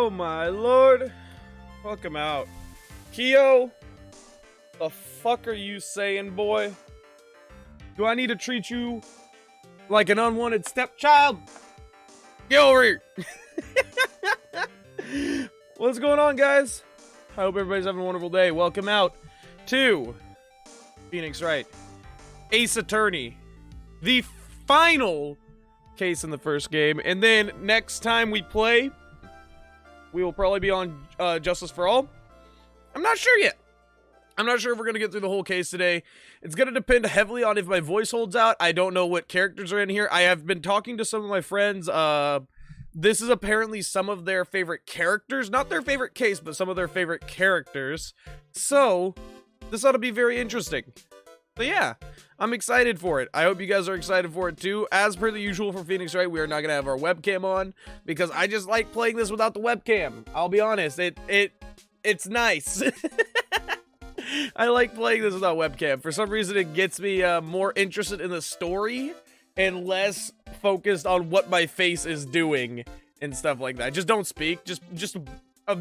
Oh my lord. Welcome out. Keo, the fuck are you saying, boy? Do I need to treat you like an unwanted stepchild? Get over here. What's going on, guys? I hope everybody's having a wonderful day. Welcome out to Phoenix Wright, Ace Attorney, the final case in the first game, and then next time we play, we will probably be on Justice for All. I'm not sure yet. I'm not sure if we're going to get through the whole case today. It's going to depend heavily on if my voice holds out. I don't know what characters are in here. I have been talking to some of my friends. This is apparently some of their favorite characters. Not their favorite case, but some of their favorite characters. So, this ought to be very interesting. But yeah, I'm excited for it. I hope you guys are excited for it too. As per the usual for Phoenix Wright, we are not going to have our webcam on because I just like playing this without the webcam. I'll be honest, it's nice. I like playing this without webcam. For some reason, it gets me more interested in the story and less focused on what my face is doing and stuff like that. Just don't speak. Just a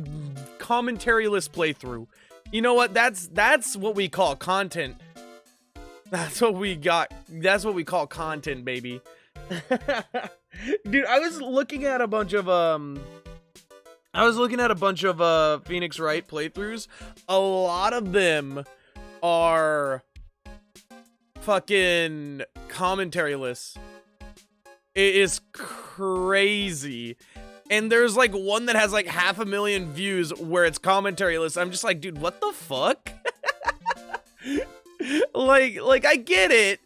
commentary-less playthrough. You know what? That's what we call content. That's what we got. That's what we call content, baby. Dude, I was looking at a bunch of Phoenix Wright playthroughs. A lot of them are fucking commentary-less. It is crazy. And there's like one that has like 500,000 views where it's commentary-less. I'm just like, dude, what the fuck? like I get it,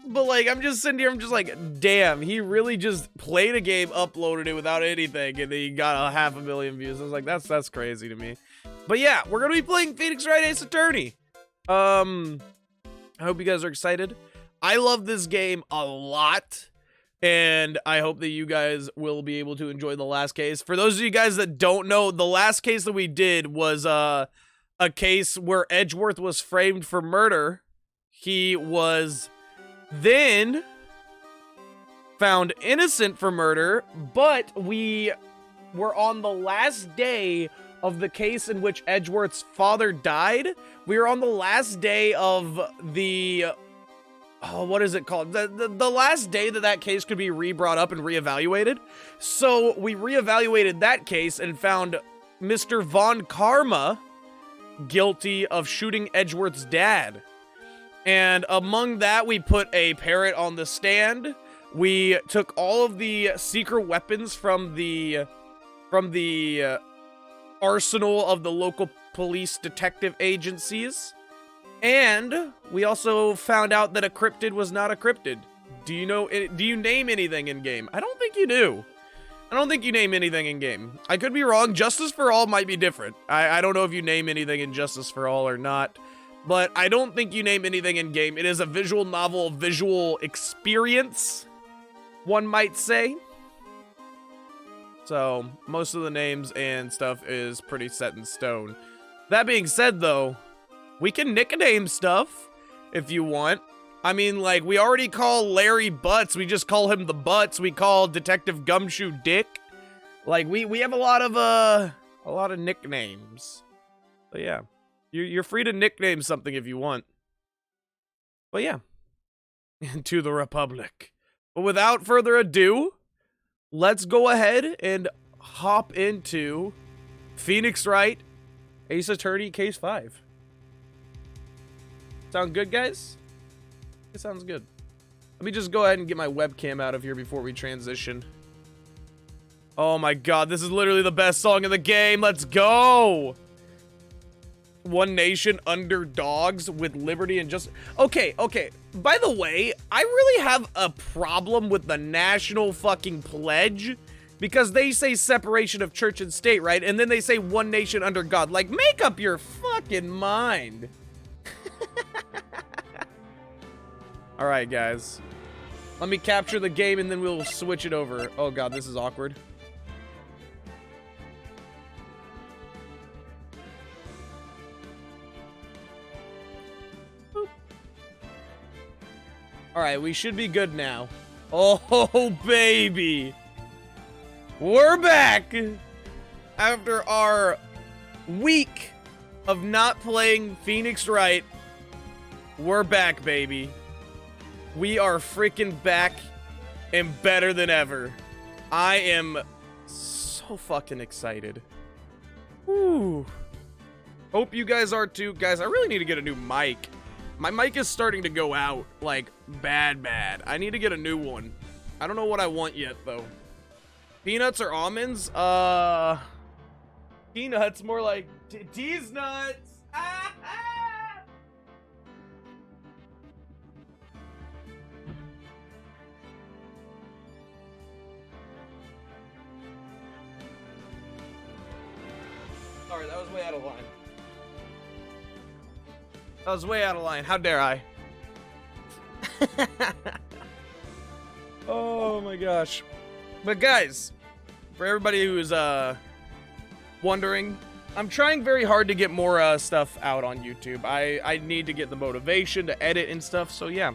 but like I'm just sitting here, I'm just like, damn, he really just played a game, uploaded it without anything, and then he got 500,000 views. I was like, that's crazy to me. But yeah, we're gonna be playing Phoenix Wright Ace Attorney. I hope you guys are excited. I love this game a lot, and I hope that you guys will be able to enjoy the last case. For those of you guys that don't know, the last case that we did was a case where Edgeworth was framed for murder. He was then found innocent for murder, but we were on the last day of the case in which Edgeworth's father died. We were on the last day of the... oh, what is it called? The last day that case could be re-brought up and reevaluated. So we reevaluated that case and found Mr. Von Karma guilty of shooting Edgeworth's dad. And among that, we put a parrot on the stand. We took all of the secret weapons from the arsenal of the local police detective agencies. And we also found out that a cryptid was not a cryptid. Do you name anything in game? I don't think you do. I don't think you name anything in game. I could be wrong. Justice for All might be different. I don't know if you name anything in Justice for All or not, but I don't think you name anything in game. It is a visual novel, visual experience, one might say. So most of the names and stuff is pretty set in stone. That being said, though, we can nickname stuff if you want. I mean, like, we already call Larry Butts. We just call him the Butts. We call Detective Gumshoe Dick. Like, we have a lot of nicknames. But yeah, you're free to nickname something if you want. But yeah, to the Republic. But without further ado, let's go ahead and hop into Phoenix Wright Ace Attorney Case 5. Sound good, guys? It sounds good. Let me just go ahead and get my webcam out of here before we transition. Oh my god, this is literally the best song in the game. Let's go! One nation under dogs with liberty and justice. Okay. By the way, I really have a problem with the national fucking pledge because they say separation of church and state, right? And then they say one nation under God. Like, make up your fucking mind. Alright, guys. Let me capture the game and then we'll switch it over. Oh god, this is awkward. Alright, we should be good now. Oh, baby! We're back! After our week of not playing Phoenix Wright, we're back, baby. We are freaking back and better than ever. I am so fucking excited. Woo. Hope you guys are too. Guys, I really need to get a new mic. My mic is starting to go out, like, bad. I need to get a new one. I don't know what I want yet, though. Peanuts or almonds? Peanuts, more like tease nuts. Ah, ah. Sorry, that was way out of line. That was way out of line. How dare I? Oh my gosh. But guys, for everybody who's wondering, I'm trying very hard to get more stuff out on YouTube. I need to get the motivation to edit and stuff, so yeah.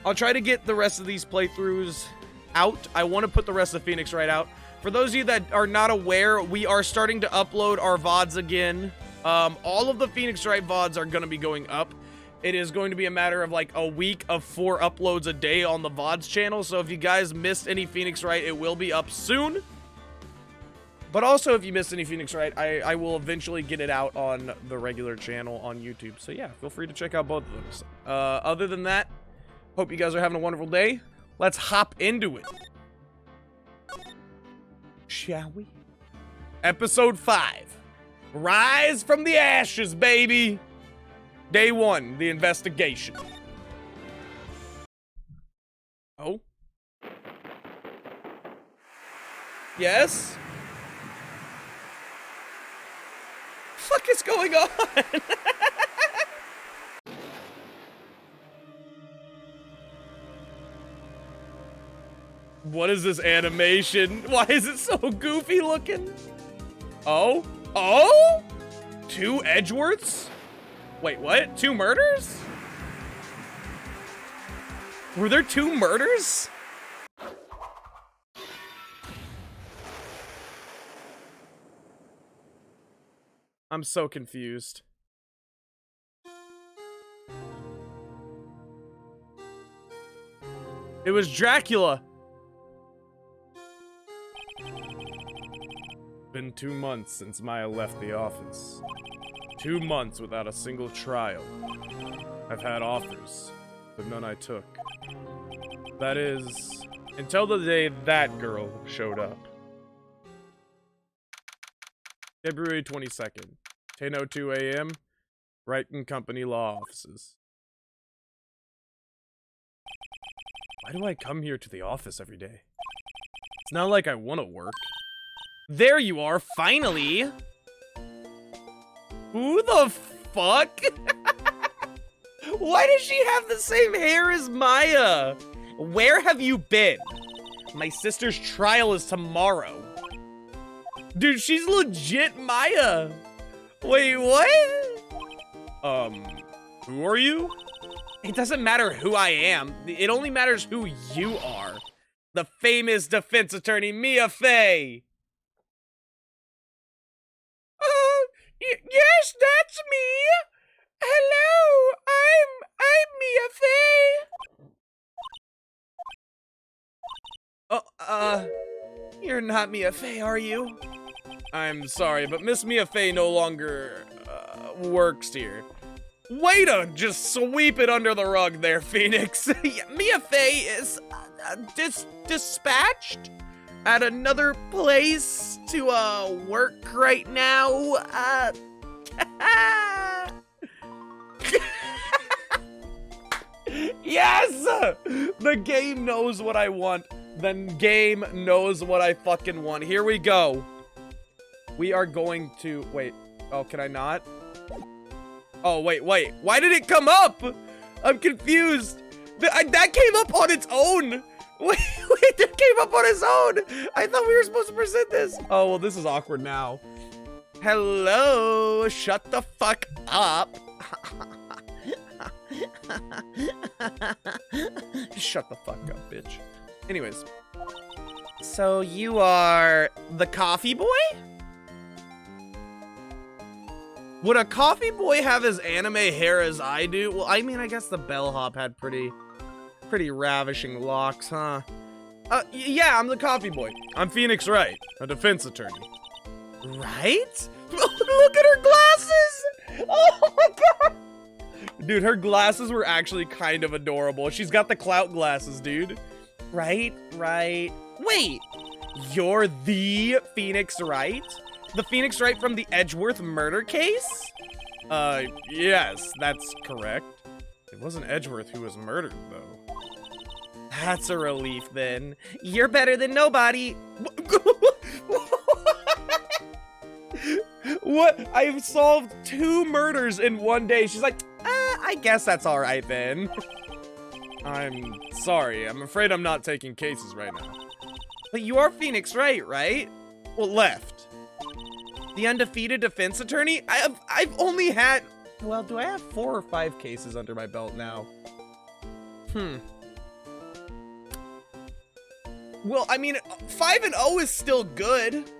I'll try to get the rest of these playthroughs out. I want to put the rest of Phoenix Wright out. For those of you that are not aware, we are starting to upload our VODs again. All of the Phoenix Wright VODs are going to be going up. It is going to be a matter of like a week of 4 uploads a day on the VODs channel. So if you guys missed any Phoenix Wright, it will be up soon. But also, if you missed any Phoenix Wright, I will eventually get it out on the regular channel on YouTube. So yeah, feel free to check out both of those. Other than that, hope you guys are having a wonderful day. Let's hop into it. Shall we? Episode 5. Rise from the ashes, baby. Day 1, the investigation. Oh? Yes? Fuck is going on? What is this animation? Why is it so goofy looking? Oh? Oh? 2 Edgeworths? Wait, what? 2 murders? Were there 2 murders? I'm so confused. It was Dracula. Been 2 months since Maya left the office. 2 months without a single trial. I've had offers, but none I took. That is, until the day that girl showed up. February 22nd, 10:02 a.m., Wright & Company law offices. Why do I come here to the office every day? It's not like I want to work. There you are, finally! Who the fuck? Why does she have the same hair as Maya? Where have you been? My sister's trial is tomorrow. Dude, she's legit Maya. Wait, what? Who are you? It doesn't matter who I am. It only matters who you are. The famous defense attorney, Mia Fey. Yes, that's me. Hello, I'm Mia Fey. You're not Mia Fey, are you? I'm sorry, but Miss Mia Fey no longer, works here. Way to just sweep it under the rug there, Phoenix. Mia Fey is, dispatched at another place to, work right now. Yes! The game knows what I want. The game knows what I fucking want. Here we go. We are going to... Wait. Oh, can I not? Oh, wait. Why did it come up? I'm confused. That came up on its own. Wait, that came up on its own. I thought we were supposed to present this. Oh, well, this is awkward now. Hello. Shut the fuck up. Shut the fuck up, bitch. Anyways. So you are the coffee boy? Would a coffee boy have as anime hair as I do? Well, I mean, I guess the bellhop had pretty ravishing locks, huh? Yeah, I'm the coffee boy. I'm Phoenix Wright, a defense attorney. Right? Look at her glasses! Oh my god! Dude, her glasses were actually kind of adorable. She's got the clout glasses, dude. Right? Wait, you're the Phoenix Wright? The Phoenix Wright from the Edgeworth murder case? Yes, that's correct. It wasn't Edgeworth who was murdered, though. That's a relief, then. You're better than nobody. What? I've solved 2 murders in one day. She's like, I guess that's all right, then. I'm sorry. I'm afraid I'm not taking cases right now. But you are Phoenix Wright, right? Well, left. The undefeated defense attorney? I've only had... Well, do I have 4 or 5 cases under my belt now? Well, I mean, 5-0 is still good.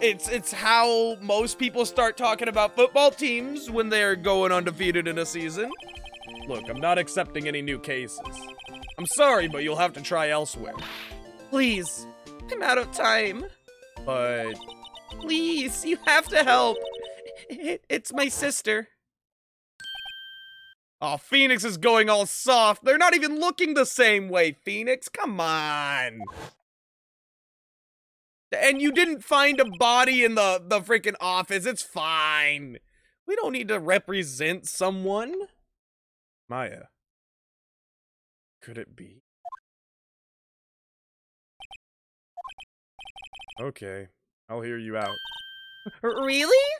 It's how most people start talking about football teams when they're going undefeated in a season. Look, I'm not accepting any new cases. I'm sorry, but you'll have to try elsewhere. Please, I'm out of time. But... Please, you have to help. It's my sister. Oh, Phoenix is going all soft. They're not even looking the same way, Phoenix. Come on. And you didn't find a body in the freaking office. It's fine. We don't need to represent someone. Maya. Could it be? Okay. I'll hear you out. Really?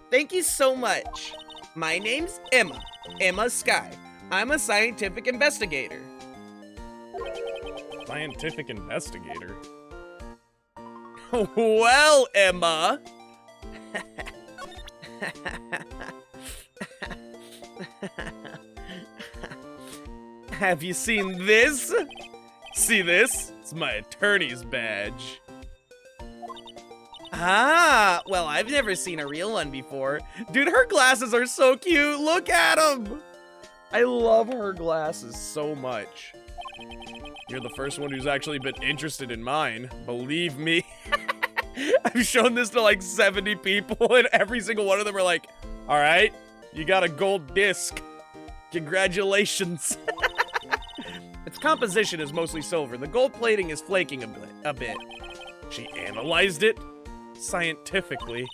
Thank you so much. My name's Emma. Emma Sky. I'm a scientific investigator. Scientific investigator? Well, Emma. Have you seen this? See this? It's my attorney's badge. Ah, well, I've never seen a real one before. Dude, her glasses are so cute. Look at them. I love her glasses so much. You're the first one who's actually been interested in mine. Believe me. I've shown this to like 70 people, and every single one of them are like, all right, you got a gold disc. Congratulations. Its composition is mostly silver. The gold plating is flaking a bit. She analyzed it scientifically.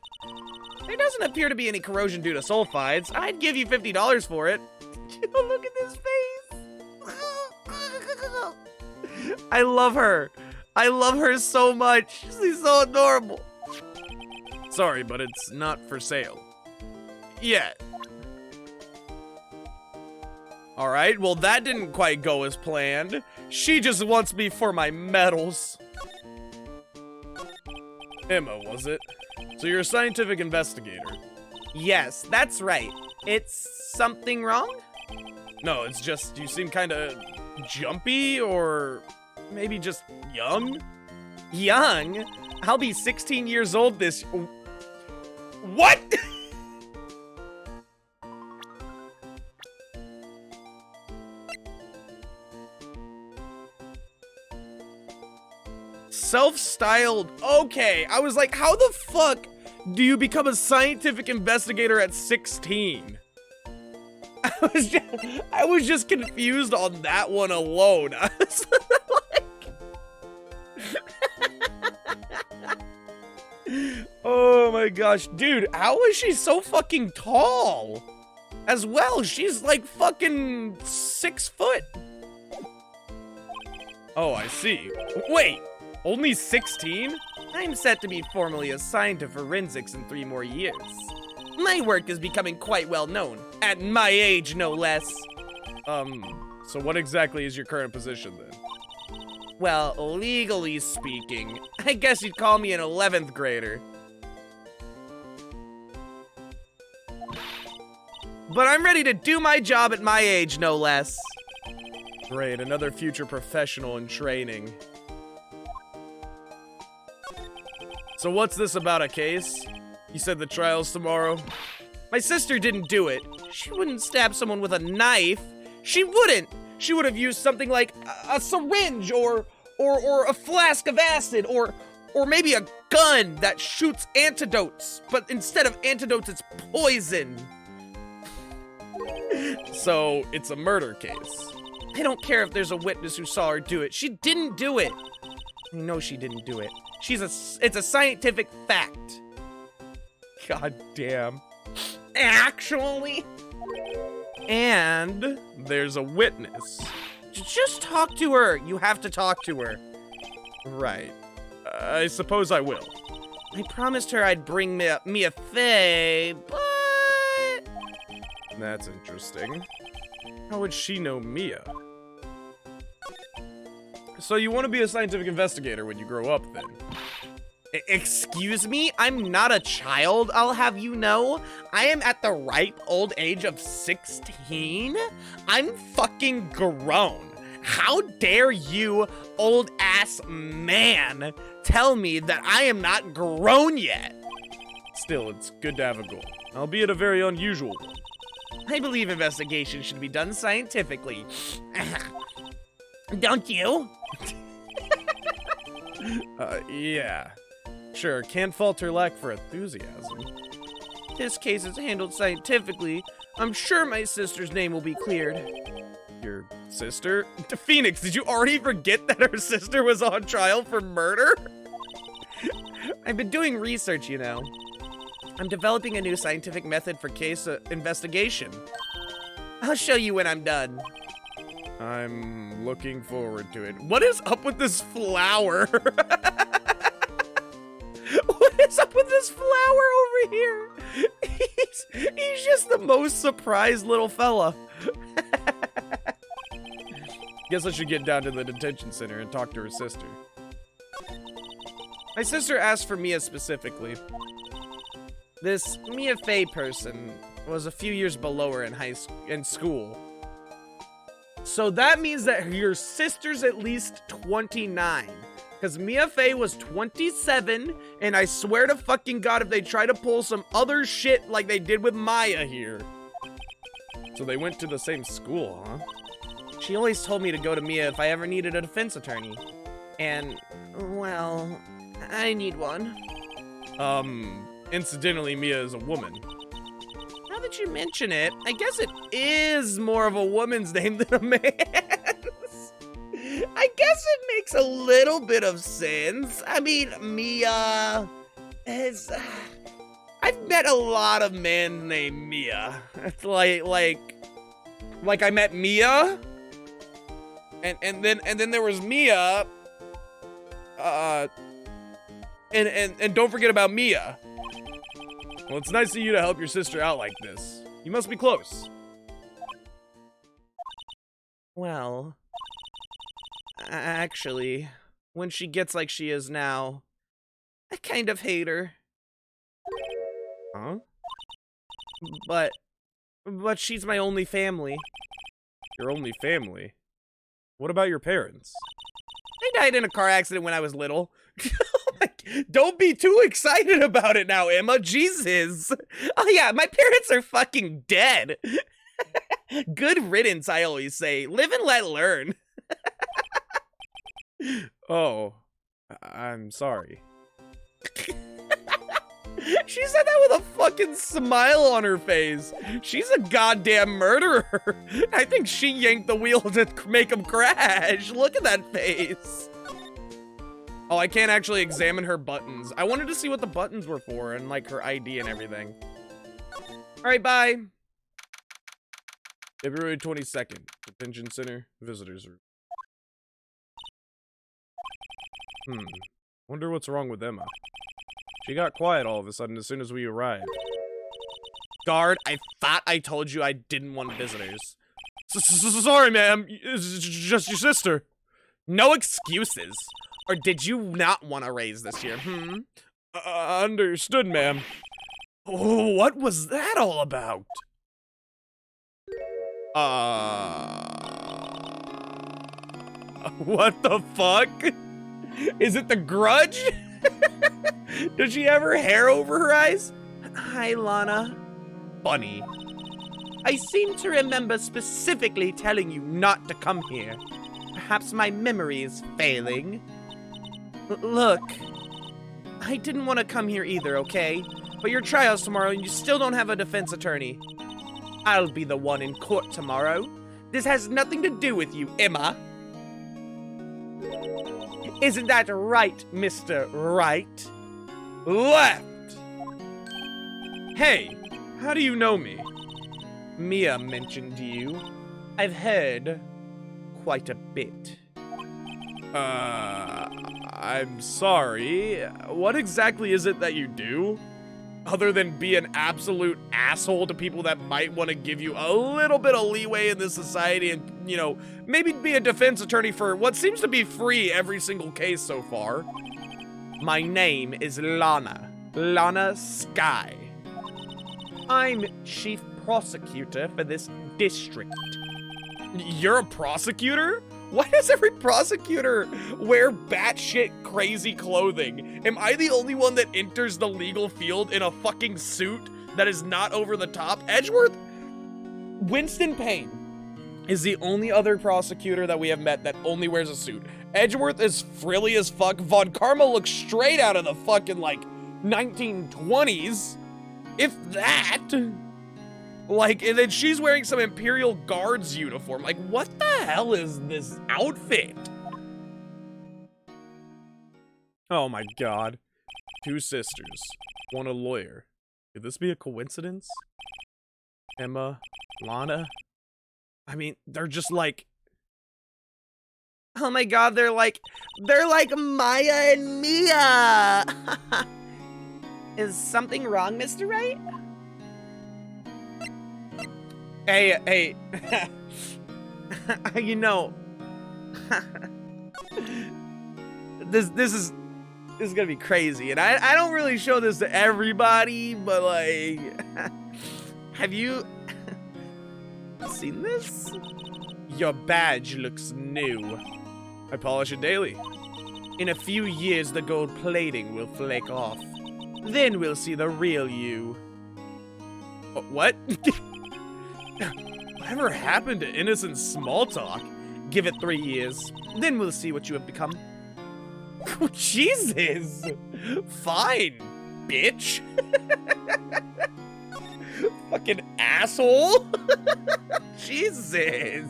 There doesn't appear to be any corrosion due to sulfides. I'd give you $50 for it. Look at this face. I love her. I love her so much. She's so adorable. Sorry, but it's not for sale. Yet. Alright, well that didn't quite go as planned. She just wants me for my medals. Emma, was it? So you're a scientific investigator? Yes, that's right. It's something wrong? No, it's just you seem kind of jumpy or maybe just young? Young? I'll be 16 years old this... What? Self-styled. Okay, I was like, how the fuck do you become a scientific investigator at 16? I was just confused on that one alone. I was like, oh my gosh, dude, how is she so fucking tall? As well, she's like fucking 6 foot. Oh, I see. Wait. Only 16? I'm set to be formally assigned to forensics in 3 more years. My work is becoming quite well known. At my age, no less. So what exactly is your current position then? Well, legally speaking, I guess you'd call me an 11th grader. But I'm ready to do my job at my age, no less. Great, another future professional in training. So what's this about a case? You said the trial's tomorrow? My sister didn't do it. She wouldn't stab someone with a knife. She wouldn't. She would have used something like a syringe or a flask of acid or maybe a gun that shoots antidotes. But instead of antidotes, it's poison. So it's a murder case. I don't care if there's a witness who saw her do it. She didn't do it. I know she didn't do it. It's a scientific fact. God damn. Actually. And there's a witness. Just talk to her. You have to talk to her. Right. I suppose I will. I promised her I'd bring Mia Fey, but... That's interesting. How would she know Mia? So you want to be a scientific investigator when you grow up, then? Excuse me? I'm not a child, I'll have you know. I am at the ripe old age of 16. I'm fucking grown. How dare you, old ass man, tell me that I am not grown yet? Still, it's good to have a goal, albeit a very unusual one. I believe investigation should be done scientifically. Don't you? Yeah. Sure, can't fault her lack for enthusiasm. This case is handled scientifically. I'm sure my sister's name will be cleared. Your sister? Phoenix, did you already forget that her sister was on trial for murder? I've been doing research, you know. I'm developing a new scientific method for case investigation. I'll show you when I'm done. I'm looking forward to it. What is up with this flower? What is up with this flower over here? He's just the most surprised little fella. Guess I should get down to the detention center and talk to her sister. My sister asked for Mia specifically. This Mia Fey person was a few years below her in school. So that means that your sister's at least 29. Because Mia Fey was 27, and I swear to fucking God if they try to pull some other shit like they did with Maya here. So they went to the same school, huh? She always told me to go to Mia if I ever needed a defense attorney. And, well, I need one. Incidentally, Mia is a woman. Now that you mention it, I guess it is more of a woman's name than a man's. I guess it makes a little bit of sense. I mean, Mia is... I've met a lot of men named Mia. It's like I met Mia, and then there was Mia, and don't forget about Mia. Well, it's nice of you to help your sister out like this. You must be close. Well, actually, when she gets like she is now, I kind of hate her. Huh? But she's my only family. Your only family? What about your parents? They died in a car accident when I was little. Don't be too excited about it now, Emma. Jesus. Oh yeah, my parents are fucking dead. Good riddance, I always say. Live and let learn. Oh, I'm sorry. She said that with a fucking smile on her face. She's a goddamn murderer. I think she yanked the wheel to make him crash. Look at that face. Oh, I can't actually examine her buttons. I wanted to see what the buttons were for and like her ID and everything. All right, bye. February 22nd, Detention Center, Visitors Room. Wonder what's wrong with Emma. She got quiet all of a sudden as soon as we arrived. Guard, I thought I told you I didn't want visitors. Sorry, ma'am. It's just your sister. No excuses. Or did you not want to raise this year? Understood, ma'am. Oh, what was that all about? What the fuck? Is it the Grudge? Does she have her hair over her eyes? Hi, Lana. funny. I seem to remember specifically telling you not to come here. Perhaps my memory is failing. Look, I didn't want to come here either, okay? But your trial's tomorrow and you still don't have a defense attorney. I'll be the one in court tomorrow. This has nothing to do with you, Emma. Isn't that right, Mr. Wright? Left! Hey, how do you know me? Mia mentioned you. I've heard quite a bit. I'm sorry. What exactly is it that you do? Other than be an absolute asshole to people that might want to give you a little bit of leeway in this society and, you know, maybe be a defense attorney for what seems to be free every single case so far. My name is Lana. Lana Sky. I'm chief prosecutor for this district. You're a prosecutor? Why does every prosecutor wear batshit crazy clothing? Am I the only one that enters the legal field in a fucking suit that is not over the top? Edgeworth? Winston Payne is the only other prosecutor that we have met that only wears a suit. Edgeworth is frilly as fuck. Von Karma looks straight out of the fucking, like, 1920s. If that. Like, and then she's wearing some Imperial Guards uniform. Like, what the hell is this outfit? Oh my god. Two sisters. One a lawyer. Could this be a coincidence? Emma, Lana? I mean, they're just like... Oh my god, they're like Maya and Mia! Is something wrong, Mr. Wright? Hey, you know, this is gonna be crazy, and I don't really show this to everybody, but like, have you seen this? Your badge looks new. I polish it daily. In a few years, the gold plating will flake off. Then we'll see the real you. What? Whatever happened to innocent small talk? Give it 3 years. Then we'll see what you have become. Oh, Jesus! Fine, bitch. Fucking asshole. Jesus.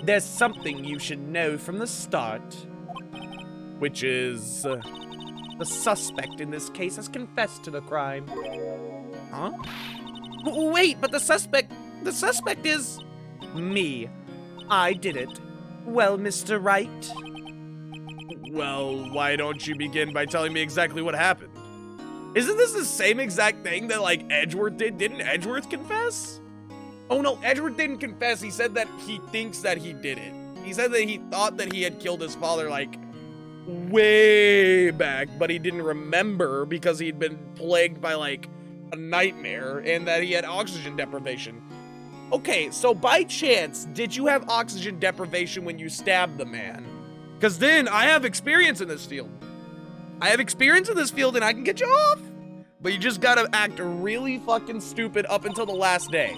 There's something you should know from the start. Which is... the suspect in this case has confessed to the crime. Huh? Wait, but the suspect is... me. I did it. Well, Mr. Wright? Well, why don't you begin by telling me exactly what happened? Isn't this the same exact thing that, like, Edgeworth did? Didn't Edgeworth confess? Oh no, Edgeworth didn't confess. He said that he thinks that he did it. He said that he thought that he had killed his father, like, way back, but he didn't remember because he'd been plagued by, like, a nightmare and that he had oxygen deprivation. Okay, so by chance, did you have oxygen deprivation when you stabbed the man? Because then I have experience in this field. I have experience in this field and I can get you off. But you just gotta act really fucking stupid up until the last day.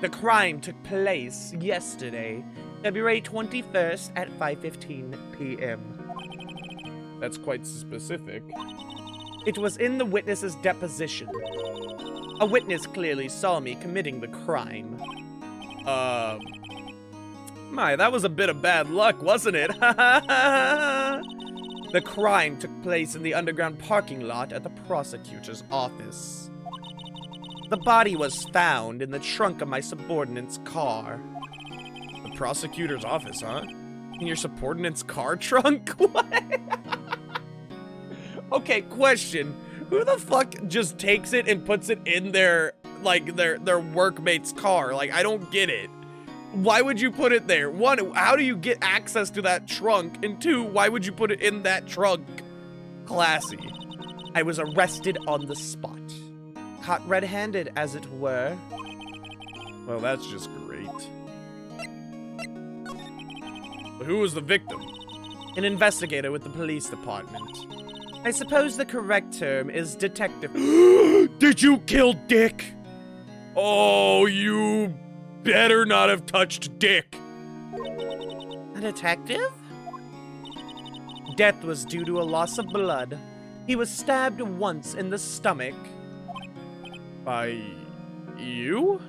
The crime took place yesterday, February 21st at 5:15 p.m. That's quite specific. It was in the witness's deposition. A witness clearly saw me committing the crime. My, that was a bit of bad luck, wasn't it? The crime took place in the underground parking lot at the prosecutor's office. The body was found in the trunk of my subordinate's car. The prosecutor's office, huh? In your subordinate's car trunk? What? Okay, question. Who the fuck just takes it and puts it in their, like, their workmate's car? Like, I don't get it. Why would you put it there? One, how do you get access to that trunk? And two, why would you put it in that trunk? Classy. I was arrested on the spot. Caught red-handed, as it were. Well, that's just great. But who was the victim? An investigator with the police department. I suppose the correct term is detective. Did you kill Dick? Oh, you better not have touched Dick. A detective? Death was due to a loss of blood. He was stabbed once in the stomach. By you?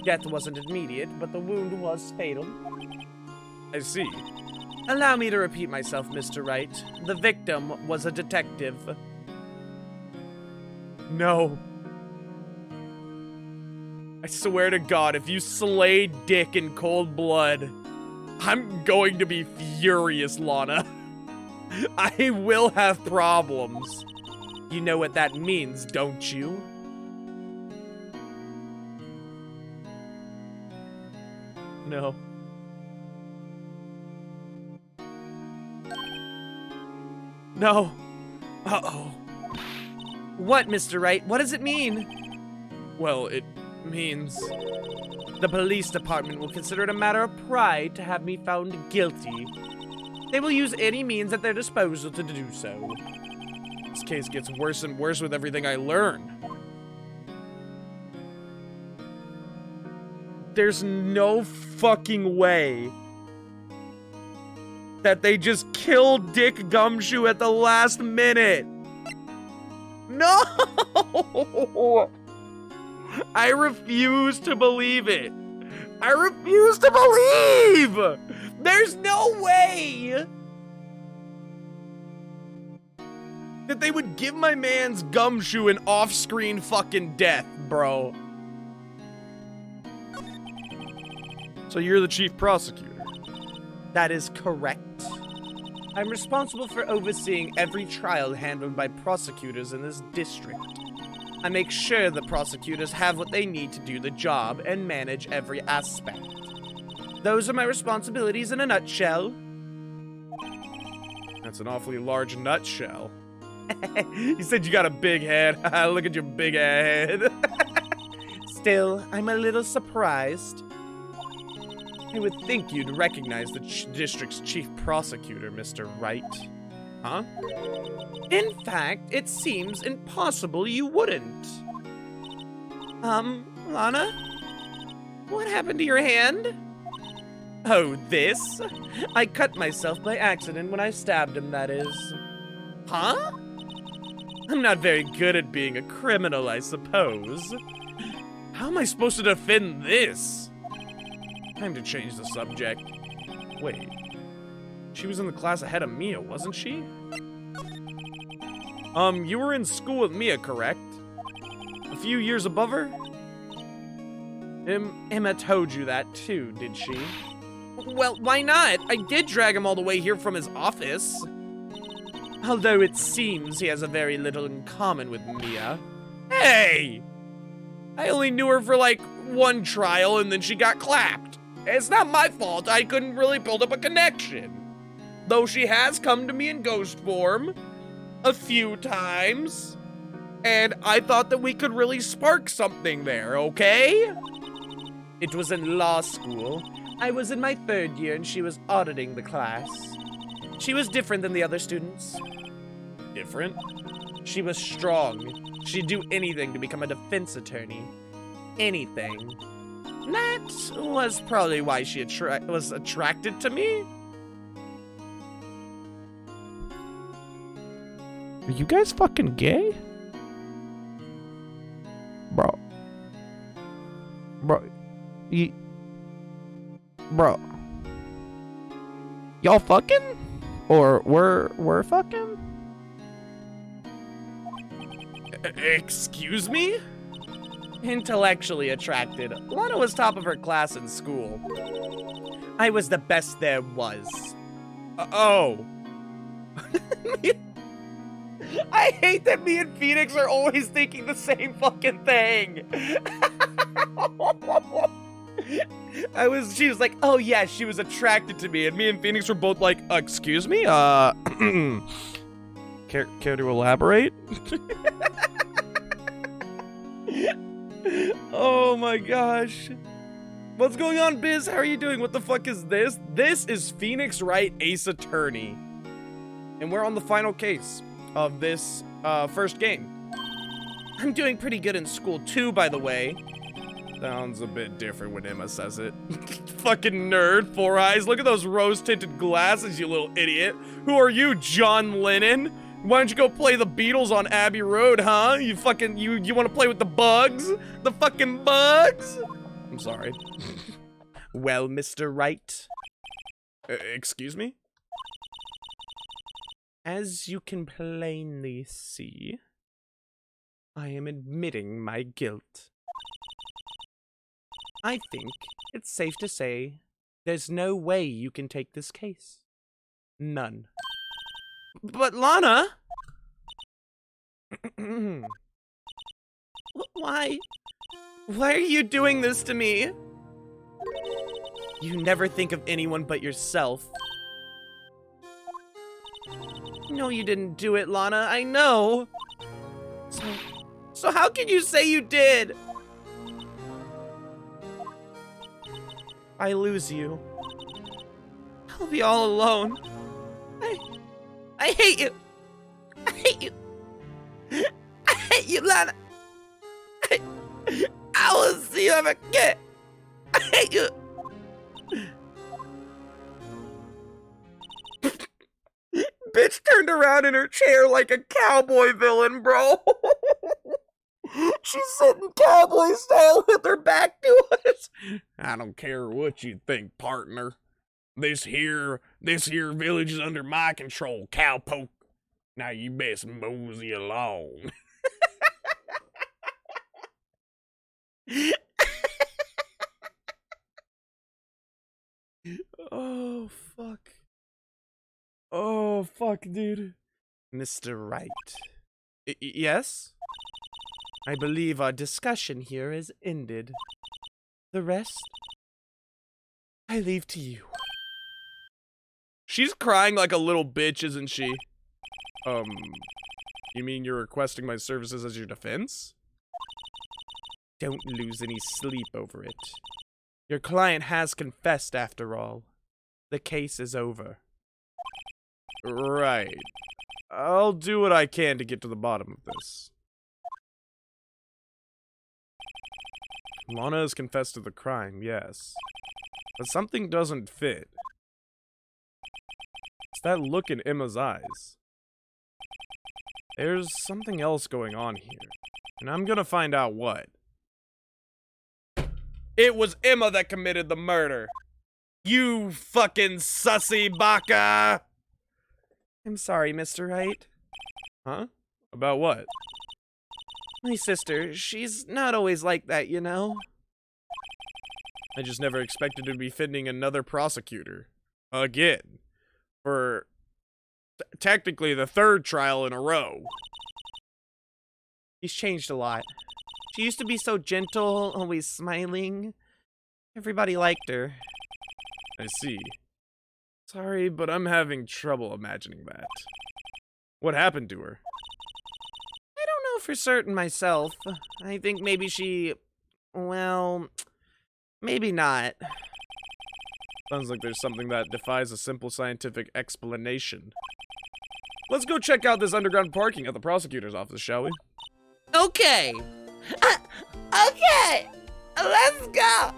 Death wasn't immediate, but the wound was fatal. I see. Allow me to repeat myself, Mr. Wright. The victim was a detective. No. I swear to God, if you slay Dick in cold blood, I'm going to be furious, Lana. I will have problems. You know what that means, don't you? No. No. Uh-oh. What, Mr. Wright? What does it mean? Well, it means the police department will consider it a matter of pride to have me found guilty. They will use any means at their disposal to do so. This case gets worse and worse with everything I learn. There's no fucking way that they just killed Dick Gumshoe at the last minute. No! I refuse to believe it. I refuse to believe! There's no way that they would give my man's Gumshoe an off-screen fucking death, bro. So you're the chief prosecutor? That is correct. I'm responsible for overseeing every trial handled by prosecutors in this district. I make sure the prosecutors have what they need to do the job and manage every aspect. Those are my responsibilities in a nutshell. That's an awfully large nutshell. You said you got a big head. Look at your big head. Still, I'm a little surprised. I would think you'd recognize the district's chief prosecutor, Mr. Wright. Huh? In fact, it seems impossible you wouldn't. Lana? What happened to your hand? Oh, this? I cut myself by accident when I stabbed him, that is. Huh? I'm not very good at being a criminal, I suppose. How am I supposed to defend this? Time to change the subject. Wait. She was in the class ahead of Mia, wasn't she? You were in school with Mia, correct? A few years above her? Emma told you that too, did she? Well, why not? I did drag him all the way here from his office. Although it seems he has a very little in common with Mia. Hey! I only knew her for like one trial and then she got clapped. It's not my fault I couldn't really build up a connection. Though she has come to me in ghost form a few times. And I thought that we could really spark something there, okay? It was in law school. I was in my 3rd year and she was auditing the class. She was different than the other students. Different? She was strong. She'd do anything to become a defense attorney. Anything. That was probably why she was attracted to me. Are you guys fucking gay? Bro. Bro. Y'all fucking? Or we're fucking? Excuse me? Intellectually attracted. Lana was top of her class in school. I was the best there was. Oh. I hate that me and Phoenix are always thinking the same fucking thing. She was like, oh yeah, she was attracted to me. And me and Phoenix were both like, excuse me? Care to elaborate? Oh my gosh. What's going on, Biz? How are you doing? What the fuck is this? This is Phoenix Wright, Ace Attorney. And we're on the final case. of this first game. I'm doing pretty good in school too, by the way. Sounds a bit different when Emma says it. Fucking nerd, 4 eyes. Look at those rose-tinted glasses, you little idiot. Who are you, John Lennon? Why don't you go play the Beatles on Abbey Road, huh? You fucking, you want to play with the bugs? The fucking bugs? I'm sorry. Well, Mr. Wright. Excuse me? As you can plainly see, I am admitting my guilt. I think it's safe to say there's no way you can take this case. None. But Lana! Why? Why are you doing this to me? You never think of anyone but yourself. No, you didn't do it, Lana. I know. So how can you say you did? I lose you. I'll be all alone. I hate you. I hate you. I hate you, Lana. I will see you ever again. I hate you. Bitch turned around in her chair like a cowboy villain, bro. She's sitting cowboy style with her back to us. I don't care what you think, partner. This here village is under my control, cowpoke. Now you best mosey along. Oh, fuck. Oh, fuck, dude. Mr. Wright. Yes? I believe our discussion here is ended. The rest, I leave to you. She's crying like a little bitch, isn't she? You mean you're requesting my services as your defense? Don't lose any sleep over it. Your client has confessed after all. The case is over. Right. I'll do what I can to get to the bottom of this. Lana has confessed to the crime, yes. But something doesn't fit. It's that look in Emma's eyes. There's something else going on here. And I'm gonna find out what. It was Emma that committed the murder. You fucking sussy baka! I'm sorry, Mr. Wright. Huh? About what? My sister, she's not always like that, you know? I just never expected to be defending another prosecutor. Again. For technically the 3rd trial in a row. She's changed a lot. She used to be so gentle, always smiling. Everybody liked her. I see. Sorry, but I'm having trouble imagining that. What happened to her? I don't know for certain myself. I think maybe she... well... maybe not. Sounds like there's something that defies a simple scientific explanation. Let's go check out this underground parking at the prosecutor's office, shall we? Okay! Okay! Let's go!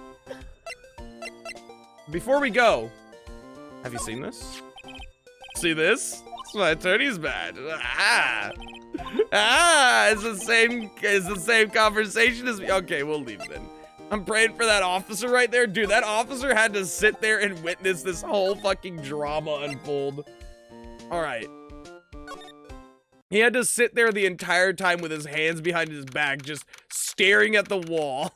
Before we go, have you seen this? See this? It's my attorney's badge. It's the same conversation as me. Okay, we'll leave then. I'm praying for that officer right there. Dude, that officer had to sit there and witness this whole fucking drama unfold. Alright. He had to sit there the entire time with his hands behind his back, just staring at the wall.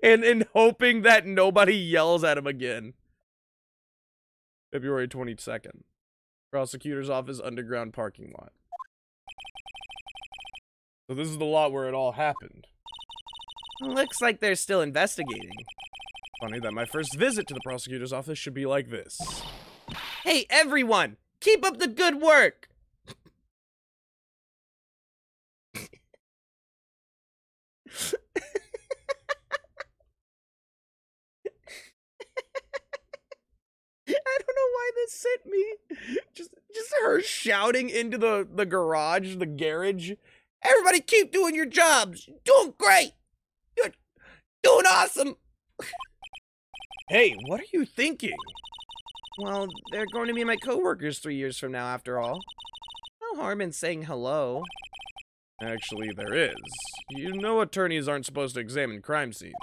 and hoping that nobody yells at him again. February 22nd. Prosecutor's office underground parking lot. So this is the lot where it all happened. Looks like they're still investigating. Funny that my first visit to the prosecutor's office should be like this. Hey, everyone! Keep up the good work! I don't know why this hit me. Just her shouting into the garage, the garage. Everybody keep doing your jobs. You're doing great. You're doing awesome. Hey, what are you thinking? Well, they're going to be my coworkers 3 years from now, after all. No harm in saying hello. Actually, there is. You know attorneys aren't supposed to examine crime scenes.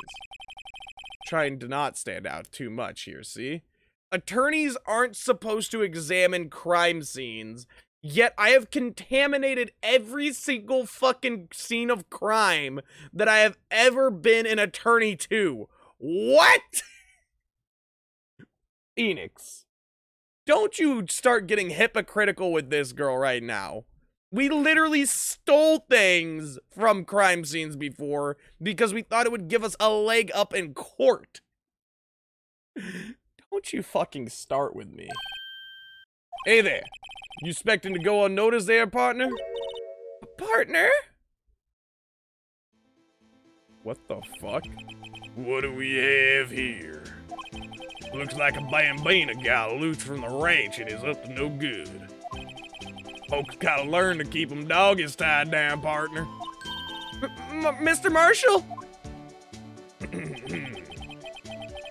Trying to not stand out too much here, see? Attorneys aren't supposed to examine crime scenes, yet I have contaminated every single fucking scene of crime that I have ever been an attorney to. What? Phoenix, don't you start getting hypocritical with this girl right now. We literally stole things from crime scenes before because we thought it would give us a leg up in court. Don't you fucking start with me. Hey there. You expecting to go unnoticed there, partner? Partner? What the fuck? What do we have here? Looks like a Bambina got loose from the ranch and is up to no good. Folks gotta learn to keep them doggies tied down, partner. Mr. Marshall?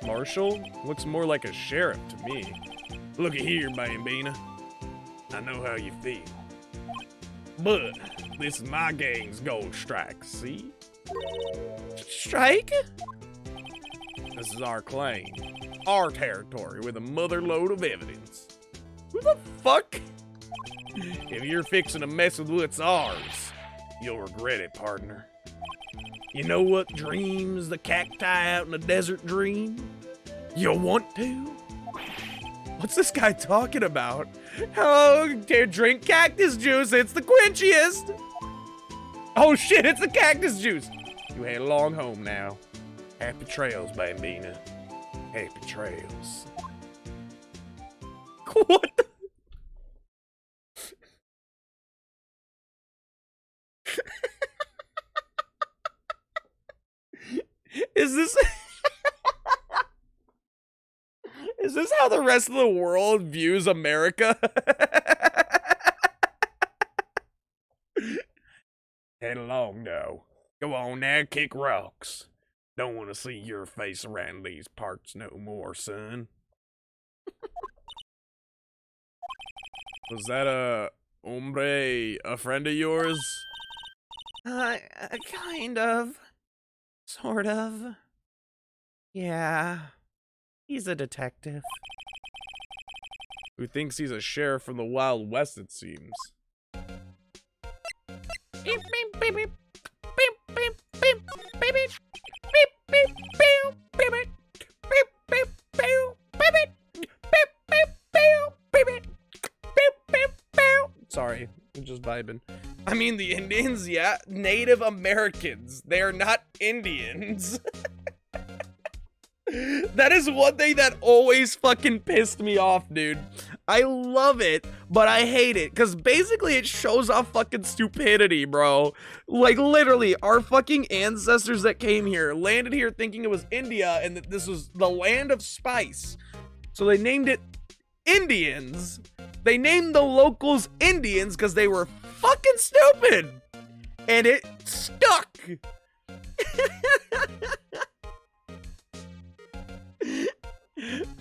Marshall? Looks more like a sheriff to me. Looky here, Bambina. I know how you feel. But this is my gang's gold strike, see? Strike? This is our claim. Our territory with a mother load of evidence. Who the fuck? If you're fixing to mess with what's ours, you'll regret it, partner. You know what dreams the cacti out in the desert dream? You want to? What's this guy talking about? Oh, drink cactus juice, it's the quenchiest! Oh shit, it's the cactus juice! You head along home now. Happy trails, Bambina. Happy trails. What the? Is this is this how the rest of the world views America? Head along now. Go on now, kick rocks. Don't want to see your face around these parts no more, son. Was that a hombre, a friend of yours? Kind of. Sort of. Yeah. He's a detective. Who thinks he's a sheriff from the Wild West, it seems. Beep, beep, beep, beep. Beep, beep, beep, beep, beep. Beep, beep, beep, beep, beep. Beep, beep, beep, beep, beep, beep, beep, beep, beep, beep. Sorry, I'm just vibing. I mean, the Indians, yeah. Native Americans. They are not Indians. That is one thing that always fucking pissed me off, dude. I love it, but I hate it. Because basically it shows off fucking stupidity, bro. Like, literally, our fucking ancestors that came here landed here thinking it was India and that this was the land of spice. So they named it Indians. They named the locals Indians because they were fucking stupid. And it stuck.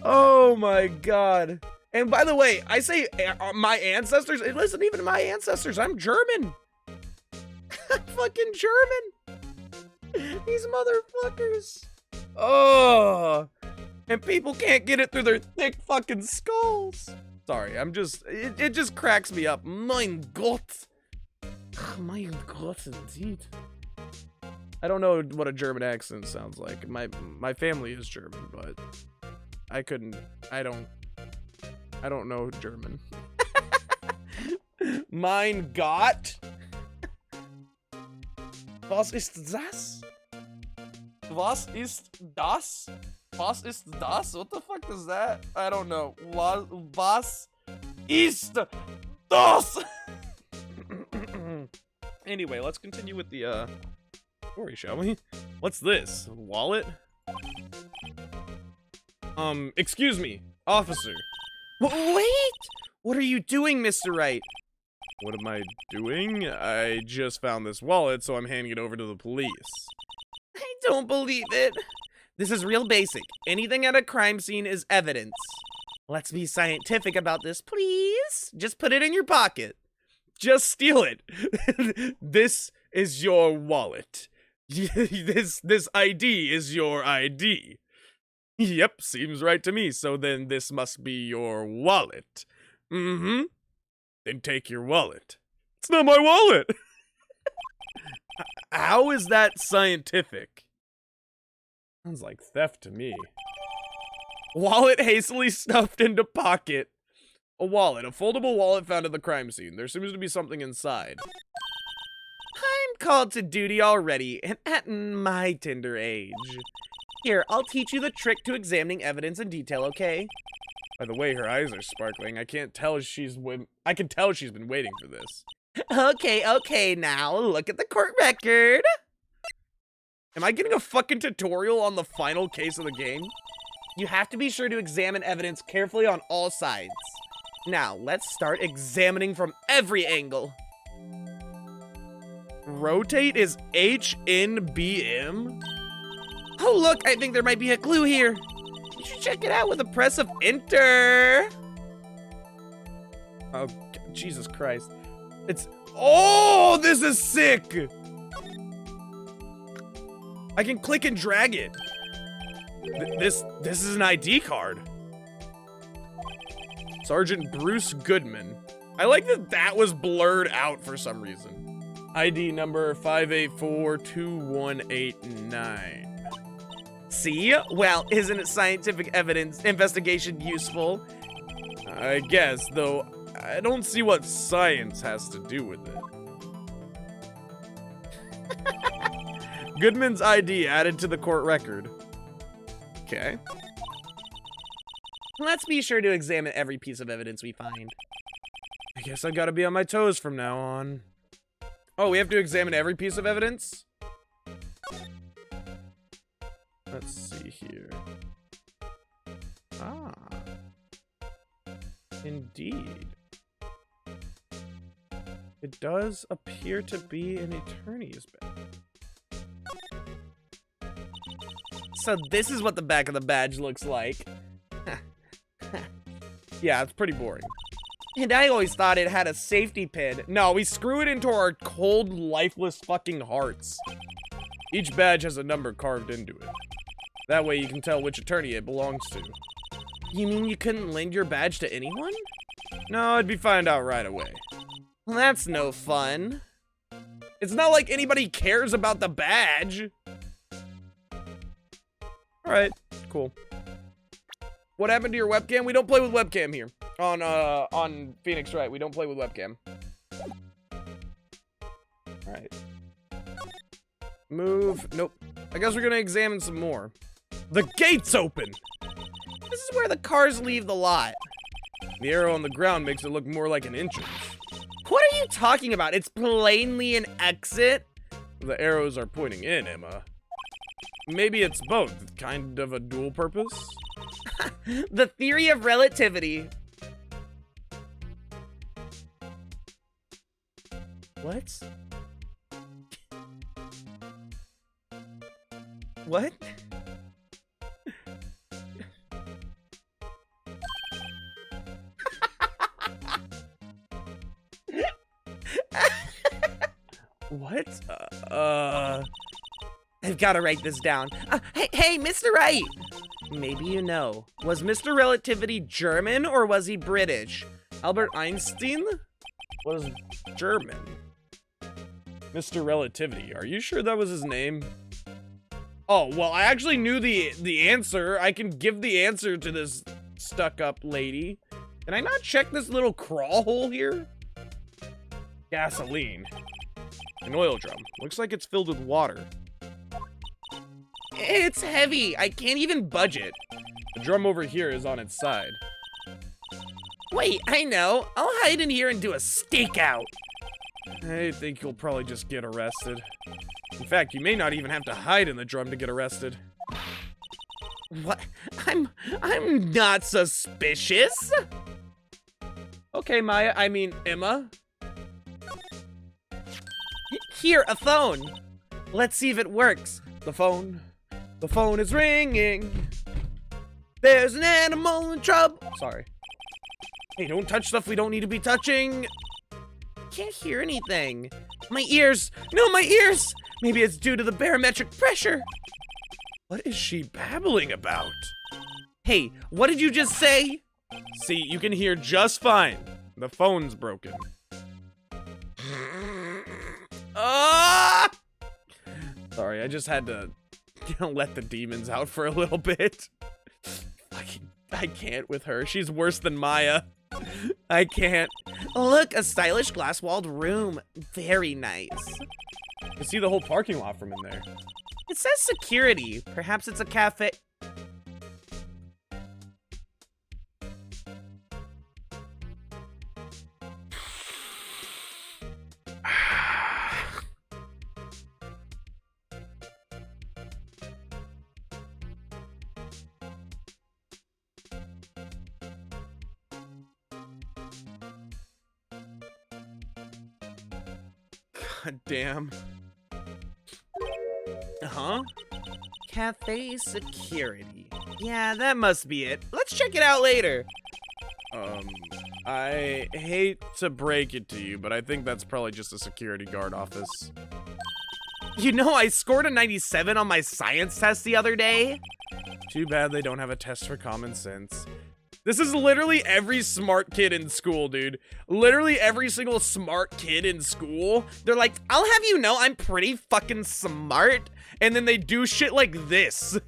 Oh my god. And by the way, I say my ancestors, it wasn't even my ancestors, I'm German. I'm fucking German. These motherfuckers. Oh. And people can't get it through their thick fucking skulls. Sorry, I'm just, it just cracks me up. Mein Gott. Mein Gott, indeed. I don't know what a German accent sounds like. My family is German, but I don't know German. Mein Gott. Was ist das? Was ist das? Was ist das? What the fuck is that? I don't know. Was ist das? Anyway, let's continue with the story, shall we? What's this? Wallet? Excuse me, officer. Wait! What are you doing, Mr. Wright? What am I doing? I just found this wallet, so I'm handing it over to the police. I don't believe it. This is real basic. Anything at a crime scene is evidence. Let's be scientific about this, please. Just put it in your pocket. Just steal it. This is your wallet. This ID is your ID. Yep, seems right to me. So then this must be your wallet. Mm-hmm. Then take your wallet. It's not my wallet. How is that scientific? Sounds like theft to me. Wallet hastily stuffed into pocket. A wallet. A foldable wallet found at the crime scene. There seems to be something inside. I'm called to duty already, and at my tender age. Here, I'll teach you the trick to examining evidence in detail, okay? By the way, her eyes are sparkling. I can tell she's been waiting for this. Okay, now, look at the court record. Am I getting a fucking tutorial on the final case of the game? You have to be sure to examine evidence carefully on all sides. Now, let's start examining from every angle. Rotate is HNBM? Oh, look, I think there might be a clue here. You should check it out with a press of enter. Oh, Jesus Christ. Oh, this is sick. I can click and drag it. This is an ID card. Sergeant Bruce Goodman. I like that was blurred out for some reason. ID number 5842189. See? Well, isn't it scientific evidence investigation useful? I guess, though I don't see what science has to do with it. Goodman's ID added to the court record. Okay. Let's be sure to examine every piece of evidence we find. I guess I gotta be on my toes from now on. Oh, we have to examine every piece of evidence? Let's see here. Ah. Indeed. It does appear to be an attorney's badge. So this is what the back of the badge looks like. Yeah, it's pretty boring. And I always thought it had a safety pin. No, we screw it into our cold, lifeless fucking hearts. Each badge has a number carved into it. That way you can tell which attorney it belongs to. You mean you couldn't lend your badge to anyone? No, it'd be found out right away. Well, that's no fun. It's not like anybody cares about the badge. Alright, cool. What happened to your webcam? We don't play with webcam here. On Phoenix Wright, we don't play with webcam. Alright. Move. Nope. I guess we're gonna examine some more. The gate's open! This is where the cars leave the lot. The arrow on the ground makes it look more like an entrance. What are you talking about? It's plainly an exit. The arrows are pointing in, Emma. Maybe it's both. Kind of a dual purpose? The theory of relativity. What? What? What? I've got to write this down. Hey, Mr. Wright! Maybe you know. Was Mr. Relativity German or was he British? Albert Einstein was German. Mr. Relativity, are you sure that was his name? Oh, well, I actually knew the answer. I can give the answer to this stuck-up lady. Can I not check this little crawl hole here? Gasoline. An oil drum. Looks like it's filled with water. It's heavy. I can't even budge it. The drum over here is on its side. Wait, I know. I'll hide in here and do a stakeout. I think you'll probably just get arrested. In fact, you may not even have to hide in the drum to get arrested. What? I'm not suspicious. Okay, Maya, I mean, Emma. Here, a phone. Let's see if it works. The phone is ringing. There's an animal in trouble. Sorry. Hey, don't touch stuff we don't need to be touching. Can't hear anything. My ears. No, my ears. Maybe it's due to the barometric pressure. What is she babbling about? Hey, what did you just say? See, you can hear just fine. The phone's broken. Ah! Sorry, I just had to let the demons out for a little bit. I can't with her. She's worse than Maya. I can't. Look, a stylish glass-walled room. Very nice. You can see the whole parking lot from in there. It says security. Perhaps it's a cafe. God damn. Huh? Cafe security. Yeah, that must be it. Let's check it out later. I hate to break it to you, but I think that's probably just a security guard office. You know, I scored a 97 on my science test the other day. Too bad they don't have a test for common sense. This is literally every smart kid in school, dude. Literally every single smart kid in school. They're like, I'll have you know I'm pretty fucking smart. And then they do shit like this.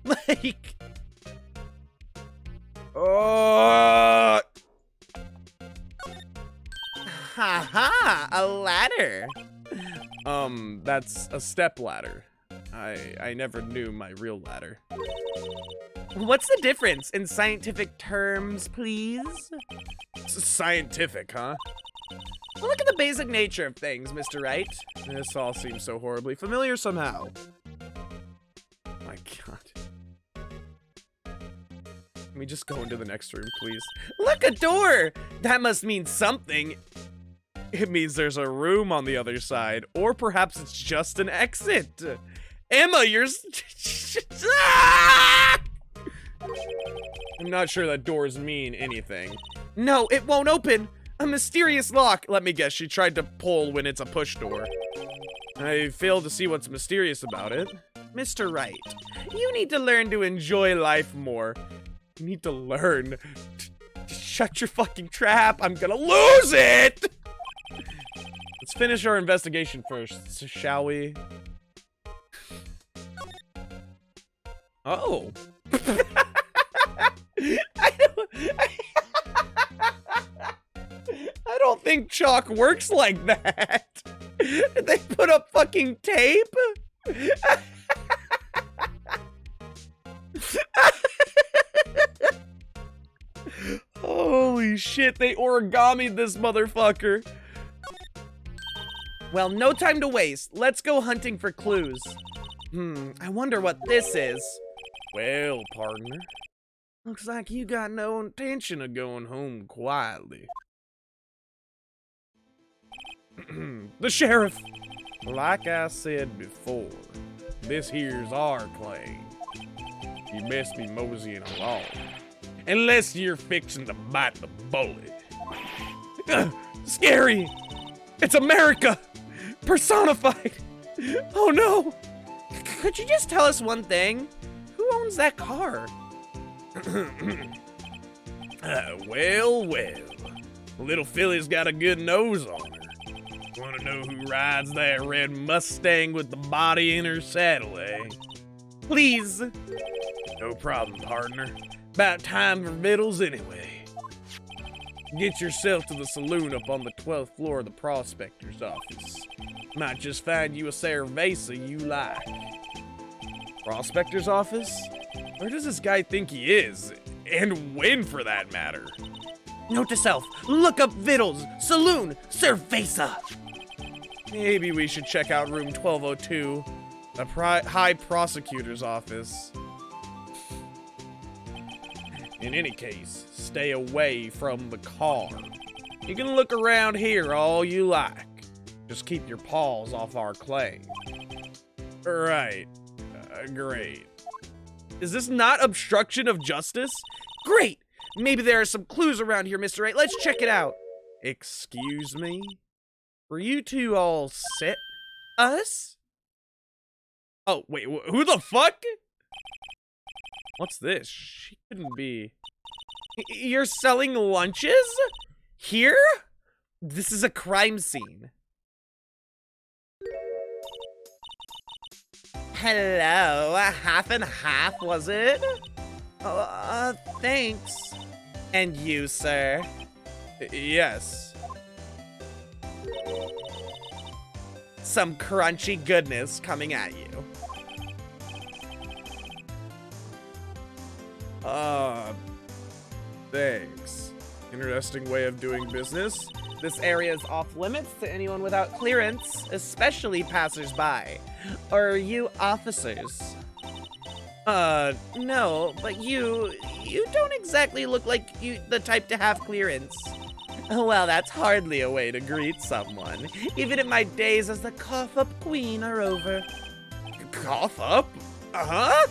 Like... Oh... Haha, a ladder. That's a step ladder. I never knew my real ladder. What's the difference in scientific terms, please? Scientific, huh? Well, look at the basic nature of things, Mr. Wright. This all seems so horribly familiar somehow. My God. Let me just go into the next room, please. Look, a door! That must mean something. It means there's a room on the other side, or perhaps it's just an exit. Emma, you're... I'm not sure that doors mean anything. No, it won't open. A mysterious lock. Let me guess, she tried to pull when it's a push door. I fail to see what's mysterious about it. Mr. Wright, you need to learn to enjoy life more. You need to learn. Shut your fucking trap. I'm gonna lose it. Let's finish our investigation first, shall we? Oh. I don't think chalk works like that. Did they put up fucking tape? Holy shit, they origami'd this motherfucker. Well, no time to waste. Let's go hunting for clues. I wonder what this is. Well, partner, looks like you got no intention of going home quietly. The sheriff! Like I said before, this here's our claim. You best be moseying along. Unless you're fixing to bite the bullet. Scary! It's America! Personified! Oh no! Could you just tell us one thing? Who owns that car? Well. Little Philly's got a good nose on her. Wanna know who rides that red Mustang with the body in her saddle, eh? Please. No problem, partner. About time for victuals anyway. Get yourself to the saloon up on the 12th floor of the prospector's office. Might just find you a cerveza you like. Prospector's office? Where does this guy think he is? And when, for that matter? Note to self, look up victuals, saloon, cerveza. Maybe we should check out room 1202, the high prosecutor's office. In any case, stay away from the car. You can look around here all you like. Just keep your paws off our claim. Right. Great. Is this not obstruction of justice? Great! Maybe there are some clues around here, Mr. Wright. Let's check it out. Excuse me? Were you two all set? Us? Oh, wait, who the fuck? What's this? She couldn't be... You're selling lunches? Here? This is a crime scene. Hello, half and half, was it? Thanks. And you, sir? Yes. Some crunchy goodness coming at you. Thanks. Interesting way of doing business. This area is off limits to anyone without clearance, especially passersby. Or you officers. No, but you don't exactly look like the type to have clearance. Well, that's hardly a way to greet someone, even if my days as the cough-up queen are over. Cough up? Uh-huh?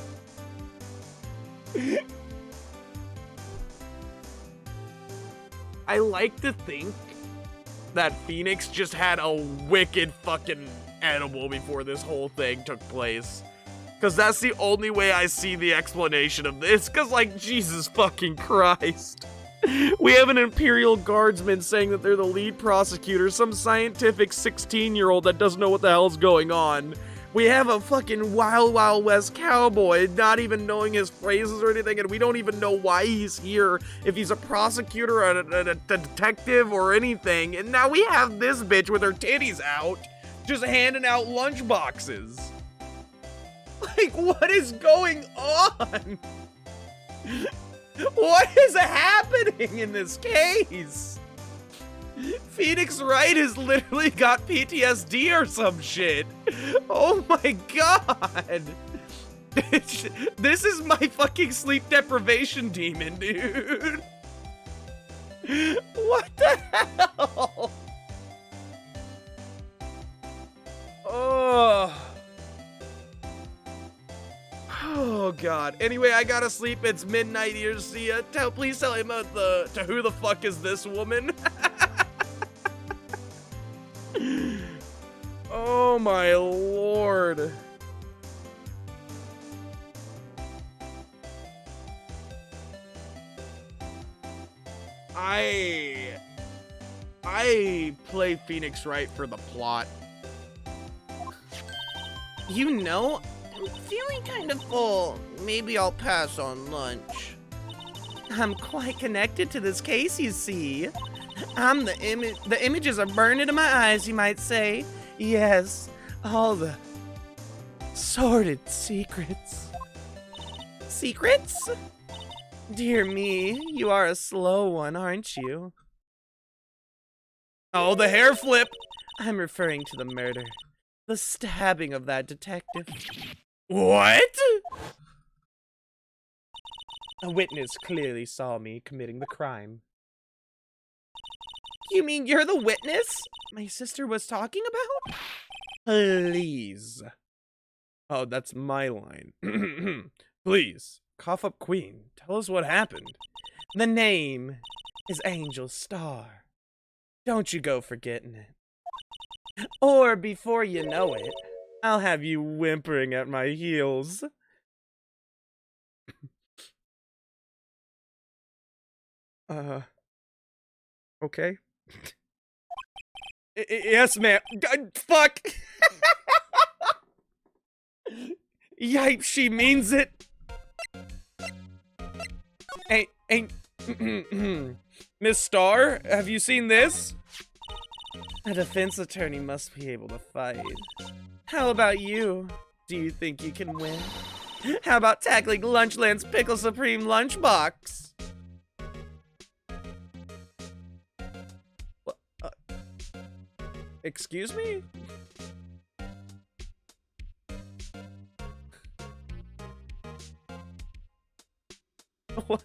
I like to think that Phoenix just had a wicked fucking edible before this whole thing took place. Because that's the only way I see the explanation of this. Because, like, Jesus fucking Christ. We have an Imperial Guardsman saying that they're the lead prosecutor, some scientific 16-year-old that doesn't know what the hell's going on. We have a fucking Wild Wild West cowboy not even knowing his phrases or anything, and we don't even know why he's here, if he's a prosecutor or a detective or anything. And now we have this bitch with her titties out, just handing out lunch boxes. Like, what is going on? What is happening in this case? Phoenix Wright has literally got PTSD or some shit. Oh my god. This is my fucking sleep deprivation demon, dude. What the hell? Oh god. Anyway, I gotta sleep. It's midnight here. See ya. Please tell him to who the fuck is this woman? Oh my lord. I play Phoenix Wright for the plot. You know, I'm feeling kind of full. Maybe I'll pass on lunch. I'm quite connected to this case, you see. I'm the images are burned into my eyes, you might say. Yes, all the sordid secrets. Secrets? Dear me, you are a slow one, aren't you? Oh, the hair flip! I'm referring to the murder. The stabbing of that detective. What? A witness clearly saw me committing the crime. You mean you're the witness my sister was talking about? Please. Oh, that's my line. Please, cough up queen. Tell us what happened. The name is Angel Star. Don't you go forgetting it. Or before you know it, I'll have you whimpering at my heels. Okay. Yes, ma'am. Fuck! Yipe, she means it! Ain't... Miss Starr, have you seen this? A defense attorney must be able to fight. How about you? Do you think you can win? How about tackling Lunchland's Pickle Supreme lunchbox? Excuse me? What?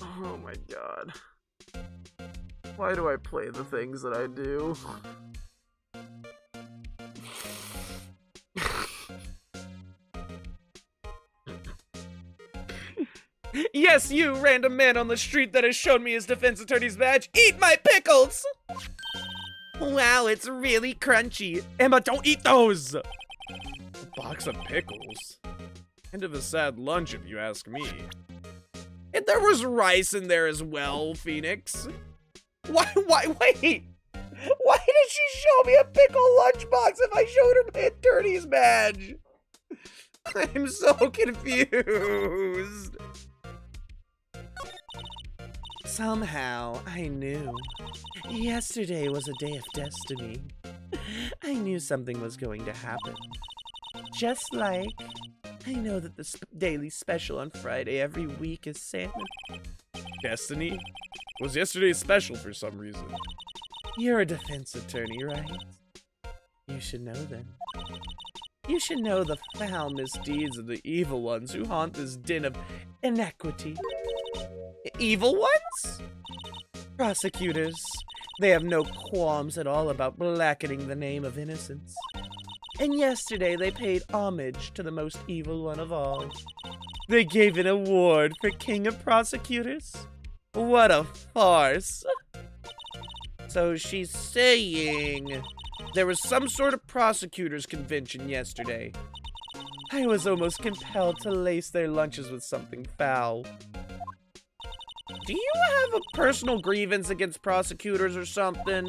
Oh my god. Why do I play the things that I do? Yes, you, random man on the street that has shown me his defense attorney's badge. Eat my pickles! Wow, it's really crunchy. Emma, don't eat those! A box of pickles? Kind of a sad lunch if you ask me. And there was rice in there as well, Phoenix. Wait! Why did she show me a pickle lunchbox if I showed her my attorney's badge? I'm so confused. Somehow, I knew. Yesterday was a day of destiny. I knew something was going to happen. Just like I know that the daily special on Friday every week is salmon. Destiny? Was yesterday's special for some reason? You're a defense attorney, right? You should know then. You should know the foul misdeeds of the evil ones who haunt this den of inequity. Evil ones? Prosecutors. They have no qualms at all about blackening the name of innocence. And yesterday they paid homage to the most evil one of all. They gave an award for King of Prosecutors. What a farce. So she's saying there was some sort of prosecutors convention yesterday. I was almost compelled to lace their lunches with something foul. Do you have a personal grievance against prosecutors or something?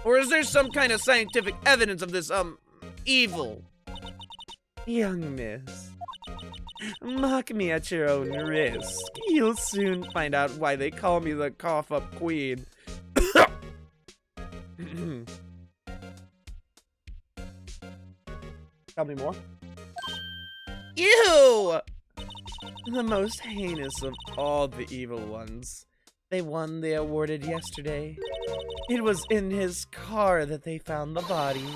Or is there some kind of scientific evidence of this, evil? Young miss, mock me at your own risk. You'll soon find out why they call me the cough-up queen. Tell me more. Ew! The most heinous of all the evil ones. They won the awarded yesterday. It was in his car that they found the body.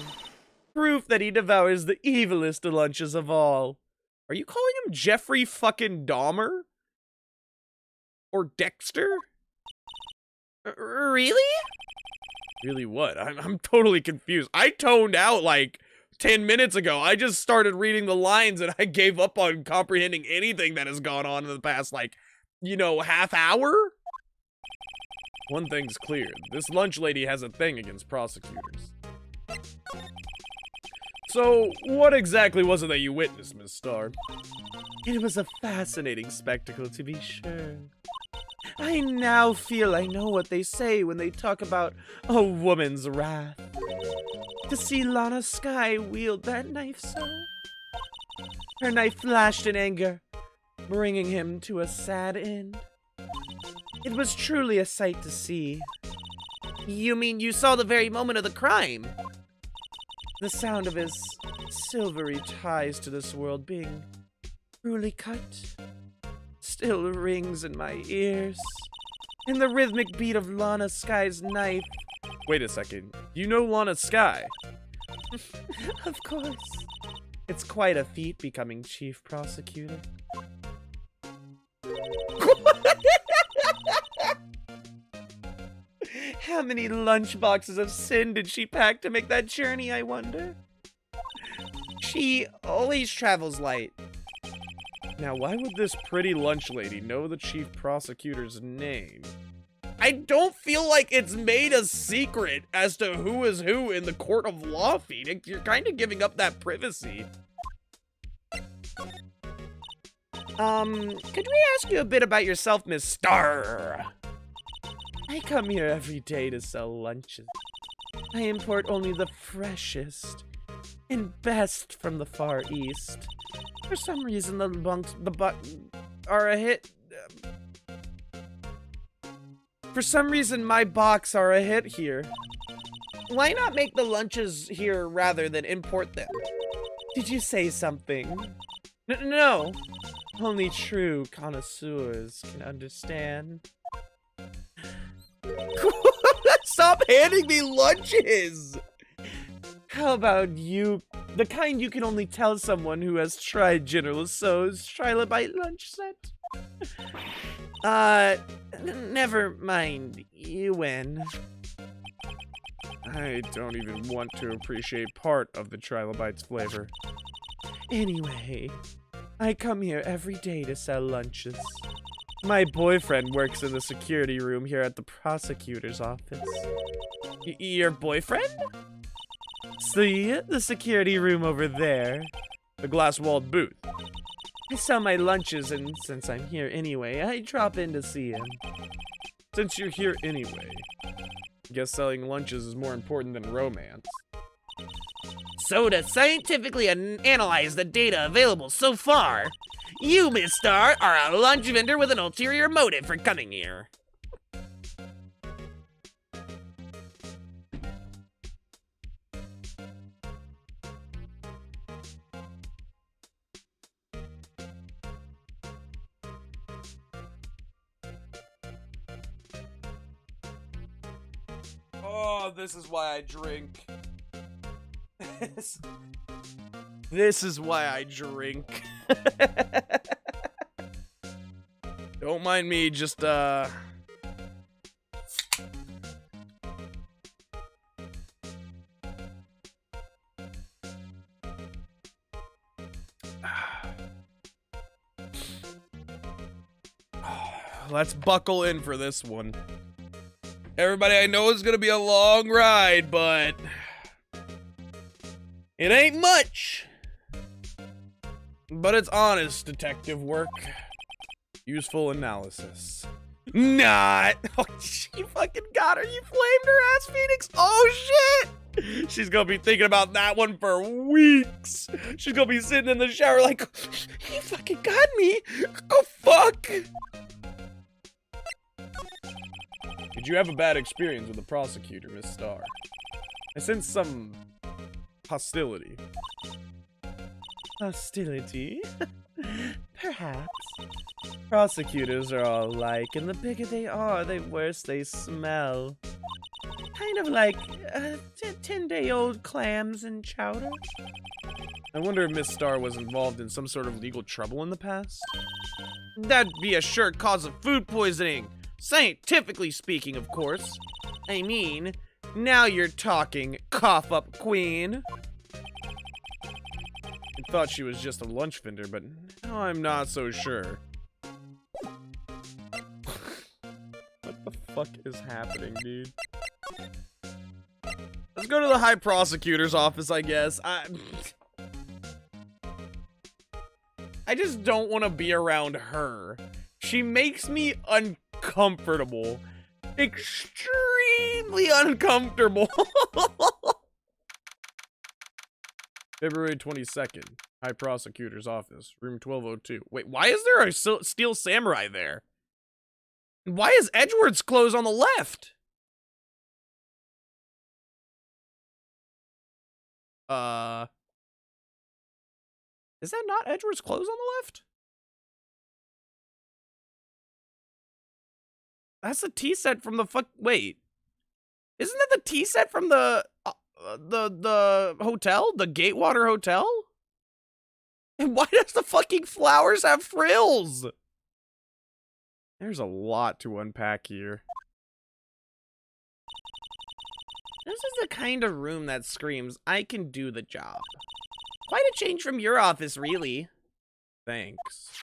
Proof that he devours the evilest of lunches of all. Are you calling him Jeffrey fucking Dahmer? Or Dexter? Really? Really what? I'm totally confused. I toned out like 10 minutes ago. I just started reading the lines and I gave up on comprehending anything that has gone on in the past, like, you know, half hour? One thing's clear. This lunch lady has a thing against prosecutors. So, what exactly was it that you witnessed, Miss Starr? It was a fascinating spectacle, to be sure. I now feel I know what they say when they talk about a woman's wrath. To see Lana Skye wield that knife so. Her knife flashed in anger, bringing him to a sad end. It was truly a sight to see. You mean you saw the very moment of the crime? The sound of his silvery ties to this world being cruelly cut still rings in my ears. And the rhythmic beat of Lana Skye's knife. Wait a second. You know Lana Skye? Of course. It's quite a feat becoming chief prosecutor. How many lunchboxes of sin did she pack to make that journey, I wonder? She always travels light. Now, why would this pretty lunch lady know the chief prosecutor's name? I don't feel like it's made a secret as to who is who in the court of law, Phoenix. You're kind of giving up that privacy. Could we ask you a bit about yourself, Miss Starr? I come here every day to sell lunches. I import only the freshest and best from the Far East. For some reason, the are a hit. For some reason, my box are a hit here. Why not make the lunches here rather than import them? Did you say something? No. Only true connoisseurs can understand. Stop handing me lunches! How about you? The kind you can only tell someone who has tried General Tso's Trilobite lunch set? Never mind, you win. I don't even want to appreciate part of the trilobite's flavor. Anyway, I come here every day to sell lunches. My boyfriend works in the security room here at the prosecutor's office. Your boyfriend? See, the security room over there. The glass-walled booth. I sell my lunches, and since I'm here anyway, I drop in to see him. Since you're here anyway, I guess selling lunches is more important than romance. So to scientifically analyze the data available so far, you, Miss Star, are a lunch vendor with an ulterior motive for coming here. Oh, this is why I drink. This is why I drink. Don't mind me, just, let's buckle in for this one. Everybody, I know it's gonna be a long ride, but it ain't much. But it's honest detective work. Useful analysis. Not. Oh, she fucking got her. You flamed her ass, Phoenix. Oh, shit. She's gonna be thinking about that one for weeks. She's gonna be sitting in the shower like, he fucking got me. Oh, fuck. Did you have a bad experience with the prosecutor, Miss Star? I sense some hostility. Hostility? Perhaps. Prosecutors are all alike, and the bigger they are, the worse they smell. Kind of like 10-day-old clams and chowder. I wonder if Miss Star was involved in some sort of legal trouble in the past? That'd be a sure cause of food poisoning. Scientifically speaking, of course. I mean, now you're talking, cough up queen. I thought she was just a lunch vendor, but now I'm not so sure. What the fuck is happening, dude? Let's go to the High Prosecutor's office, I guess. I just don't want to be around her. She makes me uncomfortable. Extremely uncomfortable. February 22nd, High Prosecutor's Office, room 1202. Wait, why is there a steel samurai there? Why is Edward's clothes on the left? Is that not Edward's clothes on the left? That's the tea set from the wait. Isn't that the tea set from the hotel? The Gatewater Hotel? And why does the fucking flowers have frills? There's a lot to unpack here. This is the kind of room that screams, I can do the job. Quite a change from your office, really. Thanks.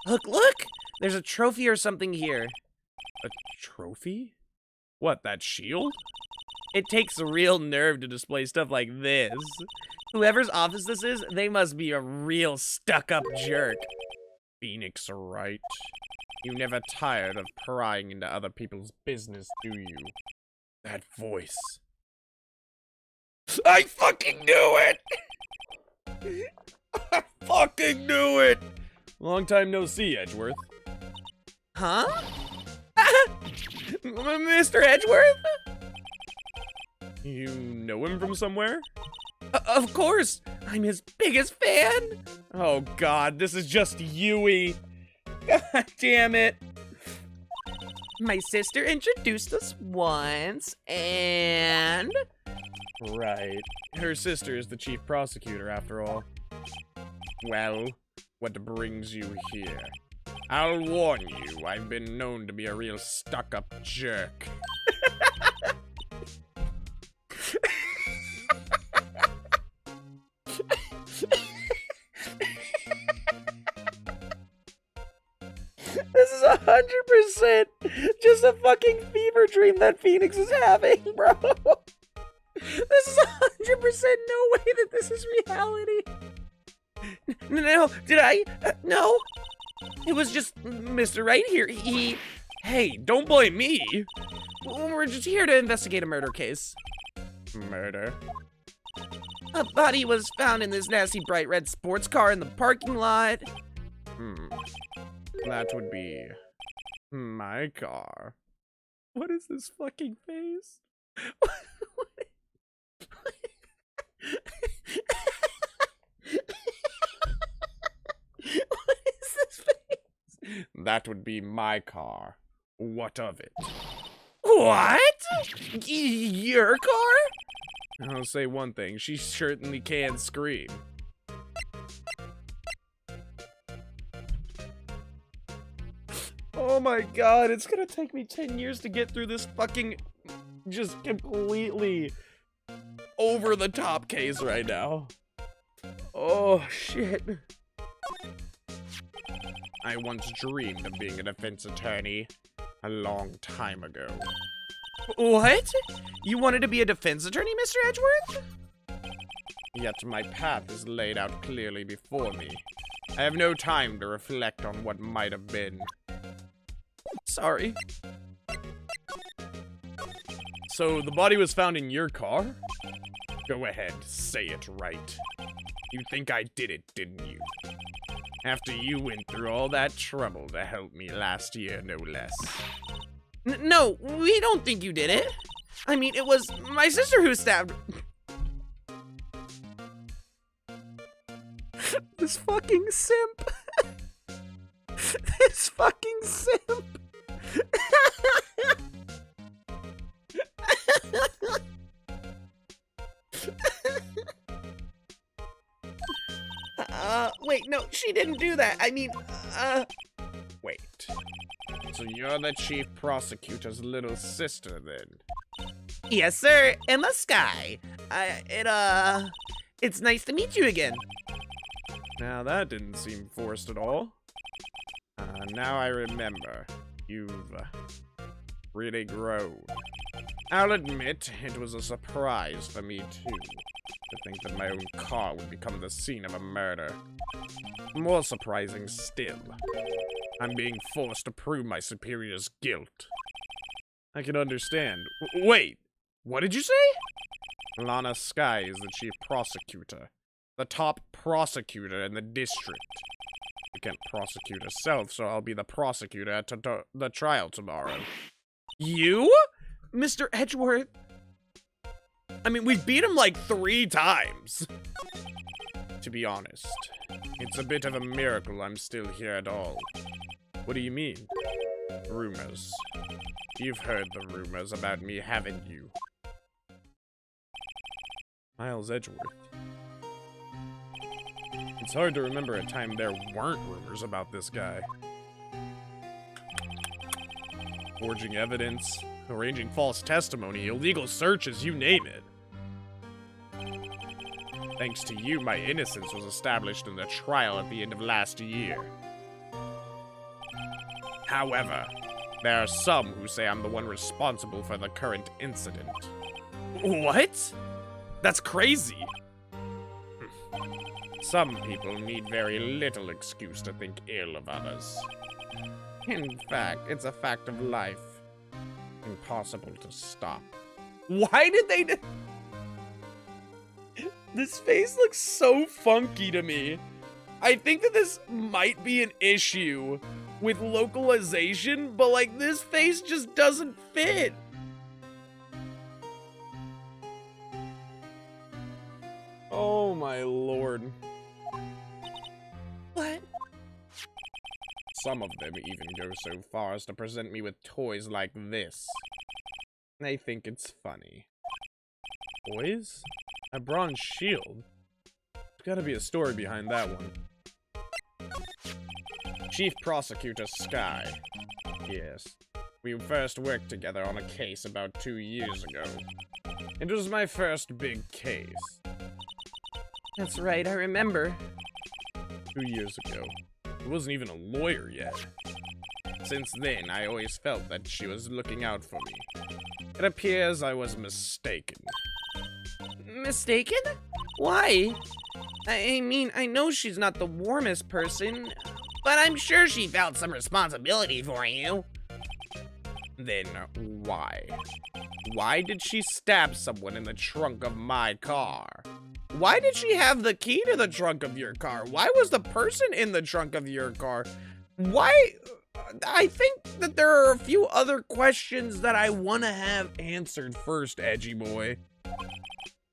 Look! There's a trophy or something here. A trophy? What, that shield? It takes a real nerve to display stuff like this. Whoever's office this is, they must be a real stuck-up jerk. Phoenix, Wright. You never tired of prying into other people's business, do you? That voice. I fucking knew it! I fucking knew it! Long time no see, Edgeworth. Huh? Mr. Edgeworth? You know him from somewhere? Of course! I'm his biggest fan! Oh god, this is just Yui. God damn it. My sister introduced us once, and... Right. Her sister is the chief prosecutor, after all. Well, what brings you here? I'll warn you, I've been known to be a real stuck-up jerk. This is 100% just a fucking fever dream that Phoenix is having, bro. This is 100% no way that this is reality. No, did I? No. It was just Mr. Wright here. Hey, don't blame me. We're just here to investigate a murder case. Murder? A body was found in this nasty bright red sports car in the parking lot. That would be my car. What is this fucking face? What is this face? That would be my car. What of it? What? Your car? I'll say one thing, she certainly can scream. Oh my god, it's gonna take me 10 years to get through this fucking just completely over the top case right now. Oh shit. I once dreamed of being a defense attorney a long time ago. What? You wanted to be a defense attorney, Mr. Edgeworth? Yet my path is laid out clearly before me. I have no time to reflect on what might have been. Sorry. So the body was found in your car? Go ahead, say it right. You think I did it, didn't you? After you went through all that trouble to help me last year, no less. No, we don't think you did it. I mean, it was my sister who stabbed. This fucking simp. This fucking simp. Wait, no, she didn't do that. I mean, wait. So you're the chief prosecutor's little sister, then? Yes, sir. Emma Sky. It's nice to meet you again. Now that didn't seem forced at all. Now I remember. You've really grown. I'll admit, it was a surprise for me, too, to think that my own car would become the scene of a murder. More surprising still, I'm being forced to prove my superior's guilt. I can understand. Wait, what did you say? Lana Sky is the chief prosecutor. The top prosecutor in the district. I can't prosecute herself, so I'll be the prosecutor at the trial tomorrow. You? Mr. Edgeworth? I mean, we beat him like 3 times. To be honest, it's a bit of a miracle I'm still here at all. What do you mean? Rumors. You've heard the rumors about me, haven't you? Miles Edgeworth. It's hard to remember a time there weren't rumors about this guy. Forging evidence, arranging false testimony, illegal searches, you name it. Thanks to you, my innocence was established in the trial at the end of last year. However, there are some who say I'm the one responsible for the current incident. What? That's crazy. Some people need very little excuse to think ill of others. In fact, it's a fact of life. Impossible to stop. Why did they do... This face looks so funky to me. I think that this might be an issue with localization, but like this face just doesn't fit. Oh my lord. What? Some of them even go so far as to present me with toys like this. They think it's funny. Toys? A bronze shield? There's gotta be a story behind that one. Chief Prosecutor Sky. Yes. We first worked together on a case about 2 years ago. It was my first big case. That's right, I remember. 2 years ago. I wasn't even a lawyer yet. Since then, I always felt that she was looking out for me. It appears I was mistaken. Mistaken? Why? I mean, I know she's not the warmest person, but I'm sure she felt some responsibility for you. Then why? Why did she stab someone in the trunk of my car? Why did she have the key to the trunk of your car? Why was the person in the trunk of your car? Why? I think that there are a few other questions that I want to have answered first, Edgy Boy.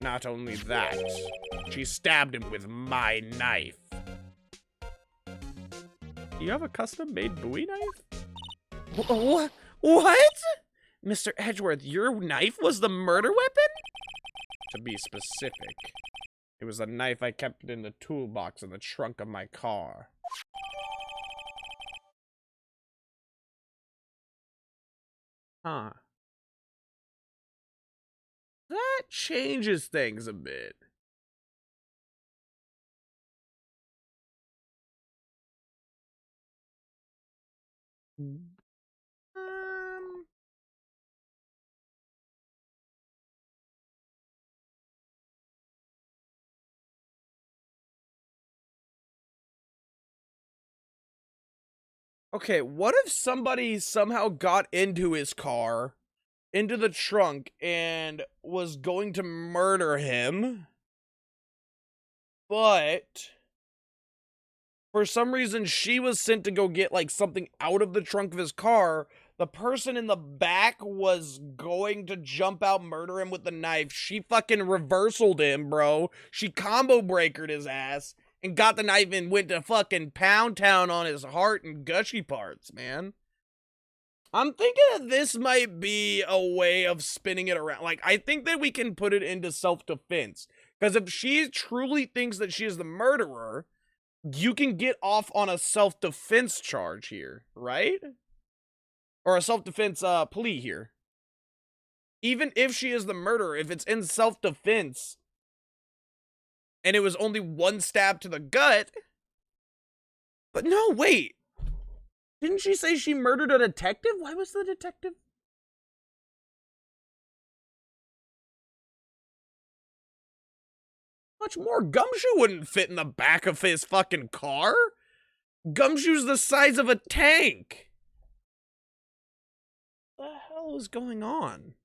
Not only that, she stabbed him with my knife. You have a custom-made Bowie knife? What? Mr. Edgeworth, your knife was the murder weapon? To be specific, it was a knife I kept in the toolbox in the trunk of my car. Huh. That changes things a bit. Okay, what if somebody somehow got into his car, into the trunk, and was going to murder him, but for some reason she was sent to go get, like, something out of the trunk of his car. The person in the back was going to jump out, murder him with the knife. She fucking reversaled him, bro. She combo breakered his ass and got the knife and went to fucking Pound Town on his heart and gushy parts, man. I'm thinking that this might be a way of spinning it around. Like, I think that we can put it into self-defense. Because if she truly thinks that she is the murderer, you can get off on a self-defense charge here, right? Or a self-defense plea here. Even if she is the murderer, if it's in self-defense, and it was only one stab to the gut. But no, wait. Didn't she say she murdered a detective? Why was the detective? Much more. Gumshoe wouldn't fit in the back of his fucking car. Gumshoe's the size of a tank. What the hell is going on?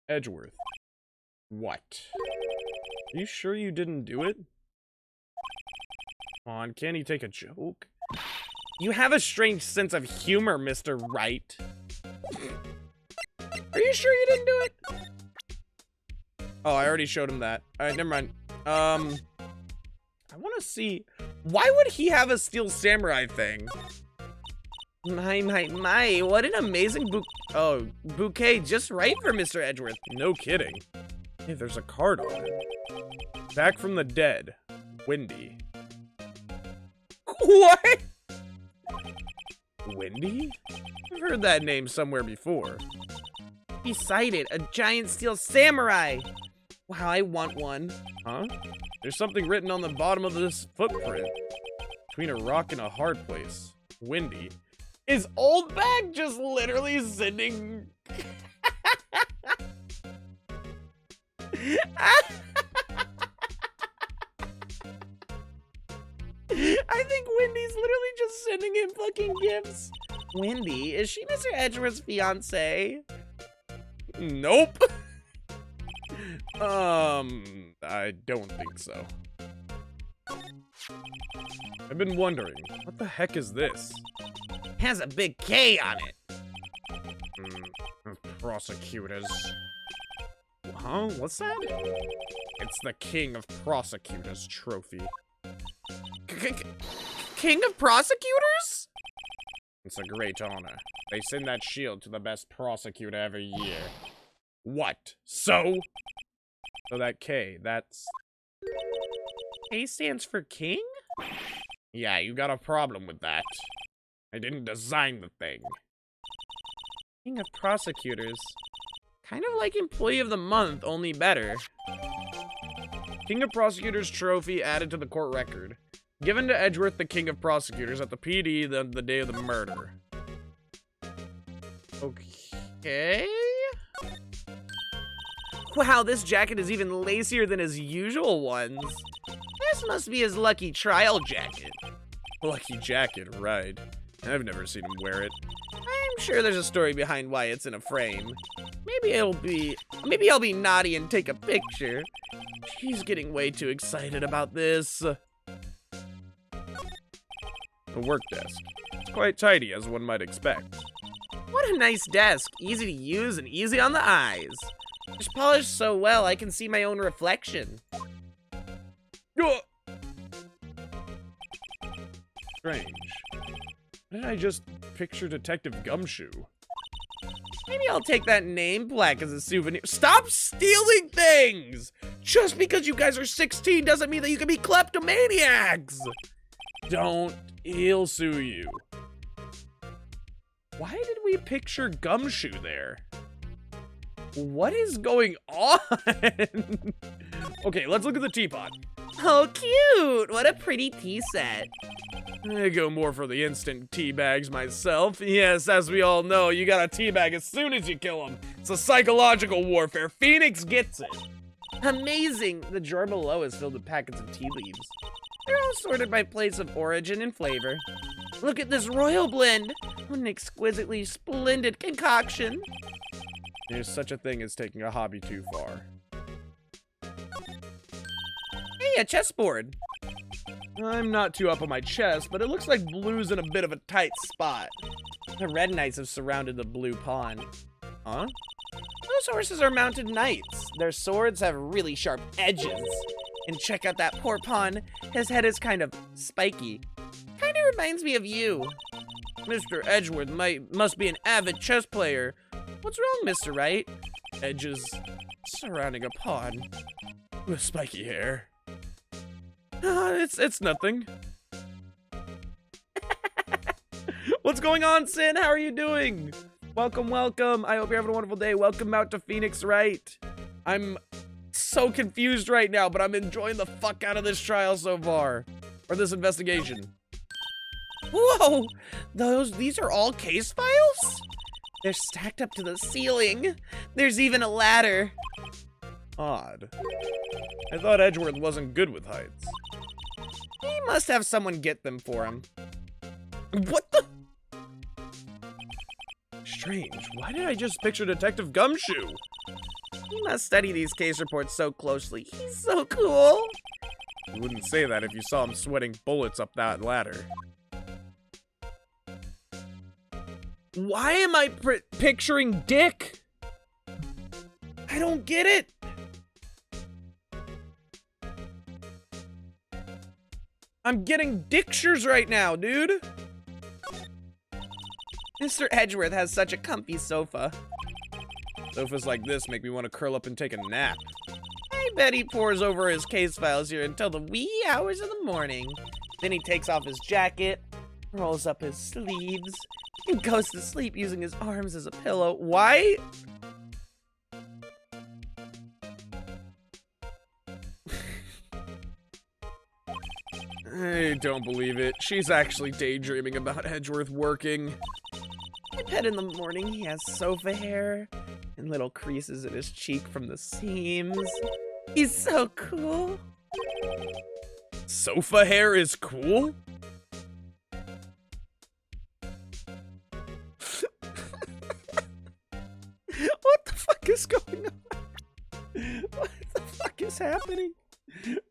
Edgeworth. What? Are you sure you didn't do it? Come on, can't you take a joke? You have a strange sense of humor, Mr. Wright. Are you sure you didn't do it? Oh, I already showed him that. Alright, never mind. I want to see... Why would he have a Steel Samurai thing? My, what an amazing bouquet just right for Mr. Edgeworth. No kidding. Hey, there's a card on it. Back from the dead. Wendy. What? Wendy? I've heard that name somewhere before. Beside it, a giant steel samurai. Wow, I want one. Huh? There's something written on the bottom of this footprint. Between a rock and a hard place. Wendy. Is Old Bag just literally sending... I think Wendy's literally just sending him fucking gifts. Wendy, is she Mr. Edgeworth's fiance? Nope. I don't think so. I've been wondering, what the heck is this? It has a big K on it. Prosecutors. Huh? What's that? It's the King of Prosecutors trophy. King of Prosecutors? It's a great honor. They send that shield to the best prosecutor every year. What? So that K, that's... K stands for king? Yeah, you got a problem with that. I didn't design the thing. King of Prosecutors. Kind of like Employee of the Month, only better. King of Prosecutors trophy added to the court record. Given to Edgeworth, the King of Prosecutors, at the PD the day of the murder. Okay. Wow, this jacket is even lacier than his usual ones. This must be his lucky trial jacket. Lucky jacket, right. I've never seen him wear it. I'm sure there's a story behind why it's in a frame. Maybe I'll be naughty and take a picture. She's getting way too excited about this. The work desk. It's quite tidy, as one might expect. What a nice desk. Easy to use and easy on the eyes. It's polished so well, I can see my own reflection. Strange. Why did I just picture Detective Gumshoe? Maybe I'll take that name plaque as a souvenir. Stop stealing things! Just because you guys are 16 doesn't mean that you can be kleptomaniacs! Don't. He'll sue you. Why did we picture Gumshoe there? What is going on? Okay, let's look at the teapot. Oh, cute! What a pretty tea set. I go more for the instant tea bags myself. Yes, as we all know, you gotta teabag as soon as you kill them. It's a psychological warfare. Phoenix gets it. Amazing! The drawer below is filled with packets of tea leaves. They're all sorted by place of origin and flavor. Look at this royal blend! What an exquisitely splendid concoction! There's such a thing as taking a hobby too far. Hey, a chessboard! I'm not too up on my chess, but it looks like blue's in a bit of a tight spot. The red knights have surrounded the blue pawn. Huh? Those horses are mounted knights. Their swords have really sharp edges. And check out that poor pawn. His head is kind of spiky. Kind of reminds me of you. Mr. Edgeworth must be an avid chess player. What's wrong, Mr. Wright? Edges surrounding a pawn with spiky hair. It's nothing. What's going on, Sin? How are you doing? Welcome, welcome. I hope you're having a wonderful day. Welcome out to Phoenix Wright. I'm so confused right now, but I'm enjoying the fuck out of this trial so far. Or this investigation. Whoa! These are all case files? They're stacked up to the ceiling. There's even a ladder. Odd. I thought Edgeworth wasn't good with heights. He must have someone get them for him. What the? Strange. Why did I just picture Detective Gumshoe? He must study these case reports so closely. He's so cool. You wouldn't say that if you saw him sweating bullets up that ladder. Why am I picturing Dick? I don't get it. I'm getting dictures right now, dude. Mr. Edgeworth has such a comfy sofa. Sofas like this make me want to curl up and take a nap. I bet he pores over his case files here until the wee hours of the morning. Then he takes off his jacket, rolls up his sleeves, and goes to sleep using his arms as a pillow. Why? I don't believe it. She's actually daydreaming about Edgeworth working. I bet in the morning he has sofa hair and little creases in his cheek from the seams. He's so cool. Sofa hair is cool? What the fuck is going on? What the fuck is happening?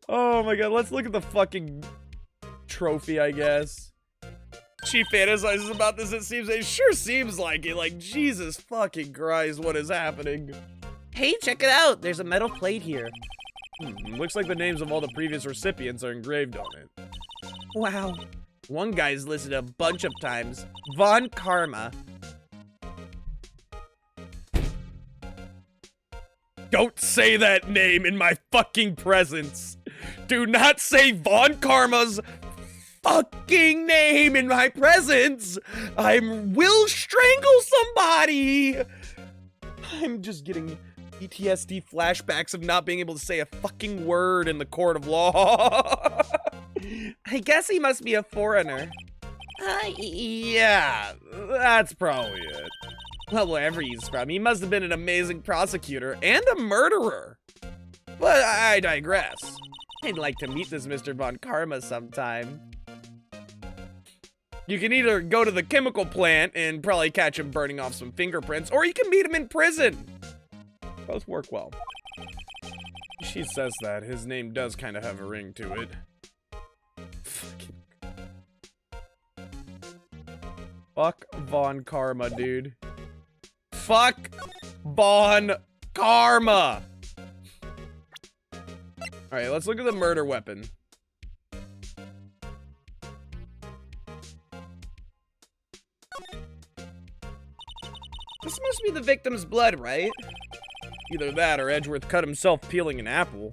Oh my god, let's look at the fucking trophy, I guess. She fantasizes about this, it sure seems like it. Like, Jesus fucking Christ, what is happening? Hey, check it out! There's a metal plate here. Looks like the names of all the previous recipients are engraved on it. Wow. One guy's listed a bunch of times. Von Karma. Don't say that name in my fucking presence. Do not say Von Karma's fucking name in my presence, I will strangle somebody. I'm just getting PTSD flashbacks of not being able to say a fucking word in the court of law. I guess he must be a foreigner. Yeah, that's probably it. Well, wherever he's from, he must have been an amazing prosecutor and a murderer. But I digress. I'd like to meet this Mr. Von Karma sometime. You can either go to the chemical plant and probably catch him burning off some fingerprints, or you can meet him in prison. Both work well. She says that. His name does kind of have a ring to it. Fuck Von Karma, dude. Fuck Von Karma! Alright, let's look at the murder weapon. This must be the victim's blood, right? Either that or Edgeworth cut himself peeling an apple.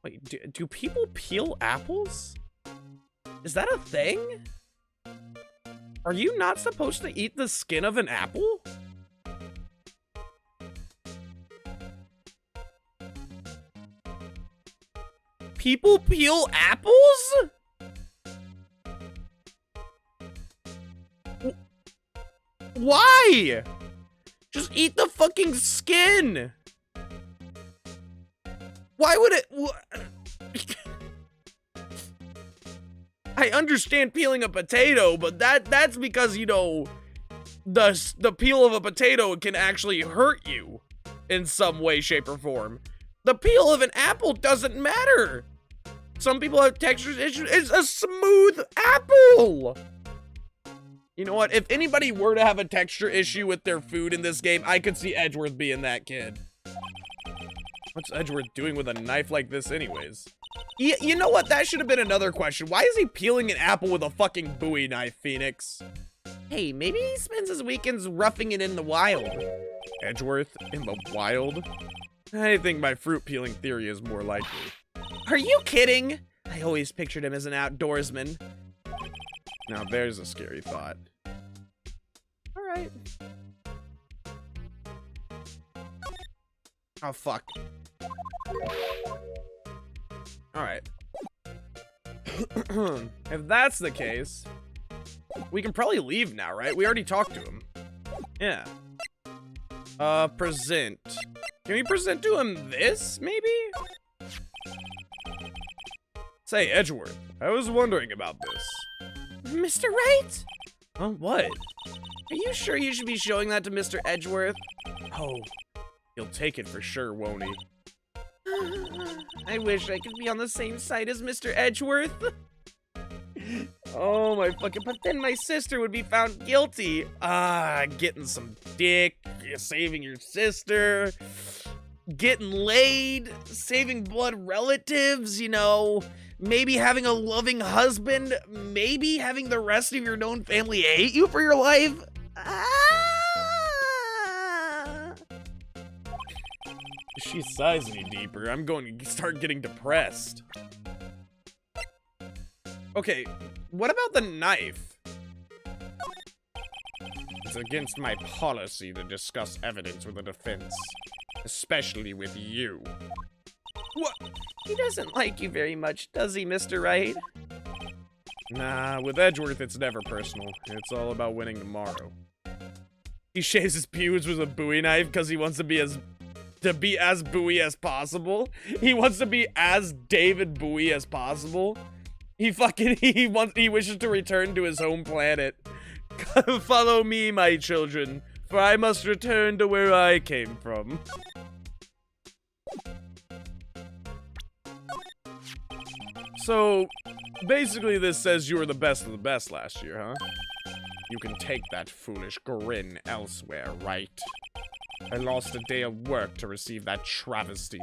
Wait, do people peel apples? Is that a thing? Are you not supposed to eat the skin of an apple? People peel apples? Why? Just eat the fucking skin. Why would it? I understand peeling a potato, but that's because, you know, the peel of a potato can actually hurt you in some way, shape, or form. The peel of an apple doesn't matter. Some people have texture issues. It's a smooth apple. You know what? If anybody were to have a texture issue with their food in this game, I could see Edgeworth being that kid. What's Edgeworth doing with a knife like this anyways? You know what? That should have been another question. Why is he peeling an apple with a fucking Bowie knife, Phoenix? Hey, maybe he spends his weekends roughing it in the wild. Edgeworth in the wild? I think my fruit peeling theory is more likely. Are you kidding? I always pictured him as an outdoorsman. Now there's a scary thought. Alright. Oh, fuck. Alright. If that's the case, we can probably leave now, right? We already talked to him. Yeah. Present. Can we present to him this, maybe? Say, Edgeworth, I was wondering about this. Mr. Wright? Oh, what? Are you sure you should be showing that to Mr. Edgeworth? Oh, he'll take it for sure, won't he? I wish I could be on the same side as Mr. Edgeworth. Oh my fucking, but then my sister would be found guilty. Getting some dick, saving your sister, getting laid, saving blood relatives, you know, maybe having a loving husband, maybe having the rest of your known family hate you for your life. If she sighs any deeper, I'm going to start getting depressed. Okay, what about the knife? It's against my policy to discuss evidence with the defense, especially with you. What? He doesn't like you very much, does he, Mr. Wright? Nah, with Edgeworth, it's never personal. It's all about winning tomorrow. He shaves his pubes with a Bowie knife because he wants to be as Bowie as possible. He wants to be as David Bowie as possible. He wishes to return to his home planet. Follow me, my children, for I must return to where I came from. So, basically this says you were the best of the best last year, huh? You can take that foolish grin elsewhere, right? I lost a day of work to receive that travesty.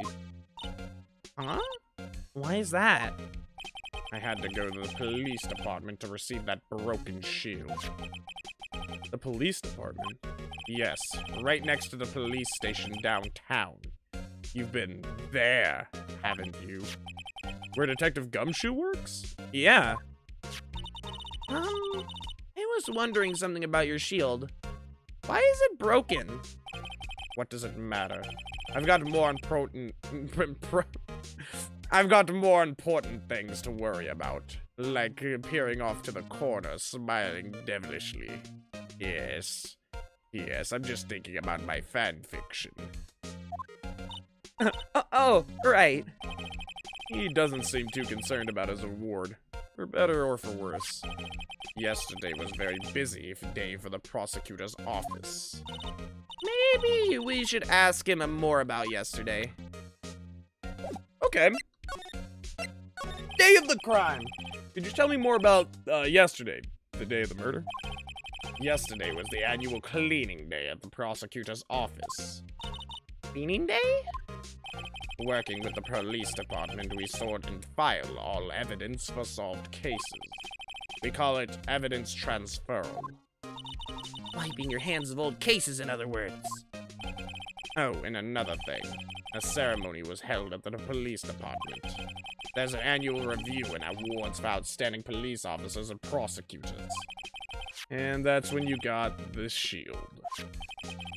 Huh? Why is that? I had to go to the police department to receive that broken shield. The police department? Yes, right next to the police station downtown. You've been there, haven't you? Where Detective Gumshoe works? Yeah. I was wondering something about your shield. Why is it broken? What does it matter? I've got more important things to worry about. Like peering off to the corner, smiling devilishly. Yes. Yes, I'm just thinking about my fan fiction. Oh, right. He doesn't seem too concerned about his award. For better or for worse. Yesterday was a very busy day for the prosecutor's office. Maybe we should ask him more about yesterday. Okay. Day of the crime. Could you tell me more about yesterday, the day of the murder? Yesterday was the annual cleaning day at the prosecutor's office. Cleaning day? Working with the police department, we sort and file all evidence for solved cases. We call it evidence transferal. Wiping your hands of old cases, in other words. Oh, and another thing. A ceremony was held at the police department. There's an annual review and awards for outstanding police officers and prosecutors. And that's when you got the shield.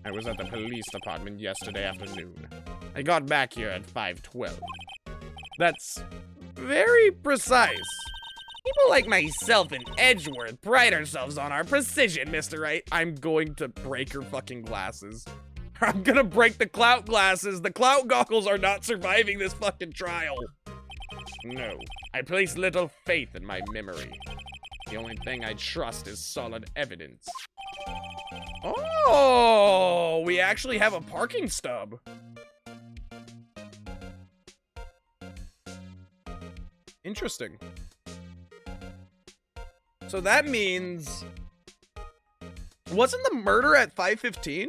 I was at the police department yesterday afternoon. I got back here at 5:12. That's very precise. People like myself and Edgeworth pride ourselves on our precision, Mr. Wright. I'm going to break your fucking glasses. I'm gonna break the clout glasses. The clout goggles are not surviving this fucking trial. No, I place little faith in my memory. The only thing I trust is solid evidence. Oh, we actually have a parking stub. Interesting. So that means... Wasn't the murder at 5:15?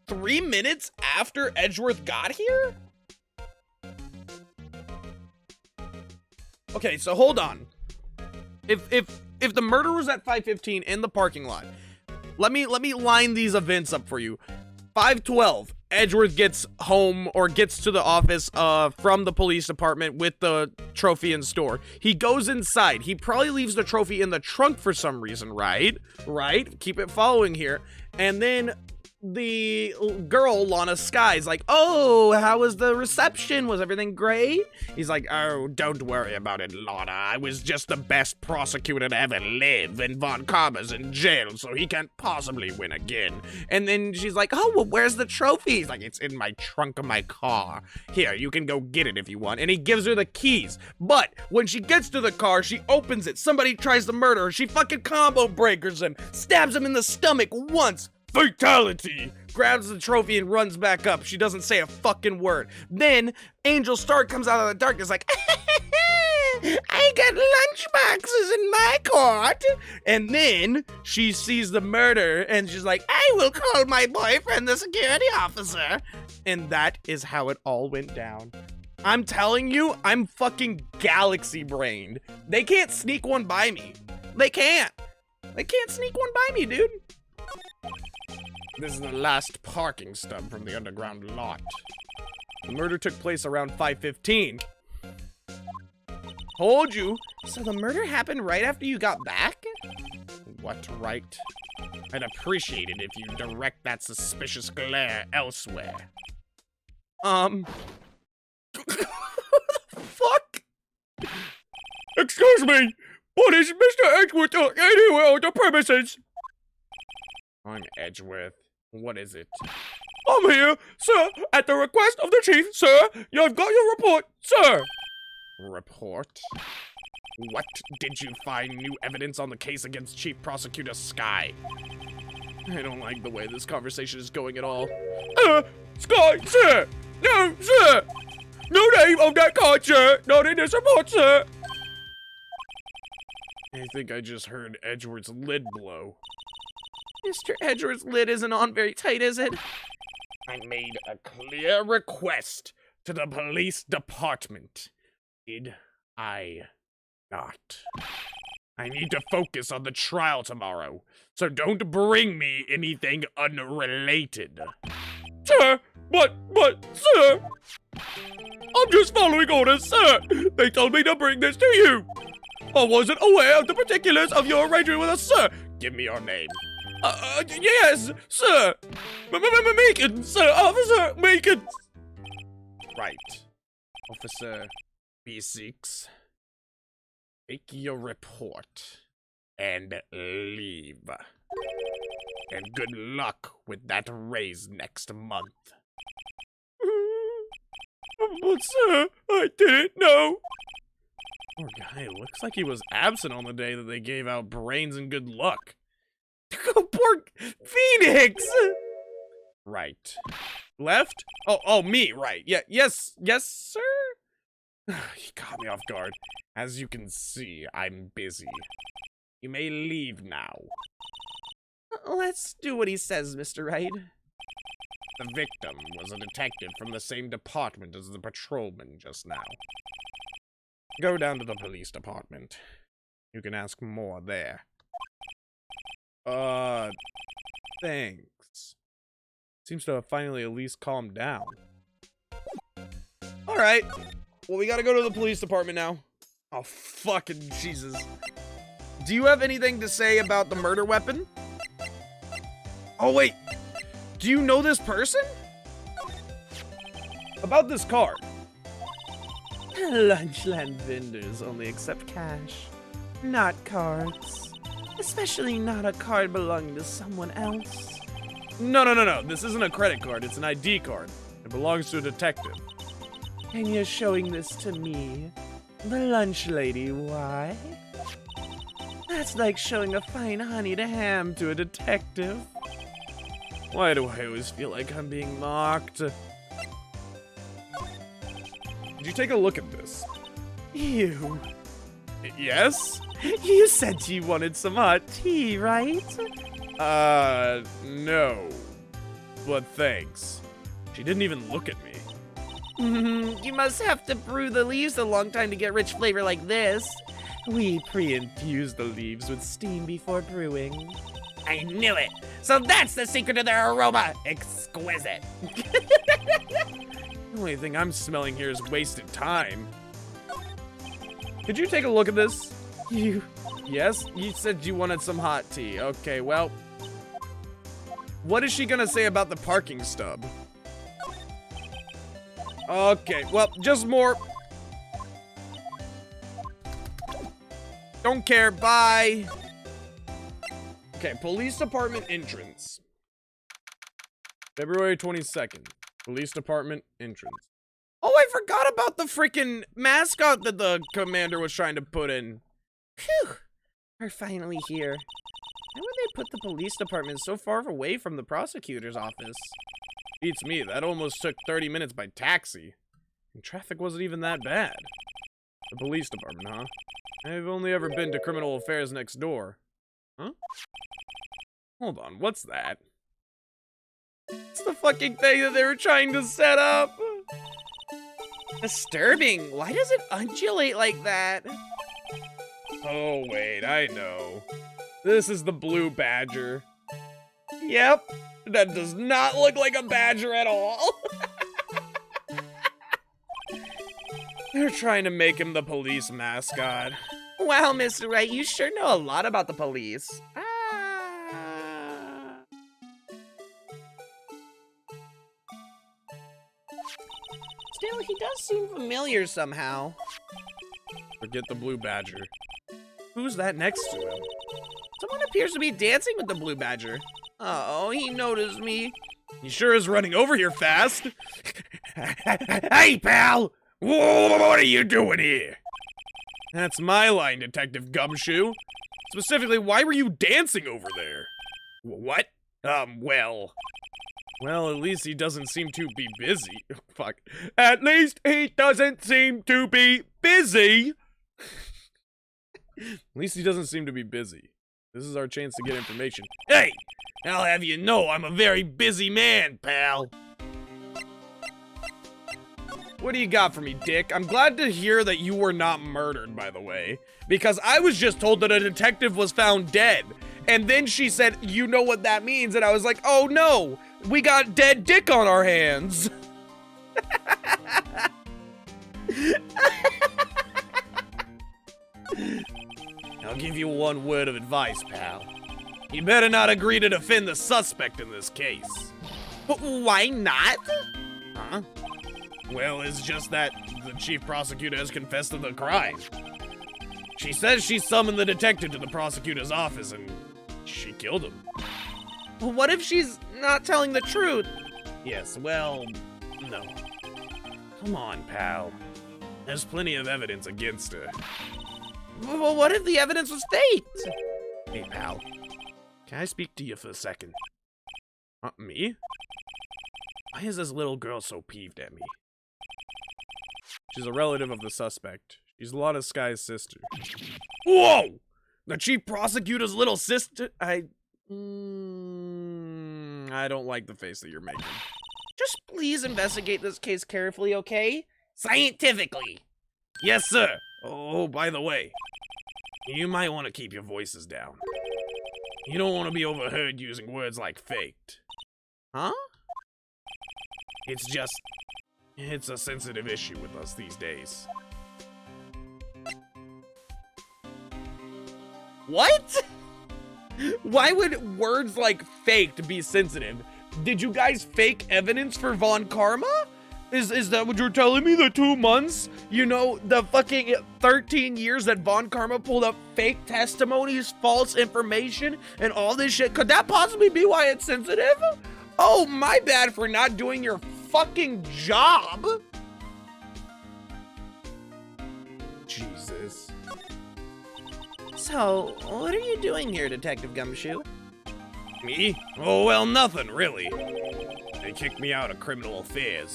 3 minutes after Edgeworth got here? Okay, so hold on. If the murder was at 5:15 in the parking lot, let me line these events up for you. 5:12, Edgeworth gets home or gets to the office from the police department with the trophy in store. He goes inside. He probably leaves the trophy in the trunk for some reason, right? Right? Keep it following here. And then the girl, Lana Sky's like, oh, how was the reception? Was everything great? He's like, oh, don't worry about it, Lana. I was just the best prosecutor to ever live, and Von Karma's in jail, so he can't possibly win again. And then she's like, oh, well, where's the trophy? He's like, it's in my trunk of my car. Here, you can go get it if you want. And he gives her the keys. But when she gets to the car, she opens it. Somebody tries to murder her. She fucking combo breakers him, stabs him in the stomach once. Fatality! Grabs the trophy and runs back up. She doesn't say a fucking word. Then, Angel Stark comes out of the darkness like, I got lunchboxes in my court. And then, she sees the murder and she's like, I will call my boyfriend the security officer. And that is how it all went down. I'm telling you, I'm fucking galaxy brained. They can't sneak one by me. They can't. They can't sneak one by me, dude. This is the last parking stub from the underground lot. The murder took place around 5:15. Told you. So the murder happened right after you got back? What, right? I'd appreciate it if you direct that suspicious glare elsewhere. What the fuck? Excuse me! What is Mr. Edgeworth doing anywhere on the premises? I'm Edgeworth. What is it? I'm here, sir, at the request of the chief, sir. You've got your report, sir. Report? What? Did you find new evidence on the case against Chief Prosecutor Sky? I don't like the way this conversation is going at all. Sky, sir! No, sir! No name on that card, sir! Not in this report, sir! I think I just heard Edgeworth's lid blow. Mr. Edgeworth's lid isn't on very tight, is it? I made a clear request to the police department. Did I not? I need to focus on the trial tomorrow, so don't bring me anything unrelated. Sir, but, sir! I'm just following orders, sir! They told me to bring this to you! I wasn't aware of the particulars of your arrangement with us, sir. Give me your name. Yes, sir. Macon, sir. Officer Macon. Right. Officer B6. Make your report and leave. And good luck with that raise next month. But sir, I didn't know. Poor guy, looks like he was absent on the day that they gave out brains and good luck. Poor Phoenix! Right. Left? Oh, me, right. Yeah, yes, sir? He caught me off guard. As you can see, I'm busy. You may leave now. Let's do what he says, Mr. Wright. The victim was a detective from the same department as the patrolman just now. Go down to the police department. You can ask more there. Thanks. Seems to have finally at least calmed down. Alright. Well, we gotta go to the police department now. Oh, fucking Jesus. Do you have anything to say about the murder weapon? Oh, wait. Do you know this person? About this card. Lunchland vendors only accept cash, not cards. Especially not a card belonging to someone else. No. This isn't a credit card. It's an ID card. It belongs to a detective. And you're showing this to me, the lunch lady, why? That's like showing a fine honeyed ham to a detective. Why do I always feel like I'm being mocked? Did you take a look at this? You. Yes? You said you wanted some hot tea, right? No. But thanks. She didn't even look at me. You must have to brew the leaves a long time to get rich flavor like this. We pre-infuse the leaves with steam before brewing. I knew it! So that's the secret of their aroma! Exquisite! The only thing I'm smelling here is wasted time. Did you take a look at this? You... Yes? You said you wanted some hot tea. Okay, well... What is she gonna say about the parking stub? Okay, well, just more... Don't care, bye! Okay, police department entrance. February 22nd. Police department entrance. Oh, I forgot about the freaking mascot that the commander was trying to put in. Phew! We're finally here. Why would they put the police department so far away from the prosecutor's office? Beats me, that almost took 30 minutes by taxi. And traffic wasn't even that bad. The police department, huh? I've only ever been to criminal affairs next door. Huh? Hold on, what's that? It's the fucking thing that they were trying to set up! Disturbing. Why does it undulate like that? Oh, wait, I know. This is the blue badger. Yep. That does not look like a badger at all. They're trying to make him the police mascot. Wow, Mr. Wright, you sure know a lot about the police. Still, he does seem familiar somehow. Forget the blue badger. Who's that next to him? Someone appears to be dancing with the blue badger. Oh, he noticed me. He sure is running over here fast. Hey, pal! What are you doing here? That's my line, Detective Gumshoe. Specifically, why were you dancing over there? What? Well... Well, at least he doesn't seem to be busy. Fuck. At least he doesn't seem to be busy! At least he doesn't seem to be busy. This is our chance to get information. Hey! I'll have you know I'm a very busy man, pal. What do you got for me, Dick? I'm glad to hear that you were not murdered, by the way. Because I was just told that a detective was found dead. And then she said, you know what that means? And I was like, oh no! We got dead Dick on our hands! I'll give you one word of advice, pal. You better not agree to defend the suspect in this case. But why not? Huh? Well, it's just that the chief prosecutor has confessed to the crime. She says she summoned the detective to the prosecutor's office and she killed him. But what if she's not telling the truth? Yes, well, no. Come on, pal. There's plenty of evidence against her. Well, what if the evidence was faked? Hey, pal. Can I speak to you for a second? Me? Why is this little girl so peeved at me? She's a relative of the suspect. She's Lana Sky's sister. Whoa! The chief prosecutor's little sister? I don't like the face that you're making. Just please investigate this case carefully, okay? Scientifically. Yes, sir. Oh, by the way, you might want to keep your voices down. You don't want to be overheard using words like faked. Huh? It's a sensitive issue with us these days. What? Why would words like faked be sensitive? Did you guys fake evidence for Von Karma? Is that what you're telling me? The 2 months? You know, the fucking 13 years that Von Karma pulled up fake testimonies, false information, and all this shit? Could that possibly be why it's sensitive? Oh, my bad for not doing your fucking job. Jesus. So, what are you doing here, Detective Gumshoe? Me? Oh, well, nothing, really. They kicked me out of criminal affairs.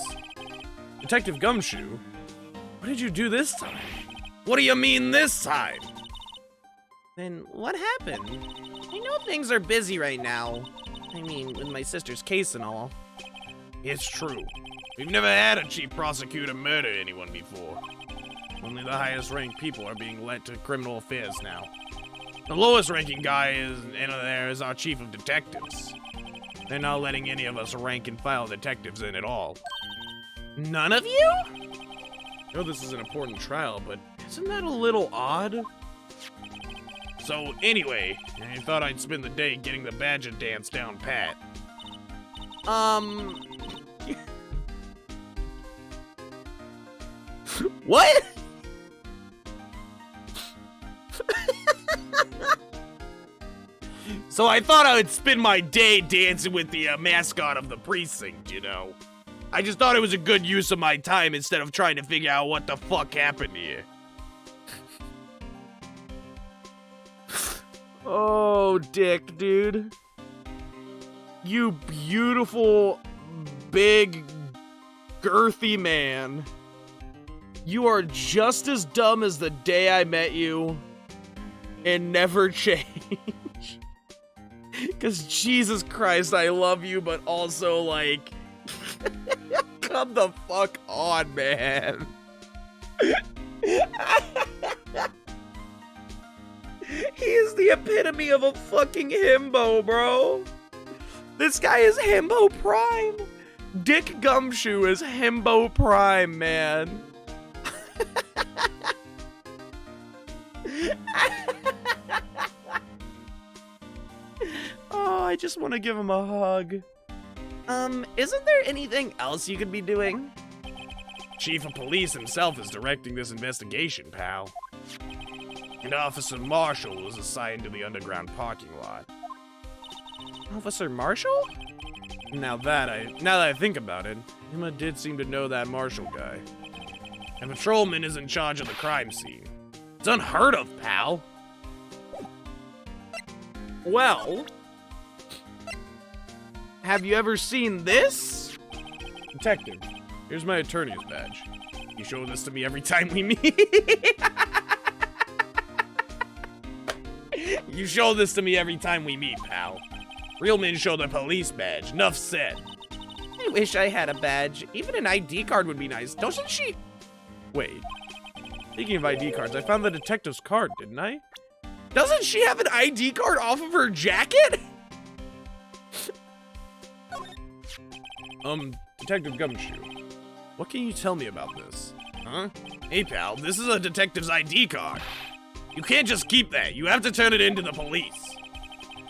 Detective Gumshoe? What did you do this time? What do you mean this time? Then what happened? I know things are busy right now. I mean, with my sister's case and all. It's true. We've never had a chief prosecutor murder anyone before. Only the highest ranked people are being led to criminal affairs now. The lowest ranking guy is our chief of detectives. They're not letting any of us rank and file detectives in at all. None of you? I know this is an important trial, but isn't that a little odd? So anyway, I thought I'd spend the day getting the badger dance down pat. What? So I thought I would spend my day dancing with the mascot of the precinct, you know? I just thought it was a good use of my time instead of trying to figure out what the fuck happened here. Oh, Dick, dude. You beautiful, big, girthy man. You are just as dumb as the day I met you and never change. Because Jesus Christ, I love you, but also, like, come the fuck on, man. He is the epitome of a fucking himbo, bro. This guy is himbo prime. Dick Gumshoe is himbo prime, man. Oh, I just want to give him a hug. Isn't there anything else you could be doing? Chief of Police himself is directing this investigation, pal. And Officer Marshall was assigned to the underground parking lot. Officer Marshall? Now that I think about it, Emma did seem to know that Marshall guy. And patrolman is in charge of the crime scene. It's unheard of, pal. Well, have you ever seen this? Detective, here's my attorney's badge. You show this to me every time we meet. You show this to me every time we meet, pal. Real men show their police badge. Enough said. I wish I had a badge. Even an ID card would be nice. Doesn't she? Wait. Speaking of ID cards, I found the detective's card, didn't I? Doesn't she have an ID card off of her jacket? Detective Gumshoe, what can you tell me about this? Huh? Hey, pal, this is a detective's ID card. You can't just keep that. You have to turn it into the police.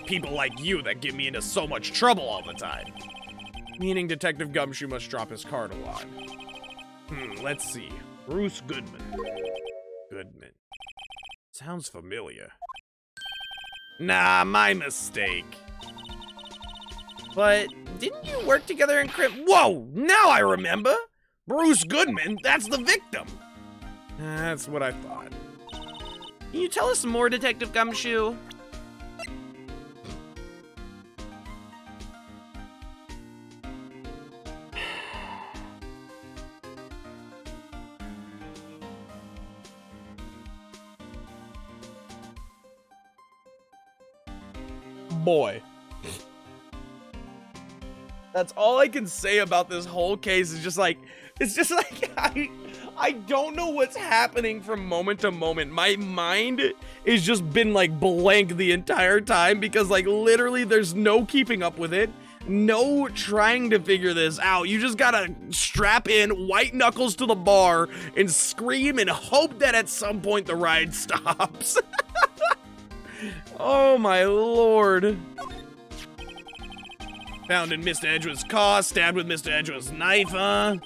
People like you that get me into so much trouble all the time. Meaning Detective Gumshoe must drop his card a lot. Let's see. Bruce Goodman. Goodman. Sounds familiar. Nah, my mistake. But didn't you work together in Whoa! Now I remember! Bruce Goodman, that's the victim! That's what I thought. Can you tell us more, Detective Gumshoe? Boy. That's all I can say about this whole case is just like, it's just like, I don't know what's happening from moment to moment. My mind has just been like blank the entire time because like literally there's no keeping up with it. No trying to figure this out. You just gotta strap in, white knuckles to the bar, and scream and hope that at some point the ride stops. Oh my lord. Found in Mr. Edgeworth's car, stabbed with Mr. Edgeworth's knife, huh?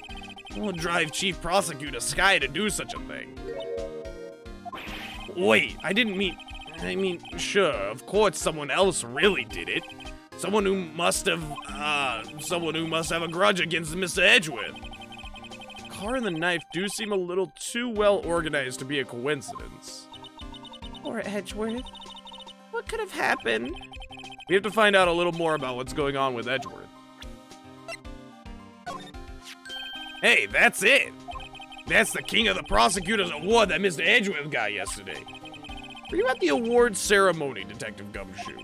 What would drive Chief Prosecutor Sky to do such a thing? Wait, I mean, sure, of course someone else really did it. Someone who must have a grudge against Mr. Edgeworth. The car and the knife do seem a little too well organized to be a coincidence. Poor Edgeworth. What could have happened? We have to find out a little more about what's going on with Edgeworth. Hey, that's it! That's the King of the Prosecutors Award that Mr. Edgeworth got yesterday. Were you at the awards ceremony, Detective Gumshoe?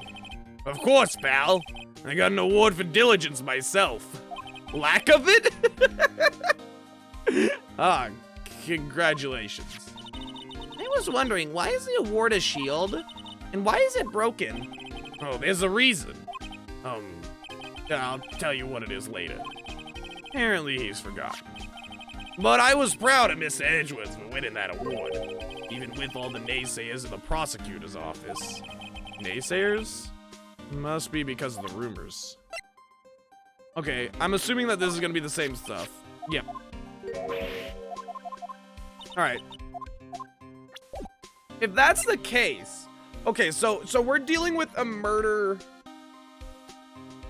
Of course, pal. I got an award for diligence myself. Lack of it? Ah, congratulations. I was wondering, why is the award a shield? And why is it broken? Oh, there's a reason. I'll tell you what it is later. Apparently he's forgotten. But I was proud of Mr. Edgeworth for winning that award. Even with all the naysayers in the prosecutor's office. Naysayers? Must be because of the rumors. Okay, I'm assuming that this is gonna be the same stuff. Yep. Alright. If that's the case... Okay, so we're dealing with a murder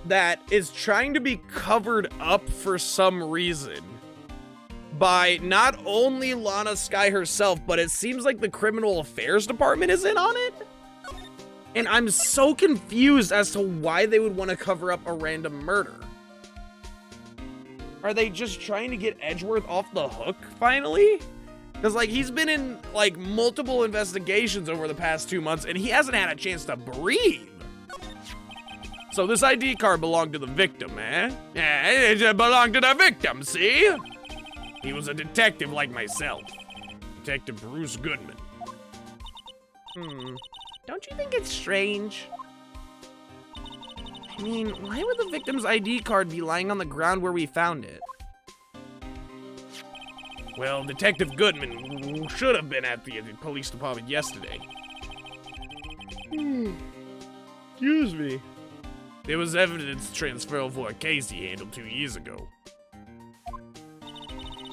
that is trying to be covered up for some reason by not only Lana Skye herself, but it seems like the Criminal Affairs Department is in on it. And I'm so confused as to why they would want to cover up a random murder. Are they just trying to get Edgeworth off the hook, finally? Because, like, he's been in, like, multiple investigations over the past 2 months, and he hasn't had a chance to breathe. So this ID card belonged to the victim, eh? Yeah, it belonged to the victim, see? He was a detective like myself. Detective Bruce Goodman. Don't you think it's strange? I mean, why would the victim's ID card be lying on the ground where we found it? Well, Detective Goodman should have been at the police department yesterday. Excuse me. There was evidence transferal for a case he handled 2 years ago.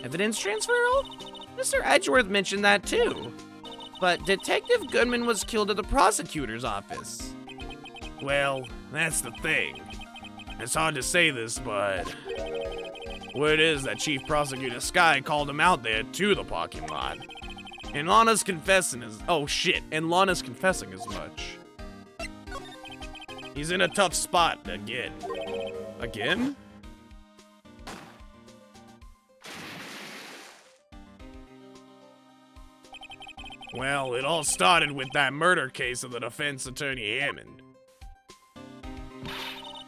Evidence transferal? Mr. Edgeworth mentioned that too. But Detective Goodman was killed at the prosecutor's office. Well, that's the thing. It's hard to say this, but word is that Chief Prosecutor Sky called him out there to the parking lot. And Lana's confessing as much. He's in a tough spot again. Again? Well, it all started with that murder case of the defense attorney Hammond.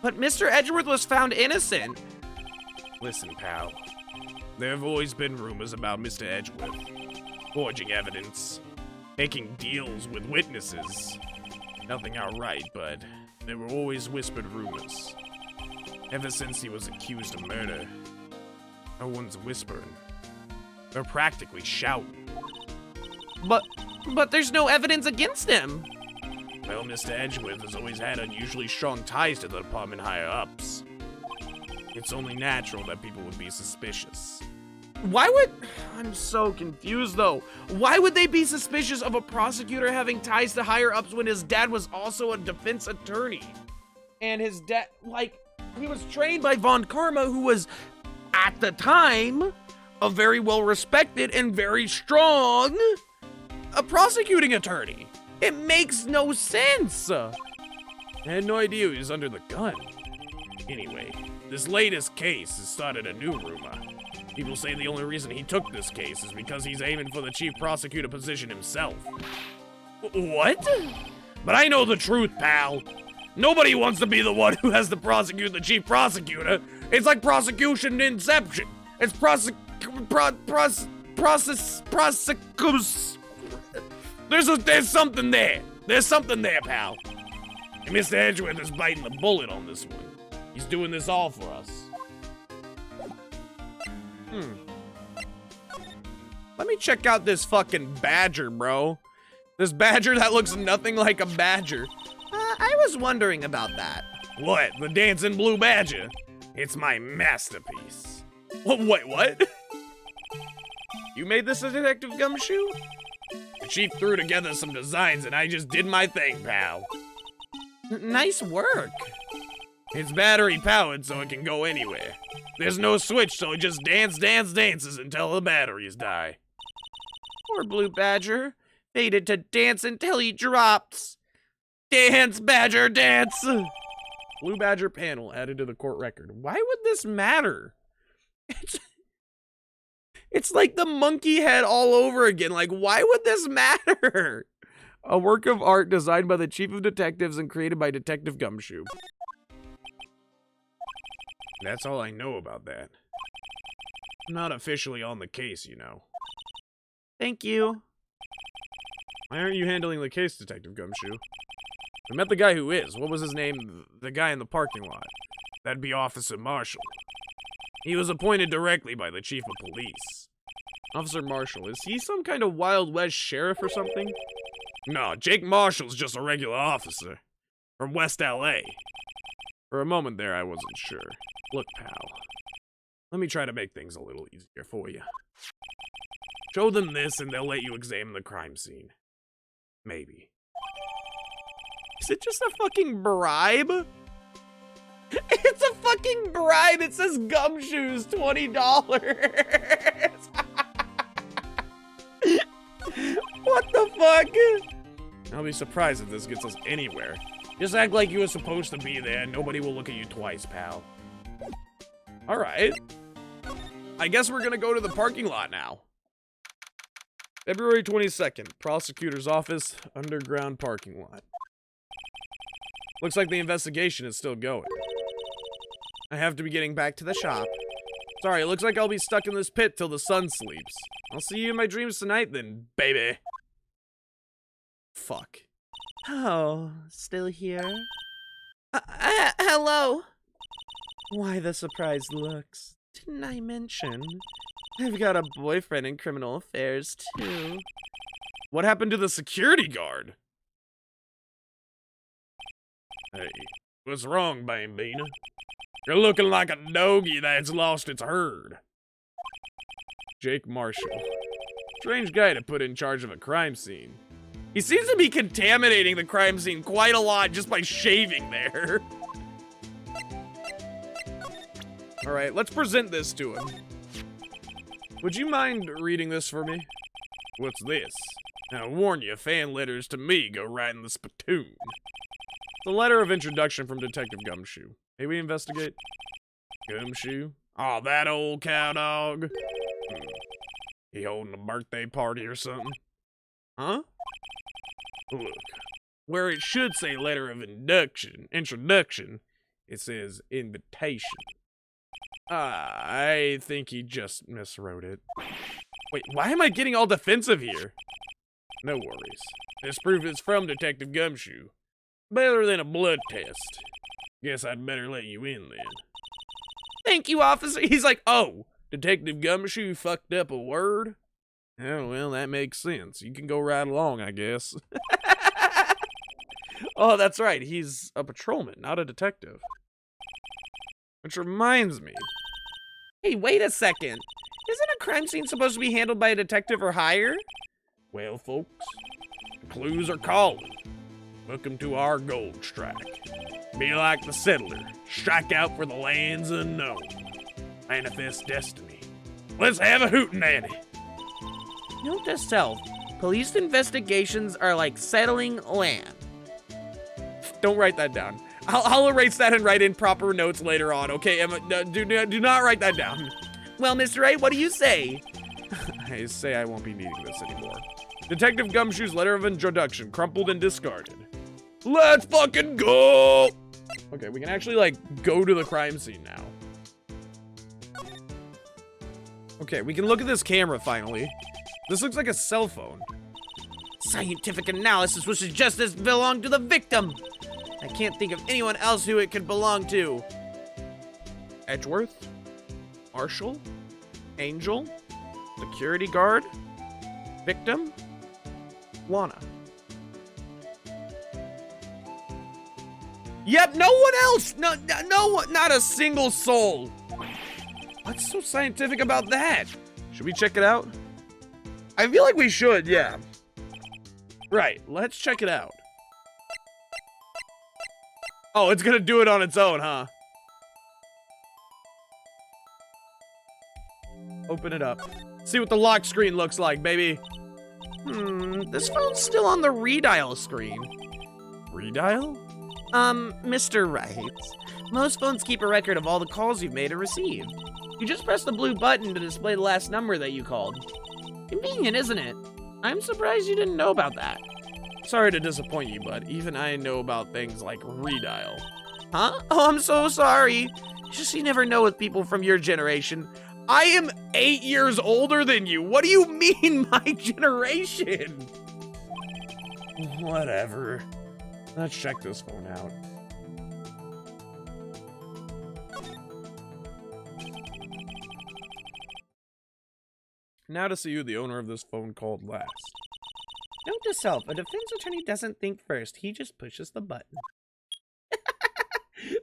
But Mr. Edgeworth was found innocent. Listen, pal. There have always been rumors about Mr. Edgeworth. Forging evidence. Making deals with witnesses. Nothing outright, but there were always whispered rumors. Ever since he was accused of murder, no one's whispering. They're practically shouting. But But there's no evidence against him. Well, Mr. Edgeworth has always had unusually strong ties to the department higher-ups. It's only natural that people would be suspicious. Why would... I'm so confused, though. Why would they be suspicious of a prosecutor having ties to higher-ups when his dad was also a defense attorney? And his dad, like, he was trained by Von Karma, who was, at the time, a very well-respected and very strong prosecuting attorney. It makes no sense. I had no idea he was under the gun. Anyway, this latest case has started a new rumor. People say the only reason he took this case is because he's aiming for the chief prosecutor position himself. What? But I know the truth, pal. Nobody wants to be the one who has to prosecute the chief prosecutor. It's like prosecution inception. It's prosecus. There's something there. There's something there, pal. And Mr. Edgeworth is biting the bullet on this one. He's doing this all for us. Let me check out this fucking badger, bro. This badger that looks nothing like a badger. I was wondering about that. What? The dancing blue badger? It's my masterpiece. Wait, what? You made this a Detective Gumshoe? The chief threw together some designs and I just did my thing, pal. Nice work. It's battery powered so it can go anywhere. There's no switch, so it just dances until the batteries die. Poor blue badger. Fated to dance until he drops. Dance, badger, dance! Blue badger panel added to the court record. Why would this matter? It's like the monkey head all over again. Like, why would this matter? A work of art designed by the chief of detectives and created by Detective Gumshoe. That's all I know about that. I'm not officially on the case, you know. Thank you. Why aren't you handling the case, Detective Gumshoe? We met the guy who is. What was his name? The guy in the parking lot. That'd be Officer Marshall. He was appointed directly by the chief of police. Officer Marshall, is he some kind of Wild West sheriff or something? No, Jake Marshall's just a regular officer. From West L.A. For a moment there, I wasn't sure. Look, pal. Let me try to make things a little easier for you. Show them this and they'll let you examine the crime scene. Maybe. Is it just a fucking bribe? It's a fucking bribe. It says Gumshoes, $20. What the fuck? I'll be surprised if this gets us anywhere. Just act like you were supposed to be there and nobody will look at you twice, pal. Alright. I guess we're gonna go to the parking lot now. February 22nd, prosecutor's office, underground parking lot. Looks like the investigation is still going. I have to be getting back to the shop. Sorry, it looks like I'll be stuck in this pit till the sun sleeps. I'll see you in my dreams tonight then, baby. Fuck. Oh, still here? Hello? Why the surprised looks? Didn't I mention? I've got a boyfriend in criminal affairs, too. What happened to the security guard? Hey, what's wrong, Bambina? You're looking like a doggy that's lost its herd. Jake Marshall. Strange guy to put in charge of a crime scene. He seems to be contaminating the crime scene quite a lot just by shaving there. Alright, let's present this to him. Would you mind reading this for me? What's this? Now, I warn you, fan letters to me go right in the spittoon. The letter of introduction from Detective Gumshoe. May we investigate? Gumshoe? Oh, that old cow dog? He holding a birthday party or something? Huh? Look, where it should say letter of introduction, it says invitation. I think he just miswrote it. Wait, why am I getting all defensive here? No worries. This proof is from Detective Gumshoe. Better than a blood test. Guess I'd better let you in then. Thank you, officer. He's like, oh, Detective Gumshoe fucked up a word? Oh, well, that makes sense. You can go right along, I guess. Oh, that's right. He's a patrolman, not a detective. Which reminds me. Hey, wait a second. Isn't a crime scene supposed to be handled by a detective or higher? Well, folks, the clues are calling. Welcome to our gold strike. Be like the settler. Strike out for the lands unknown. Manifest destiny. Let's have a hootenanny. Note to self, police investigations are like settling land. Don't write that down. I'll erase that and write in proper notes later on, okay, Emma? Do not write that down. Well, Mr. Wright, what do you say? I say I won't be needing this anymore. Detective Gumshoe's letter of introduction, crumpled and discarded. Let's fucking go! Okay, we can actually, like, go to the crime scene now. Okay, we can look at this camera, finally. This looks like a cell phone. Scientific analysis would suggest this belonged to the victim. I can't think of anyone else who it could belong to. Edgeworth? Marshall? Angel? Security guard? Victim? Lana. Yep, no one else! No one, not a single soul! What's so scientific about that? Should we check it out? I feel like we should, yeah. Right, let's check it out. Oh, it's gonna do it on its own, huh? Open it up. See what the lock screen looks like, baby. This phone's still on the redial screen. Redial? Mr. Wright, most phones keep a record of all the calls you've made or received. You just press the blue button to display the last number that you called. Convenient, isn't it? I'm surprised you didn't know about that. Sorry to disappoint you, but even I know about things like redial. Huh? Oh, I'm so sorry. It's just you never know with people from your generation. I am 8 years older than you. What do you mean, my generation? Whatever. Let's check this phone out. Now to see who the owner of this phone called last. Note to self, a defense attorney doesn't think first, he just pushes the button.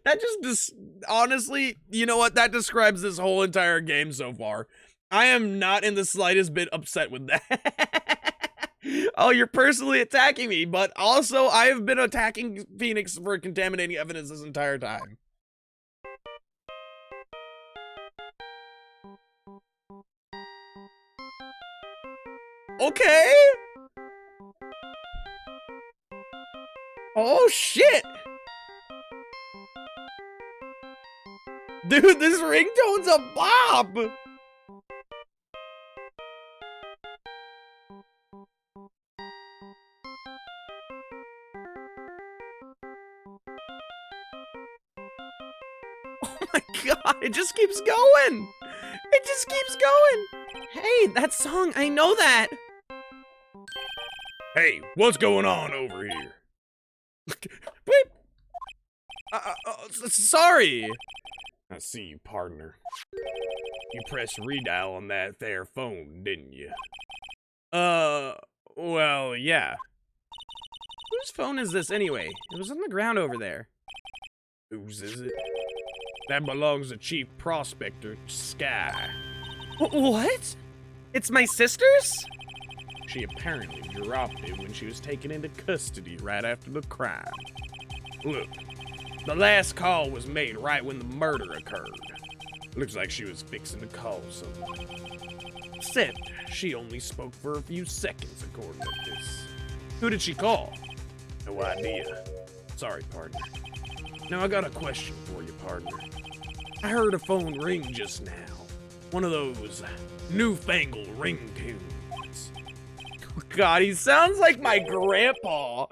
That just honestly, you know what? That describes this whole entire game so far. I am not in the slightest bit upset with that. Oh, you're personally attacking me, but also I have been attacking Phoenix for contaminating evidence this entire time. Okay. Oh, shit. Dude, this ringtone's a bop! Oh my god, it just keeps going! It just keeps going! Hey, that song, I know that! Hey, what's going on over here? Wait! Sorry! I see you, partner. You pressed redial on that there phone, didn't you? Well, yeah. Whose phone is this anyway? It was on the ground over there. Whose is it? That belongs to Chief Prospector Sky. What? It's my sister's? She apparently dropped it when she was taken into custody right after the crime. Look, the last call was made right when the murder occurred. Looks like she was fixing to call someone. Except, she only spoke for a few seconds according to this. Who did she call? No idea. Sorry, partner. Now I got a question for you, partner. I heard a phone ring just now. One of those newfangled ringtones. God, he sounds like my grandpa.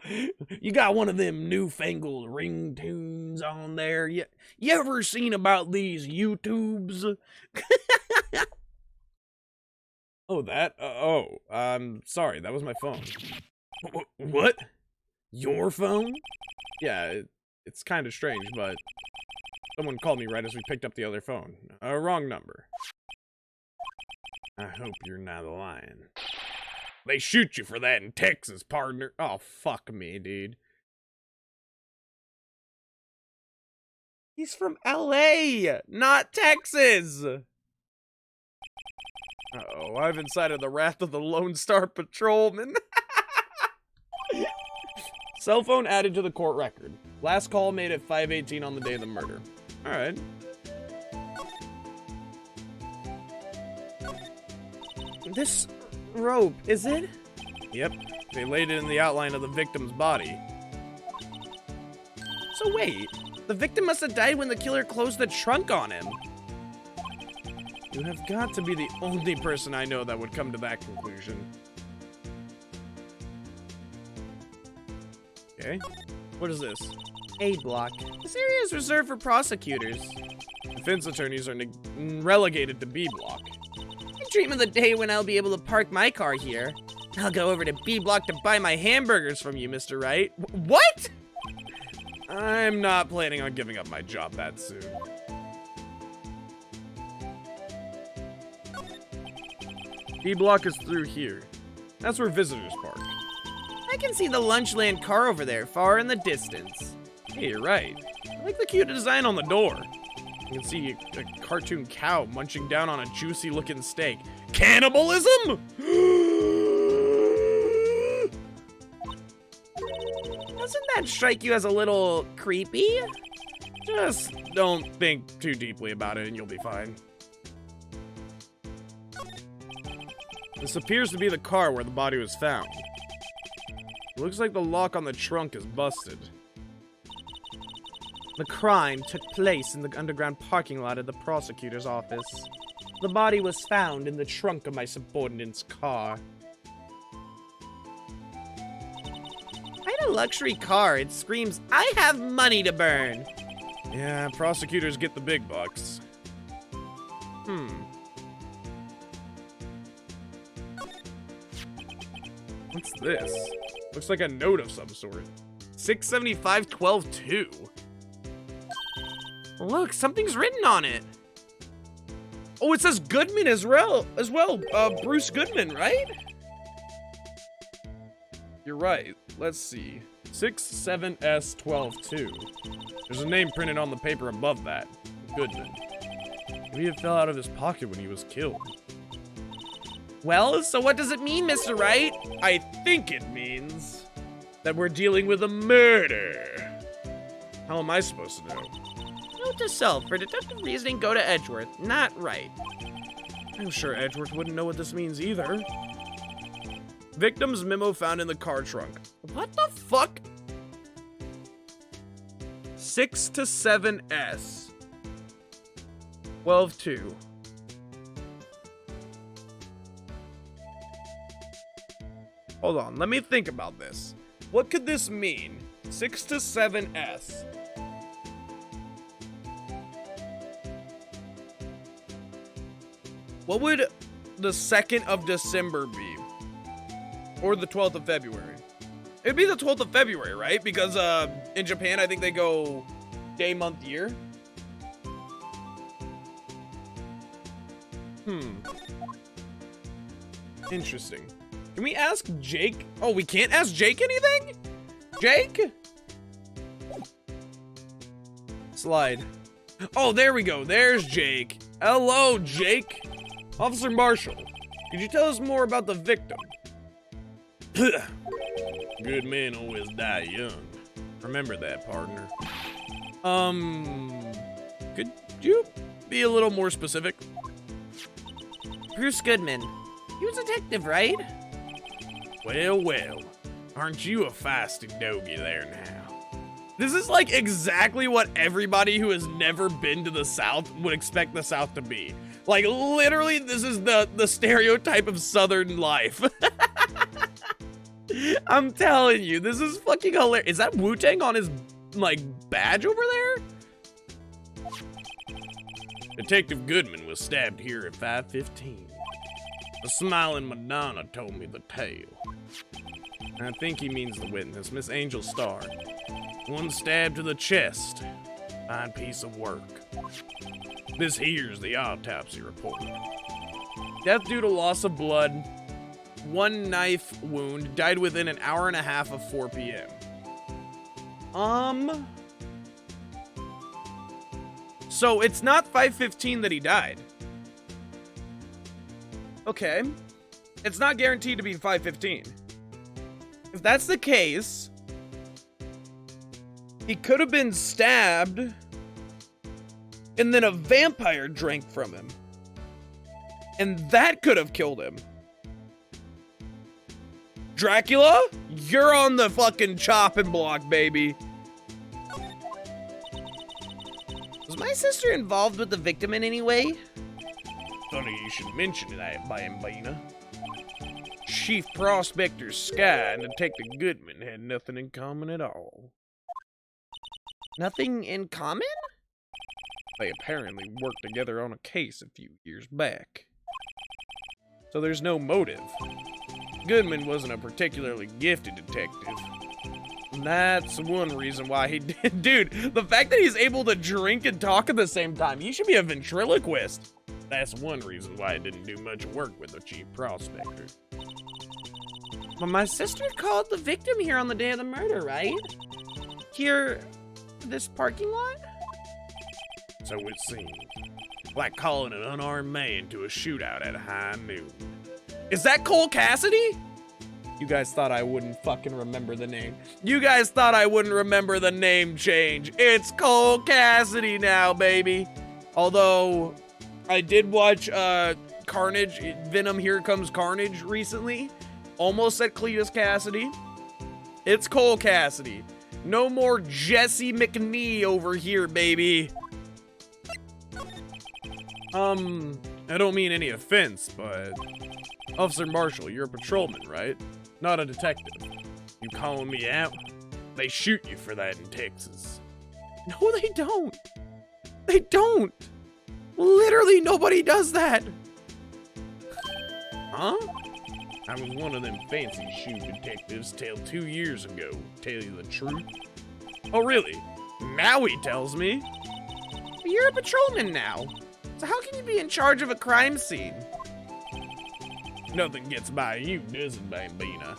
You got one of them newfangled ringtones on there? You ever seen about these YouTubes? Oh, that? Sorry, that was my phone. What? Your phone? Yeah, it's kind of strange, but someone called me right as we picked up the other phone. Wrong number. I hope you're not lying. They shoot you for that in Texas, partner. Oh, fuck me, dude. He's from LA, not Texas. Uh-oh, I've incited the wrath of the Lone Star Patrolman. Cell phone added to the court record. Last call made at 5:18 on the day of the murder. All right. This rope, is it? Yep, they laid it in the outline of the victim's body. So wait, the victim must have died when the killer closed the trunk on him. You have got to be the only person I know that would come to that conclusion. Okay, what is this? A block. This area is reserved for prosecutors. Defense attorneys are relegated to B block. I dream of the day when I'll be able to park my car here. I'll go over to B block to buy my hamburgers from you, Mr. Wright. What? I'm not planning on giving up my job that soon. B block is through here. That's where visitors park. I can see the Lunchland car over there, far in the distance. Hey, you're right. I like the cute design on the door. You can see a cartoon cow munching down on a juicy-looking steak. Cannibalism? Doesn't that strike you as a little creepy? Just don't think too deeply about it and you'll be fine. This appears to be the car where the body was found. It looks like the lock on the trunk is busted. The crime took place in the underground parking lot of the prosecutor's office. The body was found in the trunk of my subordinate's car. I had a luxury car. It screams, I have money to burn. Yeah, prosecutors get the big bucks. What's this? Looks like a note of some sort. 675-12-2. Look, something's written on it. Oh, it says Goodman as well. Bruce Goodman, right? You're right. Let's see. 67S122. There's a name printed on the paper above that. Goodman. Maybe it fell out of his pocket when he was killed. Well, so what does it mean, Mr. Wright? I think it means that we're dealing with a murder. How am I supposed to know? Note to self, for deductive reasoning, go to Edgeworth, not Wright. I'm sure Edgeworth wouldn't know what this means either. Victim's memo found in the car trunk. What the fuck? 6 to 7S. 12-2. Hold on, let me think about this. What could this mean? 6 to 7S. What would the 2nd of December be? Or the 12th of February? It'd be the 12th of February, right? Because in Japan, I think they go day, month, year. Interesting. Can we ask Jake? Oh, we can't ask Jake anything? Jake? Slide. Oh, there we go. There's Jake. Hello, Jake. Officer Marshall, could you tell us more about the victim? Good men always die young. Remember that, partner. Could you be a little more specific? Bruce Goodman. He was a detective, right? Well, well. Aren't you a feisty doggy there now? This is like exactly what everybody who has never been to the South would expect the South to be. Like, literally, this is the stereotype of Southern life. I'm telling you, this is fucking hilarious. Is that Wu-Tang on his, like, badge over there? Detective Goodman was stabbed here at 5:15. The smiling Madonna told me the tale. I think he means the witness, Miss Angel Starr. One stab to the chest. Fine piece of work. This here's the autopsy report. Death due to loss of blood, 1 knife wound, died within an hour and a half of 4 p.m. So it's not 5:15 that he died. Okay. It's not guaranteed to be 5:15. If that's the case, he could have been stabbed and then a vampire drank from him. And that could have killed him. Dracula, you're on the fucking chopping block, baby. Was my sister involved with the victim in any way? Funny you should mention that, Bambina. Chief Prospector Sky and Detective Goodman had nothing in common at all. Nothing in common? They apparently worked together on a case a few years back. So there's no motive. Goodman wasn't a particularly gifted detective. And that's one reason why he did. Dude, the fact that he's able to drink and talk at the same time, he should be a ventriloquist. That's one reason why I didn't do much work with the chief prospector. But my sister called the victim here on the day of the murder, right? Here, this parking lot? So it seemed. Like calling an unarmed man to a shootout at high noon. Is that Cole Cassidy? You guys thought I wouldn't fucking remember the name. You guys thought I wouldn't remember the name change. It's Cole Cassidy now, baby. Although, I did watch Carnage, Venom Here Comes Carnage recently. Almost said Cletus Cassidy. It's Cole Cassidy. No more Jesse McNee over here, baby. I don't mean any offense, but Officer Marshall, you're a patrolman, right? Not a detective. You calling me out? They shoot you for that in Texas. No, they don't. They don't. Literally nobody does that. Huh? I was one of them fancy shoe detectives till 2 years ago, tell you the truth. Oh, really? Now he tells me. But you're a patrolman now. So how can you be in charge of a crime scene? Nothing gets by you, does it, Bambina?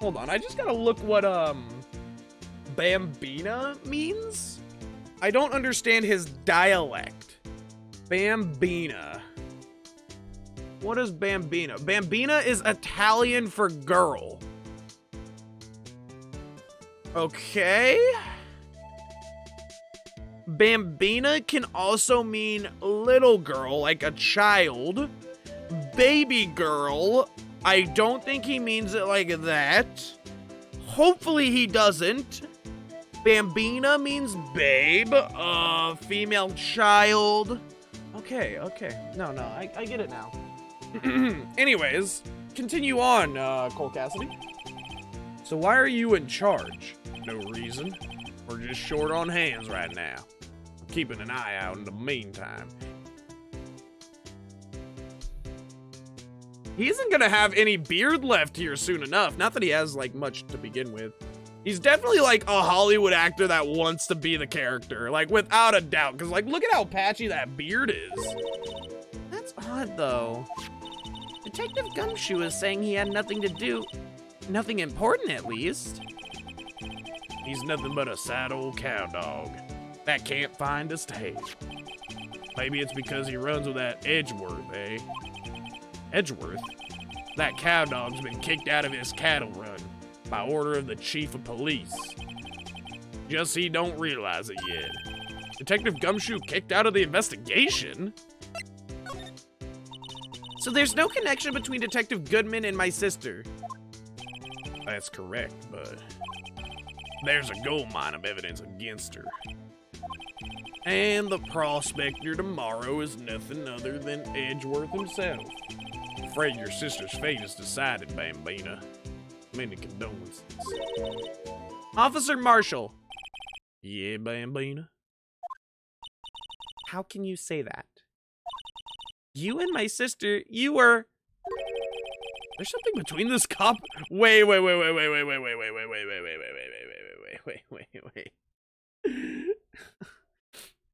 Hold on, I just gotta look what, Bambina means? I don't understand his dialect. Bambina. What is Bambina? Bambina is Italian for girl. Okay. Bambina can also mean little girl, like a child. Baby girl, I don't think he means it like that. Hopefully he doesn't. Bambina means babe, female child. Okay. No, I get it now. Anyways, continue on, Cole Cassidy. So why are you in charge? No reason. We're just short on hands right now. I'm keeping an eye out in the meantime. He isn't gonna have any beard left here soon enough. Not that he has, like, much to begin with. He's definitely, like, a Hollywood actor that wants to be the character. Like, without a doubt. Because, like, look at how patchy that beard is. That's odd, though. Detective Gumshoe is saying he had nothing to do. Nothing important, at least. He's nothing but a sad old cowdog that can't find a stay. Maybe it's because he runs with that Edgeworth, eh? Edgeworth? That cowdog's been kicked out of his cattle run by order of the chief of police. Just he don't realize it yet. Detective Gumshoe kicked out of the investigation? So there's no connection between Detective Goodman and my sister. That's correct, but there's a gold mine of evidence against her. And the prospector tomorrow is nothing other than Edgeworth himself. Afraid your sister's fate is decided, Bambina. Many condolences. Officer Marshall. Yeah, Bambina? How can you say that? You and my sister, you were... There's something between this cop... Wait.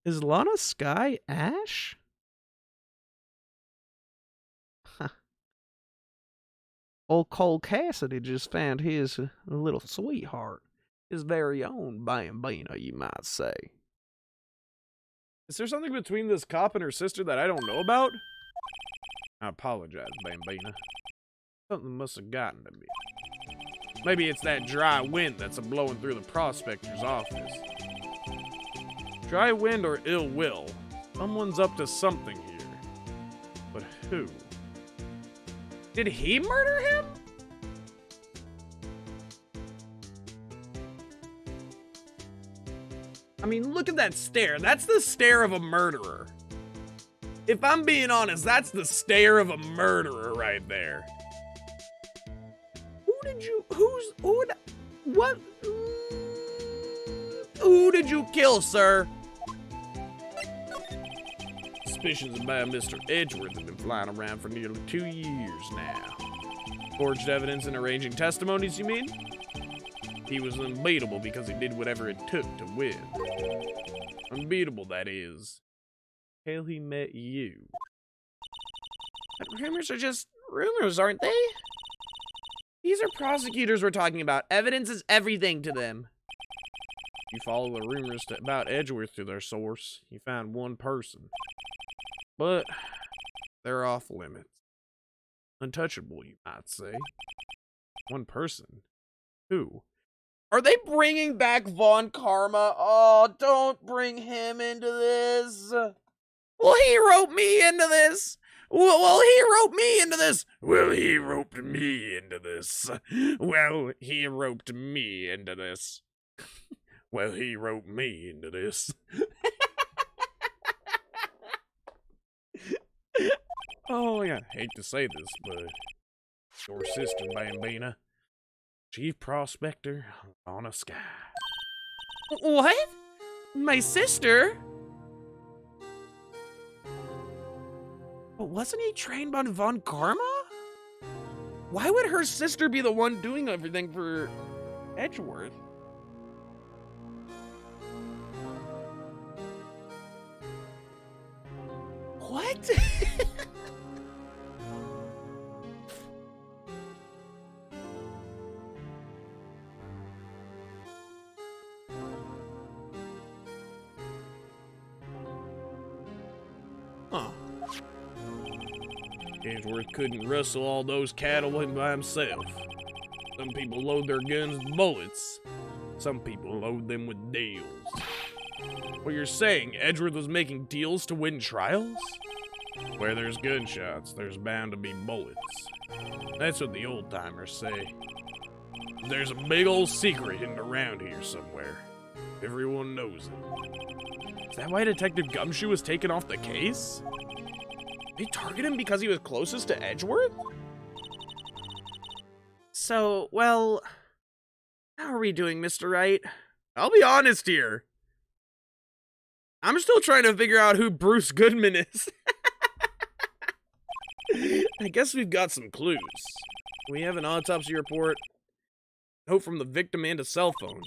Is Lana Sky Ash? Old Cole Cassidy just found his little sweetheart. His very own Bambina, you might say. Is there something between this cop and her sister that I don't know about? I apologize, Bambina. Something must have gotten to me. Maybe it's that dry wind that's a-blowing through the prospector's office. Dry wind or ill will. Someone's up to something here. But who? Did he murder him? I mean, look at that stare. That's the stare of a murderer. If I'm being honest, that's the stare of a murderer right there. Who did you kill, sir? Suspicions about Mr. Edgeworth have been flying around for nearly 2 years now. Forged evidence and arranging testimonies, you mean? He was unbeatable because he did whatever it took to win. Unbeatable, that is. Till he met you. But rumors are just rumors, aren't they? These are prosecutors we're talking about. Evidence is everything to them. You follow the rumors about Edgeworth to their source. You find one person. But they're off limits. Untouchable, you might say. One person. Who? Are they bringing back Von Karma? Oh, don't bring him into this. Well, he roped me into this. Well, he roped me into this. Well, he roped me into this. Well, he roped me into this. Well, he roped me into this. Oh, yeah, hate to say this, but your sister, Bambina, chief prospector on a sky. What? My sister? But wasn't he trained by Von Karma? Why would her sister be the one doing everything for Edgeworth? What? Huh. Edgeworth couldn't wrestle all those cattle in by himself. Some people load their guns with bullets. Some people load them with deals. What you're saying, Edgeworth was making deals to win trials? Where there's gunshots, there's bound to be bullets. That's what the old-timers say. There's a big old secret hidden around here somewhere. Everyone knows it. Is that why Detective Gumshoe was taken off the case? They targeted him because he was closest to Edgeworth? So, well, how are we doing, Mr. Wright? I'll be honest here. I'm still trying to figure out who Bruce Goodman is. I guess we've got some clues. We have an autopsy report, note from the victim, and a cell phone.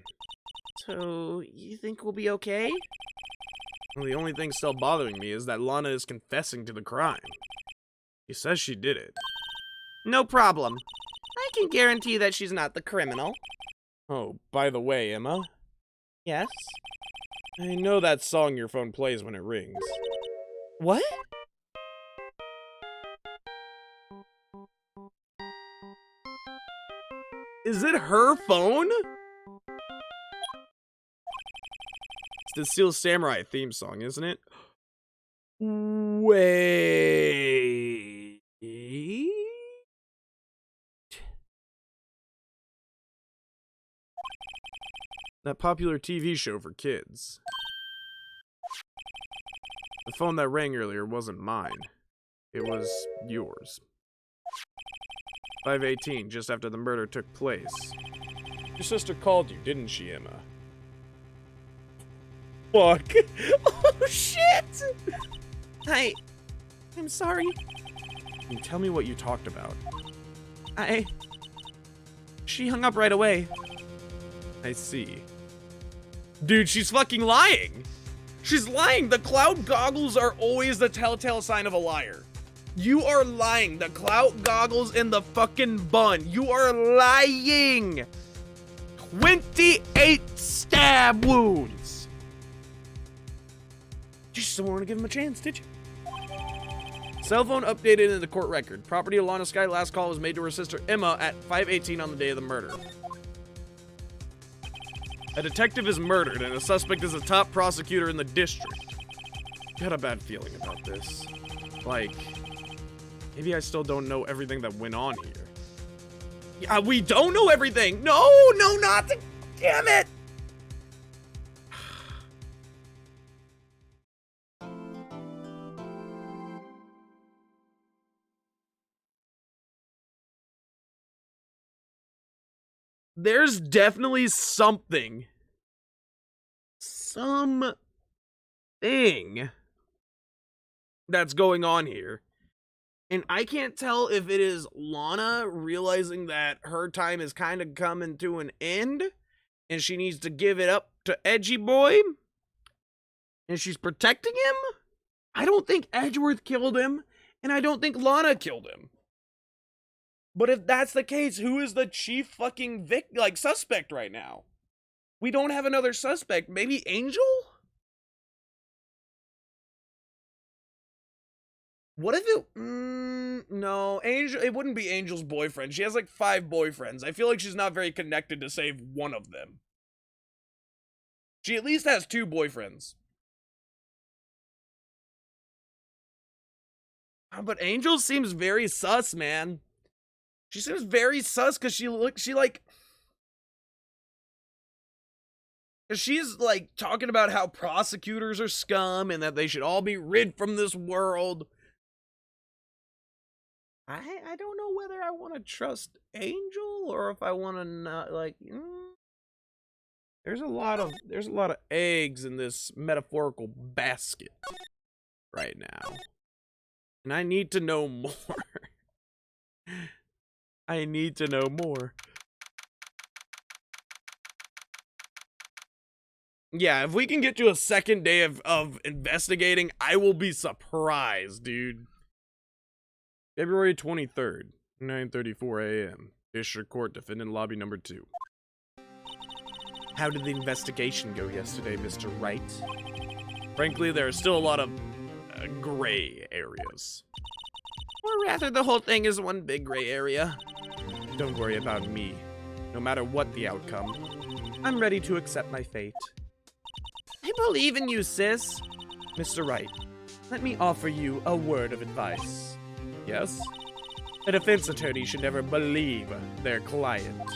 So, you think we'll be okay? Well, the only thing still bothering me is that Lana is confessing to the crime. She says she did it. No problem. I can guarantee that she's not the criminal. Oh, by the way, Emma. Yes? I know that song your phone plays when it rings. What? Is it her phone? It's the Steel Samurai theme song, isn't it? Wait. That popular TV show for kids. The phone that rang earlier wasn't mine. It was yours. 5:18, just after the murder took place. Your sister called you, didn't she, Emma? Fuck. Oh, shit! I'm sorry. Can you tell me what you talked about? She hung up right away. I see. Dude, she's fucking lying! She's lying! The cloud goggles are always the telltale sign of a liar. You are lying. The clout goggles and the fucking bun. You are lying. 28 stab wounds. You just don't want to give him a chance, did you? Cell phone updated in the court record. Property of Lana Sky. Last call was made to her sister Emma at 5:18 on the day of the murder. A detective is murdered and a suspect is a top prosecutor in the district. Got a bad feeling about this. Like, maybe I still don't know everything that went on here. Yeah, we don't know everything. No, not the... Damn it. There's definitely something that's going on here. And I can't tell if it is Lana realizing that her time is kind of coming to an end and she needs to give it up to Edgy Boy and she's protecting him. I don't think Edgeworth killed him and I don't think Lana killed him. But if that's the case, who is the chief fucking suspect right now? We don't have another suspect. Maybe Angel? What if it... no, Angel... It wouldn't be Angel's boyfriend. She has like 5 boyfriends. I feel like she's not very connected to save one of them. She at least has 2 boyfriends. But Angel seems very sus, man. She seems very sus because she's like talking about how prosecutors are scum and that they should all be rid from this world. I don't know whether I want to trust Angel or if I want to not, like, there's a lot of eggs in this metaphorical basket right now. And I need to know more. I need to know more. Yeah, if we can get to a second day of investigating, I will be surprised, dude. February 23rd, 9:34 a.m. District Court, Defendant Lobby number 2. How did the investigation go yesterday, Mr. Wright? Frankly, there are still a lot of gray areas. Or rather, the whole thing is one big gray area. Don't worry about me. No matter what the outcome, I'm ready to accept my fate. I believe in you, sis. Mr. Wright, let me offer you a word of advice. Yes? A defense attorney should never believe their client.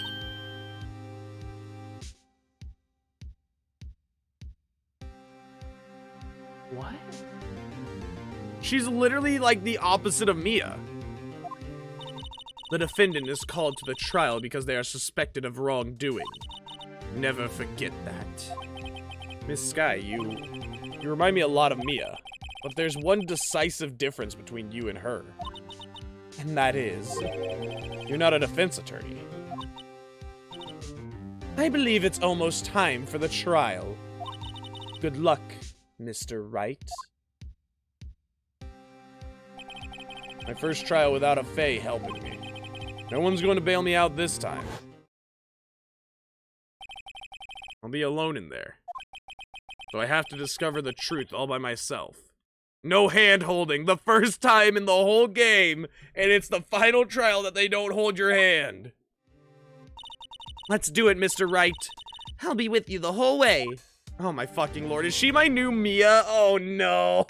What? She's literally like the opposite of Mia. The defendant is called to the trial because they are suspected of wrongdoing. Never forget that. Miss Sky, you remind me a lot of Mia, but there's one decisive difference between you and her. And that is, you're not a defense attorney. I believe it's almost time for the trial. Good luck, Mr. Wright. My first trial without a Fae helping me. No one's going to bail me out this time. I'll be alone in there. So I have to discover the truth all by myself. No hand-holding, the first time in the whole game, and it's the final trial that they don't hold your hand. Let's do it, Mr. Wright. I'll be with you the whole way. Oh my fucking lord, is she my new Mia? Oh no.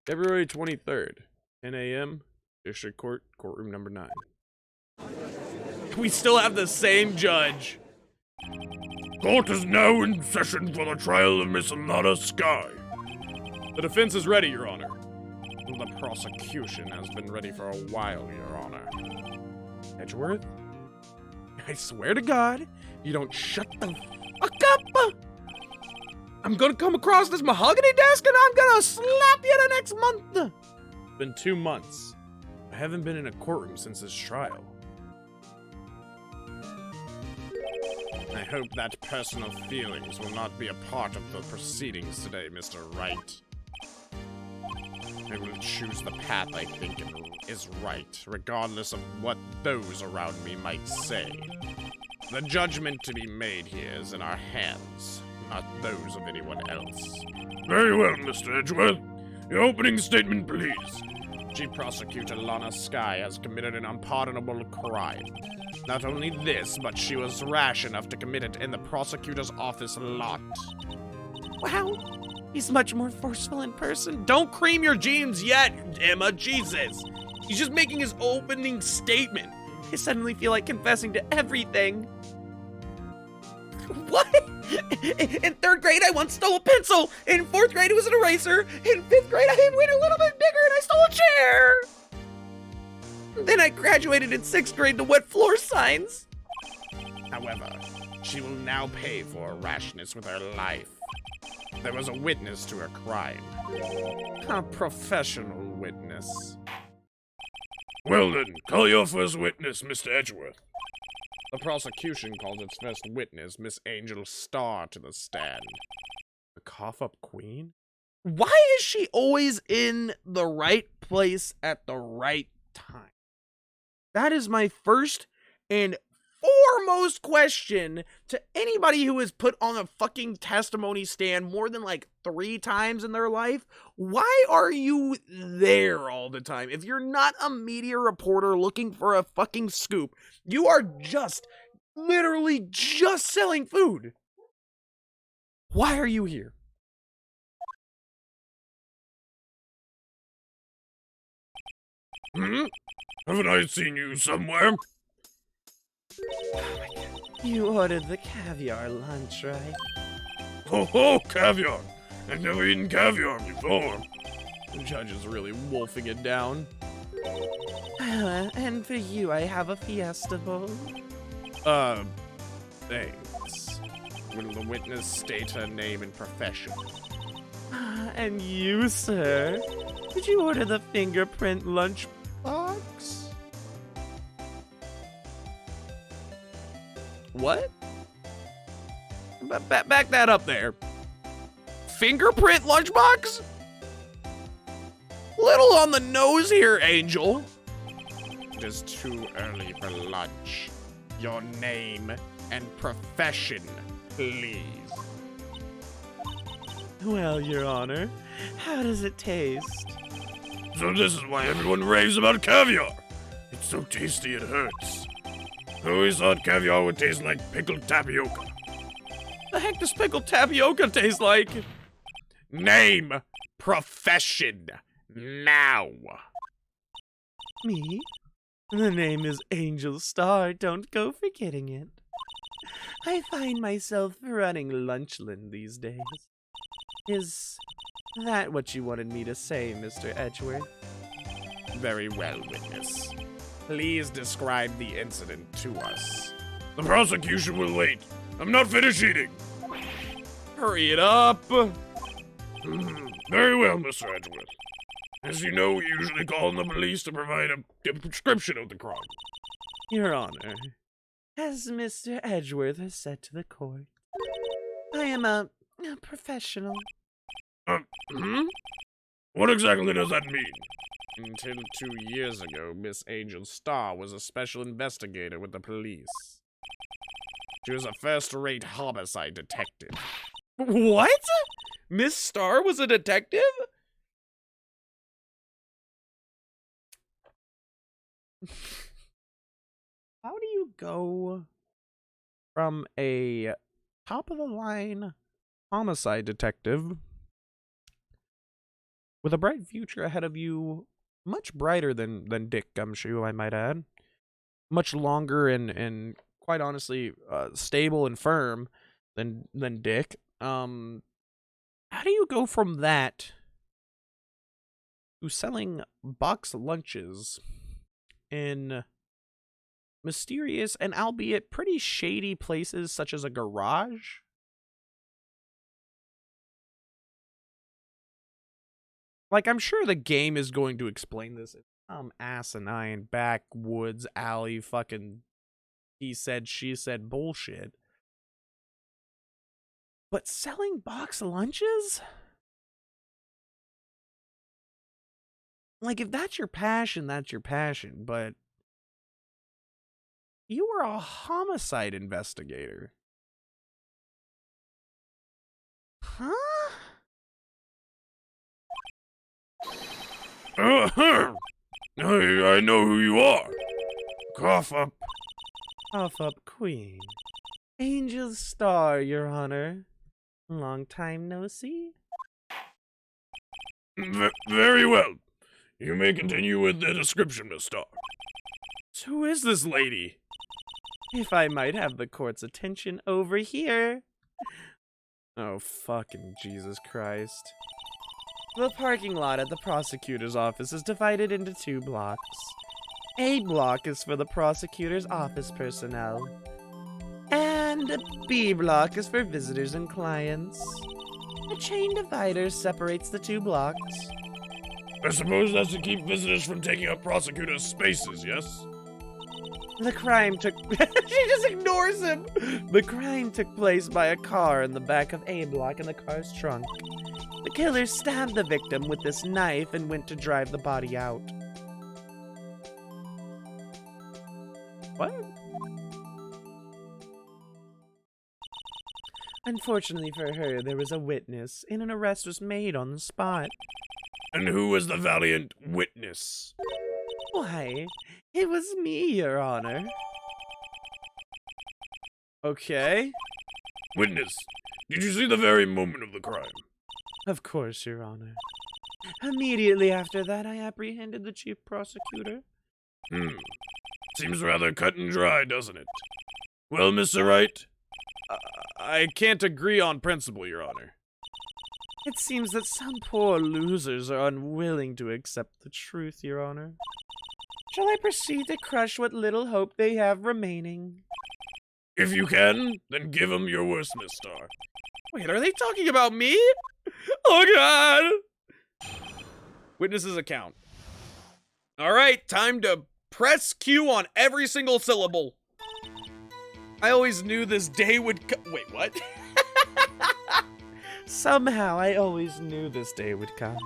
February 23rd, 10 a.m., District Court, courtroom number 9. We still have the same judge. Court is now in session for the trial of Miss Lana Sky. The defense is ready, Your Honor. The prosecution has been ready for a while, Your Honor. Edgeworth? I swear to God, you don't shut the fuck up! I'm gonna come across this mahogany desk and I'm gonna slap you the next month! It's been 2 months. I haven't been in a courtroom since this trial. I hope that personal feelings will not be a part of the proceedings today, Mr. Wright. I will choose the path I think is right, regardless of what those around me might say. The judgment to be made here is in our hands, not those of anyone else. Very well, Mr. Edgeworth. Your opening statement, please. Chief Prosecutor Lana Skye has committed an unpardonable crime. Not only this, but she was rash enough to commit it in the prosecutor's office lot. Wow, he's much more forceful in person. Don't cream your jeans yet, Emma, Jesus. He's just making his opening statement. I suddenly feel like confessing to everything. What? In 3rd grade, I once stole a pencil. In 4th grade, it was an eraser. In 5th grade, I went a little bit bigger and I stole a chair. Then I graduated in 6th grade to wet floor signs. However, she will now pay for her rashness with her life. There was a witness to her crime. A professional witness. Well then, call your first witness, Mr. Edgeworth. The prosecution calls its first witness, Miss Angel Starr, to the stand. The cough-up queen? Why is she always in the right place at the right time? That is my first and foremost question to anybody who is put on a fucking testimony stand more than like 3 times in their life. Why are you there all the time? If you're not a media reporter looking for a fucking scoop, you are just literally just selling food. Why are you here? Haven't I seen you somewhere? You ordered the caviar lunch, right? Ho, caviar! I've never eaten caviar before. The judge is really wolfing it down. And for you, I have a Fiesta Bowl. Thanks. Will the witness state her name and profession? And you, sir? Did you order the fingerprint lunch box? What? Back that up there. Fingerprint lunchbox? Little on the nose here, Angel. It is too early for lunch. Your name and profession, please. Well, Your Honor, how does it taste? So this is why everyone raves about caviar. It's so tasty it hurts. I always thought caviar would taste like pickled tapioca. The heck does pickled tapioca taste like? Name, profession, now. Me? The name is Angel Star. Don't go forgetting it. I find myself running Lunchland these days. Is that what you wanted me to say, Mr. Edgeworth? Very well, witness. Please describe the incident to us. The prosecution will wait. I'm not finished eating. Hurry it up! Very well, Mr. Edgeworth. As you know, we usually call on the police to provide a prescription of the crime. Your Honor, as Mr. Edgeworth has said to the court, I am a professional. What exactly does that mean? Until 2 years ago, Miss Angel Starr was a special investigator with the police. She was a first-rate homicide detective. What? Miss Starr was a detective? How do you go from a top-of-the-line homicide detective with a bright future ahead of you, much brighter than Dick Gumshoe, I might add, much longer and quite honestly stable and firm than Dick. How do you go from that to selling box lunches in mysterious and albeit pretty shady places such as a garage? Like, I'm sure the game is going to explain this in some asinine backwoods alley fucking he said, she said bullshit. But selling box lunches? Like, if that's your passion, that's your passion, but you were a homicide investigator. Huh? I know who you are. Cough up. Puff up Queen. Angel Star, Your Honor. Long time no see. Very well. You may continue with the description, Miss Star. So who is this lady? If I might have the court's attention over here. Oh, fucking Jesus Christ. The parking lot at the prosecutor's office is divided into 2 blocks. A block is for the prosecutor's office personnel, and B block is for visitors and clients. A chain divider separates the 2 blocks. I suppose that's to keep visitors from taking up prosecutors' spaces, yes? The crime took... She just ignores him! The crime took place by a car in the back of A block in the car's trunk. The killer stabbed the victim with this knife and went to drive the body out. What? Unfortunately for her, there was a witness, and an arrest was made on the spot. And who was the valiant witness? Why, it was me, Your Honor. Okay. Witness, did you see the very moment of the crime? Of course, Your Honor. Immediately after that, I apprehended the chief prosecutor. Seems rather cut and dry, doesn't it? Well, Mr. Wright? I can't agree on principle, Your Honor. It seems that some poor losers are unwilling to accept the truth, Your Honor. Shall I proceed to crush what little hope they have remaining? If you can, then give him your worst, Miss Star. Wait, are they talking about me? Oh, God! Witness's account. All right, time to press Q on every single syllable. I always knew this day would wait, what? Somehow, I always knew this day would come.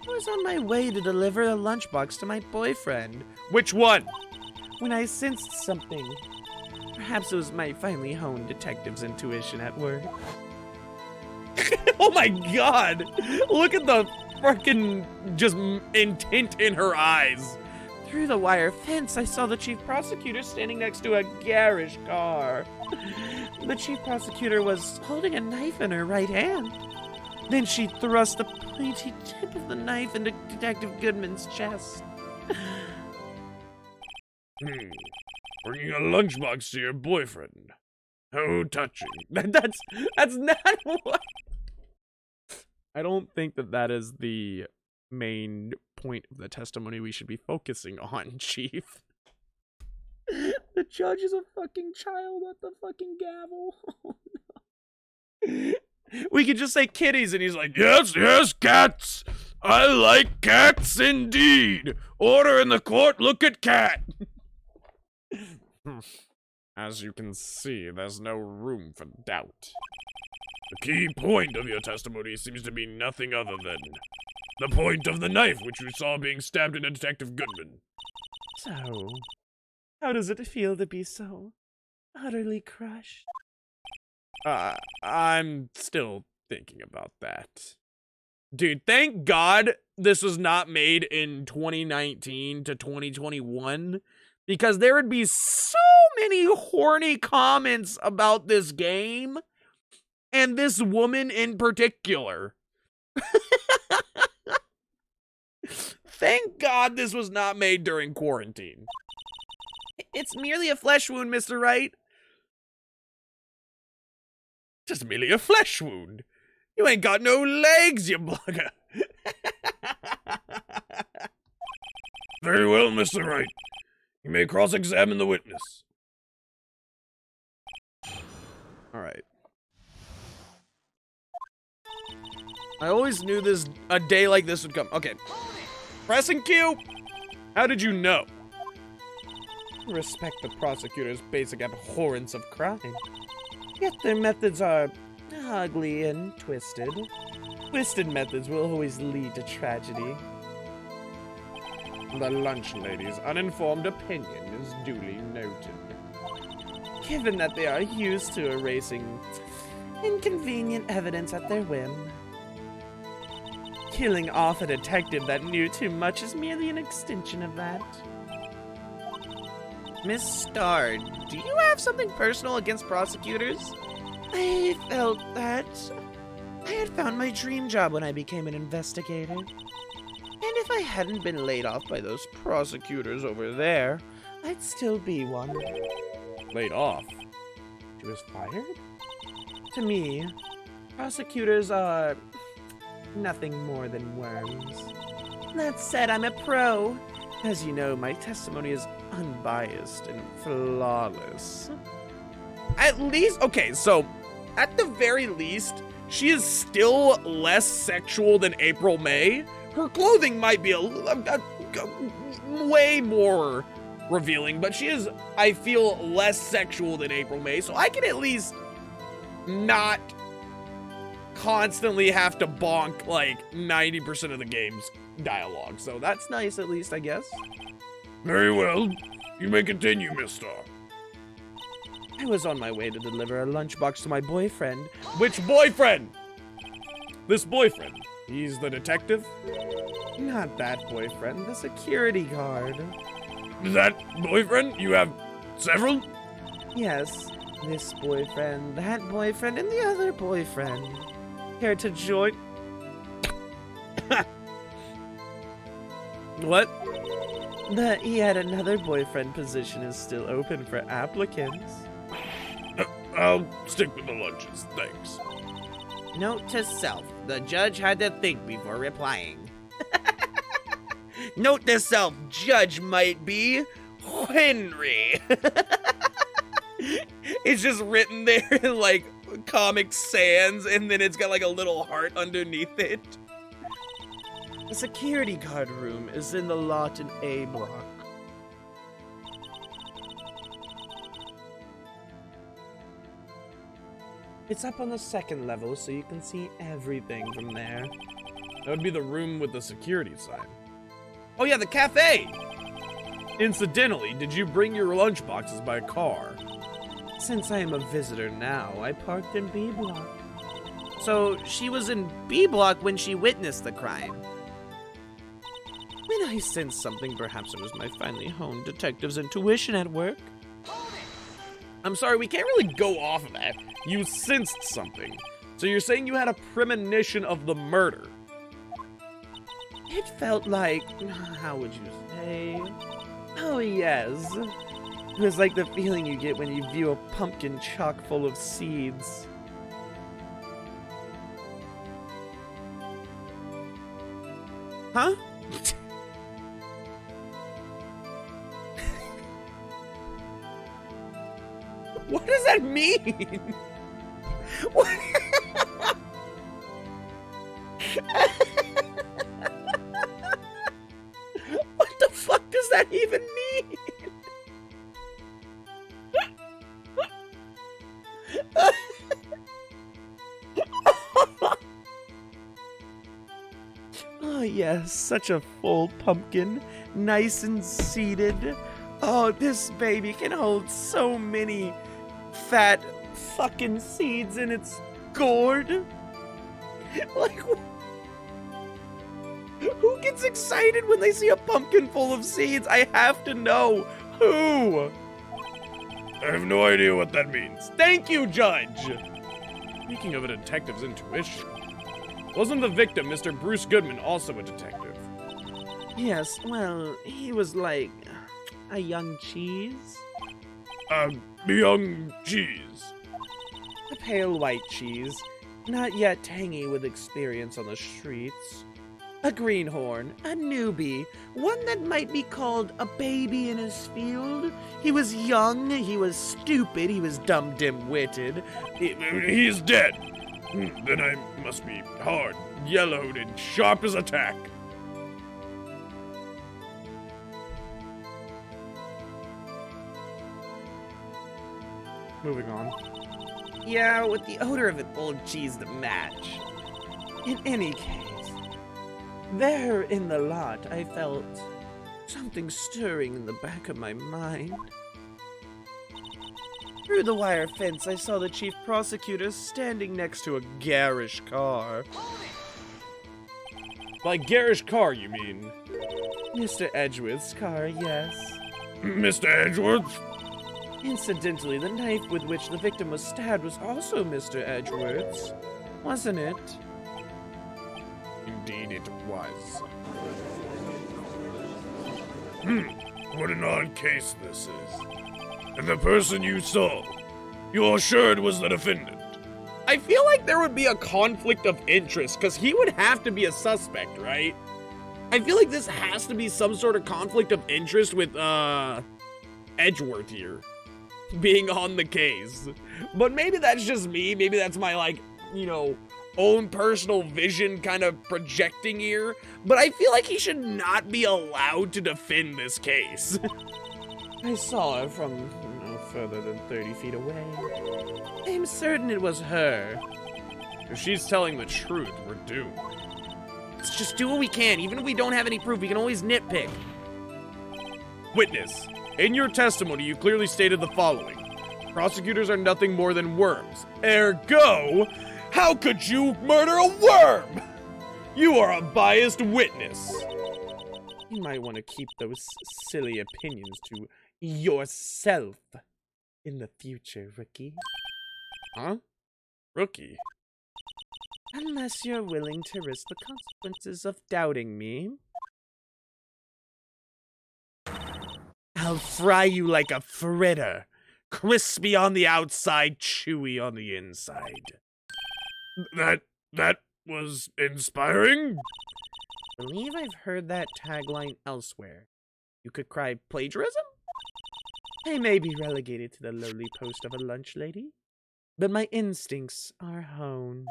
I was on my way to deliver a lunchbox to my boyfriend. Which one? When I sensed something. Perhaps it was my finely honed detective's intuition at work. Oh my God! Look at the fucking just intent in her eyes. Through the wire fence, I saw the chief prosecutor standing next to a garish car. The chief prosecutor was holding a knife in her right hand. Then she thrust the pointy tip of the knife into Detective Goodman's chest. Bringing a lunchbox to your boyfriend. How touching. That's not what... I don't think that is the main point of the testimony we should be focusing on, Chief. The judge is a fucking child at the fucking gavel. Oh, no. We could just say kitties, and he's like, Yes, yes, cats. I like cats indeed. Order in the court, look at cat. as you can see, there's no room for doubt. The key point of your testimony seems to be nothing other than the point of the knife which you saw being stabbed into Detective Goodman. So, how does it feel to be so utterly crushed? I'm still thinking about that. Dude, thank God this was not made in 2019 to 2021, because there would be so many horny comments about this game, and this woman in particular. Thank God this was not made during quarantine. It's merely a flesh wound, Mr. Wright. Just merely a flesh wound. You ain't got no legs, you bugger. Very well, Mr. Wright. You may cross-examine the witness. All right. I always knew a day like this would come. Okay. Pressing Q. How did you know? Respect the prosecutor's basic abhorrence of crime. Yet their methods are ugly and twisted. Twisted methods will always lead to tragedy. The lunch lady's uninformed opinion is duly noted. Given that they are used to erasing inconvenient evidence at their whim, killing off a detective that knew too much is merely an extension of that. Miss Starr, do you have something personal against prosecutors? I felt that I had found my dream job when I became an investigator. And if I hadn't been laid off by those prosecutors over there, I'd still be one. Laid off? She was fired? To me, prosecutors are nothing more than worms. That said, I'm a pro. As you know, my testimony is unbiased and flawless. At least, okay, so at the very least, she is still less sexual than April May. Her clothing might be way more revealing, but she is, I feel, less sexual than April May, so I can at least not constantly have to bonk like 90% of the game's dialogue. So that's nice, at least, I guess. Very well. You may continue, Miss Starr. I was on my way to deliver a lunchbox to my boyfriend. Which boyfriend? This boyfriend. He's the detective? Not that boyfriend, the security guard. That boyfriend? You have several? Yes, this boyfriend, that boyfriend, and the other boyfriend. Care to join? What? The yet another boyfriend position is still open for applicants. I'll stick with the lunches, thanks. Note to self, the judge had to think before replying. Note to self, judge might be Henry. It's just written there in like Comic Sans, and then it's got like a little heart underneath it. The security guard room is in the lot in A block. It's up on the second level, so you can see everything from there. That would be the room with the security sign. Oh yeah, the cafe. Incidentally, did you bring your lunchboxes by car? Since I am a visitor now, I parked in B block. So she was in B block when she witnessed the crime. When I sensed something, perhaps it was my finely honed detective's intuition at work. I'm sorry, we can't really go off of that. You sensed something. So you're saying you had a premonition of the murder? It felt like, how would you say? Oh yes. It was like the feeling you get when you view a pumpkin chock full of seeds. Huh? What does that mean? What? What the fuck does that even mean? Oh yes, such a full pumpkin, nice and seeded. Oh, this baby can hold so many fat fucking seeds in its gourd. Like, who gets excited when they see a pumpkin full of seeds? I have to know. Who? I have no idea what that means. Thank you, Judge! Speaking of a detective's intuition, wasn't the victim, Mr. Bruce Goodman, also a detective? Yes, well, he was like a young cheese. Young cheese. A pale white cheese, not yet tangy with experience on the streets. A greenhorn, a newbie, one that might be called a baby in his field. He was young, he was stupid, he was dumb, dim-witted. He's dead. Then I must be hard, yellowed, and sharp as a tack. Moving on. Yeah, with the odor of an old cheese to match. In any case, there in the lot, I felt something stirring in the back of my mind. Through the wire fence, I saw the chief prosecutor standing next to a garish car. By garish car, you mean? Mr. Edgeworth's car, yes. Mr. Edgeworth? Incidentally, the knife with which the victim was stabbed was also Mr. Edgeworth's, wasn't it? Indeed it was. What an odd case this is. And the person you saw, you're sure it was the defendant? I feel like there would be a conflict of interest, because he would have to be a suspect, right? I feel like this has to be some sort of conflict of interest with, Edgeworth here being on the case. But maybe that's just me. Maybe that's my, like, you know, own personal vision kind of projecting here. But I feel like he should not be allowed to defend this case. I saw her from no further than 30 feet away. I'm certain it was her. If she's telling the truth, we're doomed. Let's just do what we can. Even if we don't have any proof, we can always nitpick. Witness, in your testimony, you clearly stated the following. Prosecutors are nothing more than worms. Ergo, how could you murder a worm? You are a biased witness. You might want to keep those silly opinions to yourself in the future, rookie. Huh? Rookie? Unless you're willing to risk the consequences of doubting me. I'll fry you like a fritter. Crispy on the outside, chewy on the inside. That was inspiring. I believe I've heard that tagline elsewhere. You could cry plagiarism? I may be relegated to the lowly post of a lunch lady, but my instincts are honed.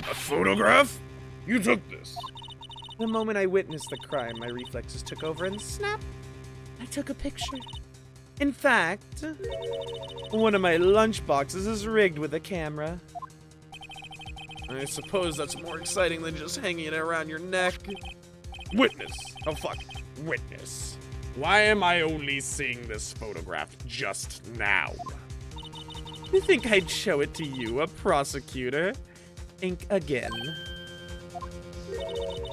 A photograph? You took this. The moment I witnessed the crime, my reflexes took over and snap, I took a picture. In fact, one of my lunch boxes is rigged with a camera. I suppose that's more exciting than just hanging it around your neck. Witness. Oh, fuck. Witness. Why am I only seeing this photograph just now? You think I'd show it to you, a prosecutor? Ink again.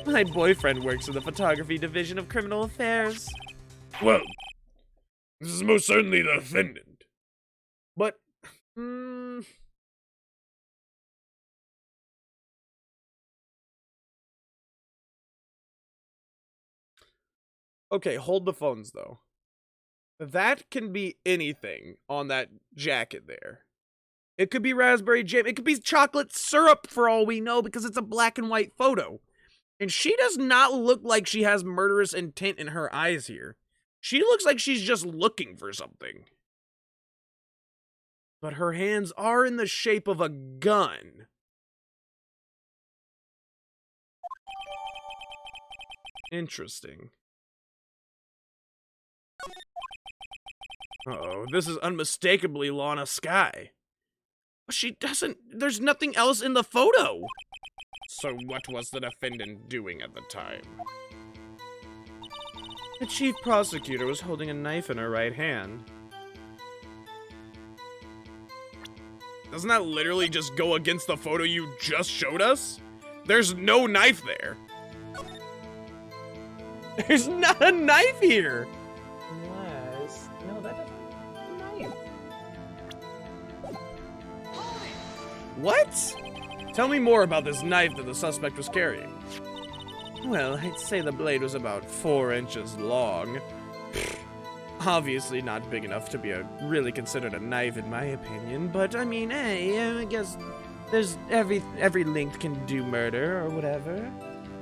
My boyfriend works in the photography division of criminal affairs. Well, this is most certainly the defendant. But, okay, hold the phones, though. That can be anything on that jacket there. It could be raspberry jam. It could be chocolate syrup for all we know because it's a black and white photo. And she does not look like she has murderous intent in her eyes here. She looks like she's just looking for something. But her hands are in the shape of a gun. Interesting. Uh-oh, this is unmistakably Lana Skye. She doesn't... There's nothing else in the photo. So what was the defendant doing at the time? The chief prosecutor was holding a knife in her right hand. Doesn't that literally just go against the photo you just showed us? There's no knife there. There's not a knife here. Yes. No, that doesn't knife. What? Tell me more about this knife that the suspect was carrying. Well, I'd say the blade was about 4 inches long. Obviously not big enough to be really considered a knife in my opinion, but I mean, hey, I guess there's every length can do murder or whatever.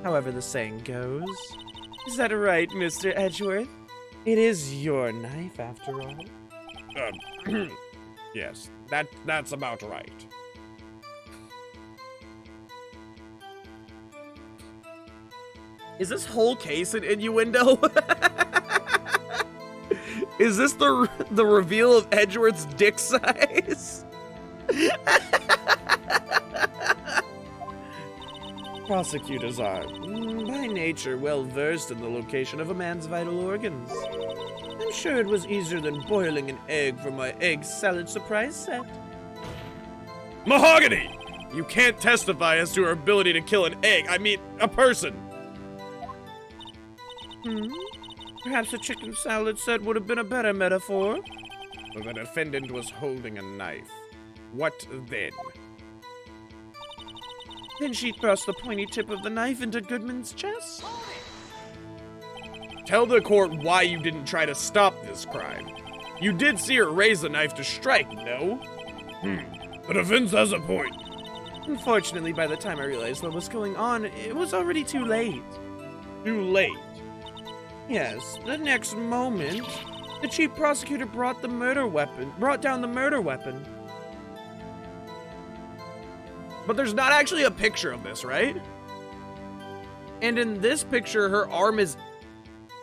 However the saying goes. Is that right, Mr. Edgeworth? It is your knife after all. Yes, that's about right. Is this whole case an innuendo? Is this the reveal of Edgeworth's dick size? Prosecutors are, by nature, well versed in the location of a man's vital organs. I'm sure it was easier than boiling an egg for my egg salad surprise set. Mahogany! You can't testify as to her ability to kill an egg. I mean, a person. Perhaps a chicken salad set would have been a better metaphor. The defendant was holding a knife. What then? Then she thrust the pointy tip of the knife into Goodman's chest. Tell the court why you didn't try to stop this crime. You did see her raise the knife to strike, no? The defense has a point. Unfortunately, by the time I realized what was going on, it was already too late. Too late. Yes, the next moment, the chief prosecutor brought down the murder weapon. But there's not actually a picture of this, right? And in this picture, her arm is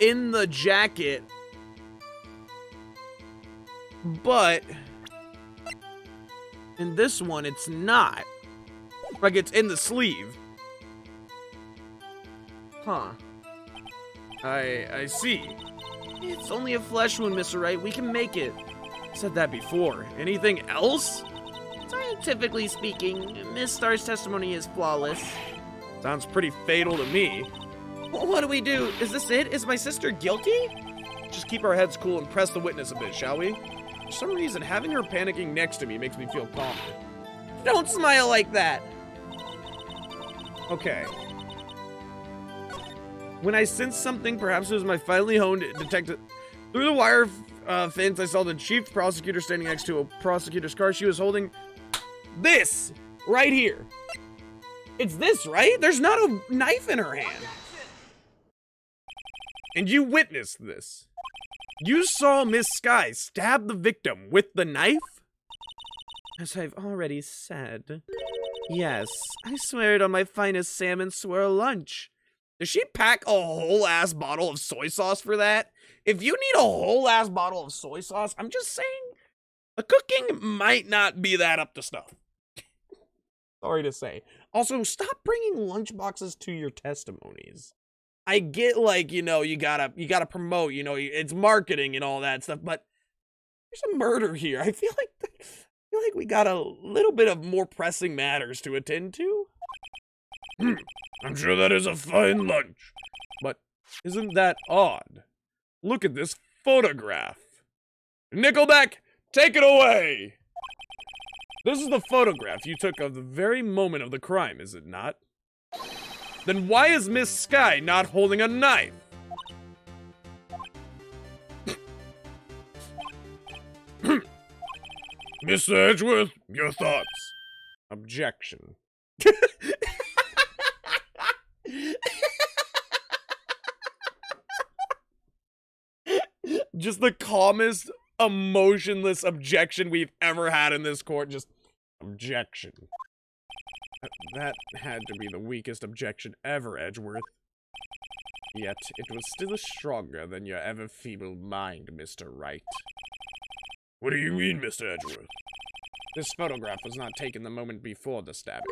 in the jacket. But in this one, it's not. Like, it's in the sleeve. Huh. I see. It's only a flesh wound, Mr. Wright. We can make it. Said that before. Anything else? Scientifically speaking, Miss Starr's testimony is flawless. Sounds pretty fatal to me. What do we do? Is this it? Is my sister guilty? Just keep our heads cool and press the witness a bit, shall we? For some reason, having her panicking next to me makes me feel calmer. Don't smile like that. Okay. When I sensed something, perhaps it was my finely honed detective. Through the wire fence, I saw the chief prosecutor standing next to a prosecutor's car. She was holding this right here. It's this, right? There's not a knife in her hand. And you witnessed this. You saw Miss Sky stab the victim with the knife? As I've already said, yes, I swear it on my finest salmon swirl lunch. Does she pack a whole ass bottle of soy sauce for that? If you need a whole ass bottle of soy sauce, I'm just saying, the cooking might not be that up to snuff. Sorry to say. Also, stop bringing lunchboxes to your testimonies. I get, like, you know, you gotta promote, you know, it's marketing and all that stuff, but there's a murder here. I feel like we got a little bit of more pressing matters to attend to. I'm sure that is a fine lunch. But isn't that odd? Look at this photograph. Nickelback, take it away! This is the photograph you took of the very moment of the crime, is it not? Then why is Miss Sky not holding a knife? Mr. Edgeworth, your thoughts? Objection. Just the calmest, emotionless objection we've ever had in this court. Just objection. That had to be the weakest objection ever, Edgeworth. Yet it was still stronger than your ever feeble mind, Mr. Wright. What do you mean, Mr. Edgeworth? This photograph was not taken the moment before the stabbing.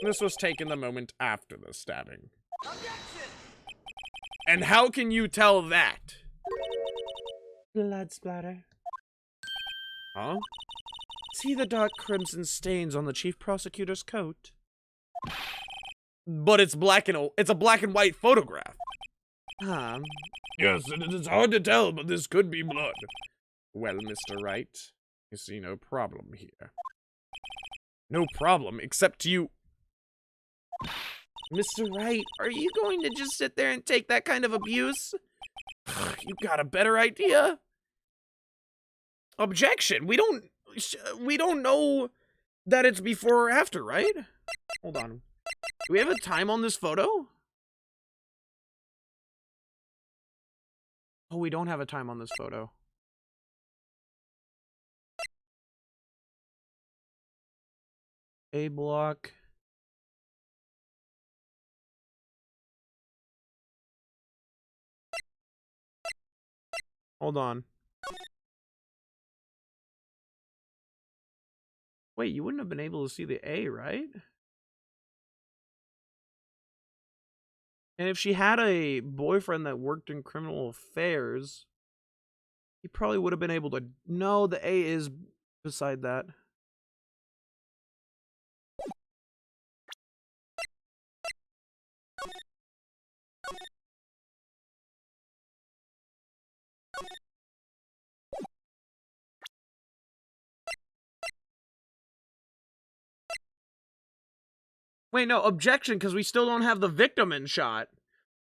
This was taken the moment after the stabbing. Objection! And how can you tell that? Blood splatter. Huh? See the dark crimson stains on the chief prosecutor's coat? But it's it's a black and white photograph. Yes, it is hard to tell, but this could be blood. Well, Mr. Wright, you see no problem here. No problem, except you... Mr. Wright, are you going to just sit there and take that kind of abuse? You got a better idea? Objection! We don't know that it's before or after, right? Hold on. Do we have a time on this photo? Oh, we don't have a time on this photo. A block. Hold on. Wait, you wouldn't have been able to see the A, right? And if she had a boyfriend that worked in criminal affairs, he probably would have been able to... No, the A is beside that. Wait, no, objection, because we still don't have the victim in shot.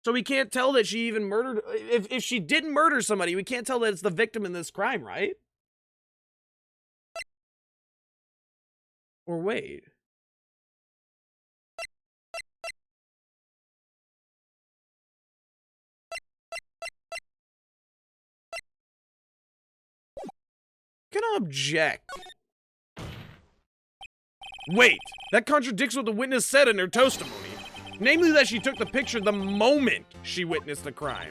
So we can't tell that she even murdered... If she didn't murder somebody, we can't tell that it's the victim in this crime, right? Or wait. Can I object? Wait, that contradicts what the witness said in her testimony. Namely that she took the picture the moment she witnessed the crime.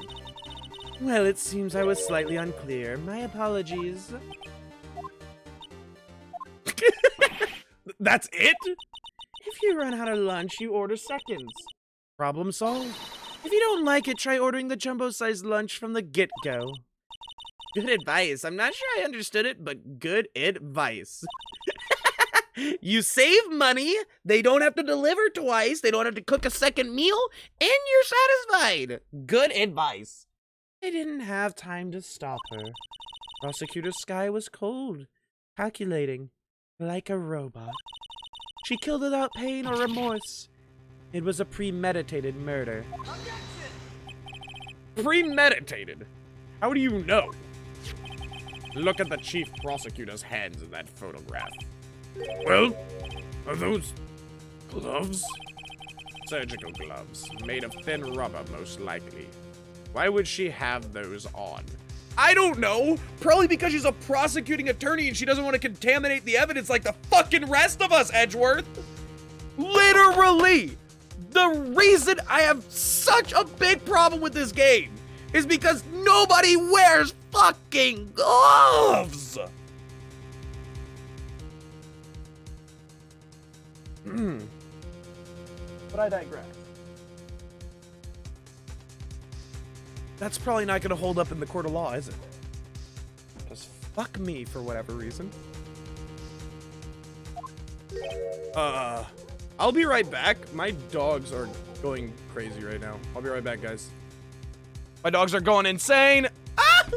Well, it seems I was slightly unclear. My apologies. That's it? If you run out of lunch, you order seconds. Problem solved. If you don't like it, try ordering the jumbo-sized lunch from the get-go. Good advice. I'm not sure I understood it, but good advice. You save money, they don't have to deliver twice, they don't have to cook a second meal, and you're satisfied. Good advice. I didn't have time to stop her. Prosecutor Sky was cold, calculating, like a robot. She killed without pain or remorse. It was a premeditated murder. Premeditated? How do you know? Look at the chief prosecutor's hands in that photograph. Well, are those gloves? Surgical gloves, made of thin rubber, most likely. Why would she have those on? I don't know. Probably because she's a prosecuting attorney and she doesn't want to contaminate the evidence like the fucking rest of us, Edgeworth. Literally, the reason I have such a big problem with this game is because nobody wears fucking gloves. But I digress. That's probably not going to hold up in the court of law, is it? Because fuck me for whatever reason. I'll be right back. My dogs are going crazy right now. I'll be right back, guys. My dogs are going insane. Ah!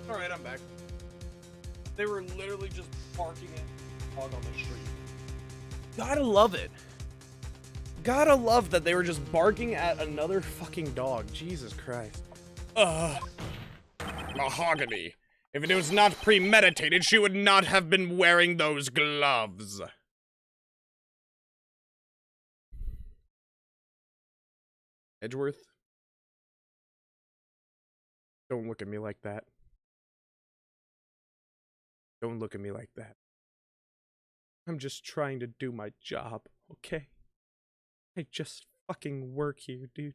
Alright, I'm back. They were literally just barking at a dog on the street. Gotta love it. Gotta love that they were just barking at another fucking dog. Jesus Christ. Mahogany. If it was not premeditated, she would not have been wearing those gloves. Edgeworth? Don't look at me like that. Don't look at me like that. I'm just trying to do my job, okay? I just fucking work here, dude.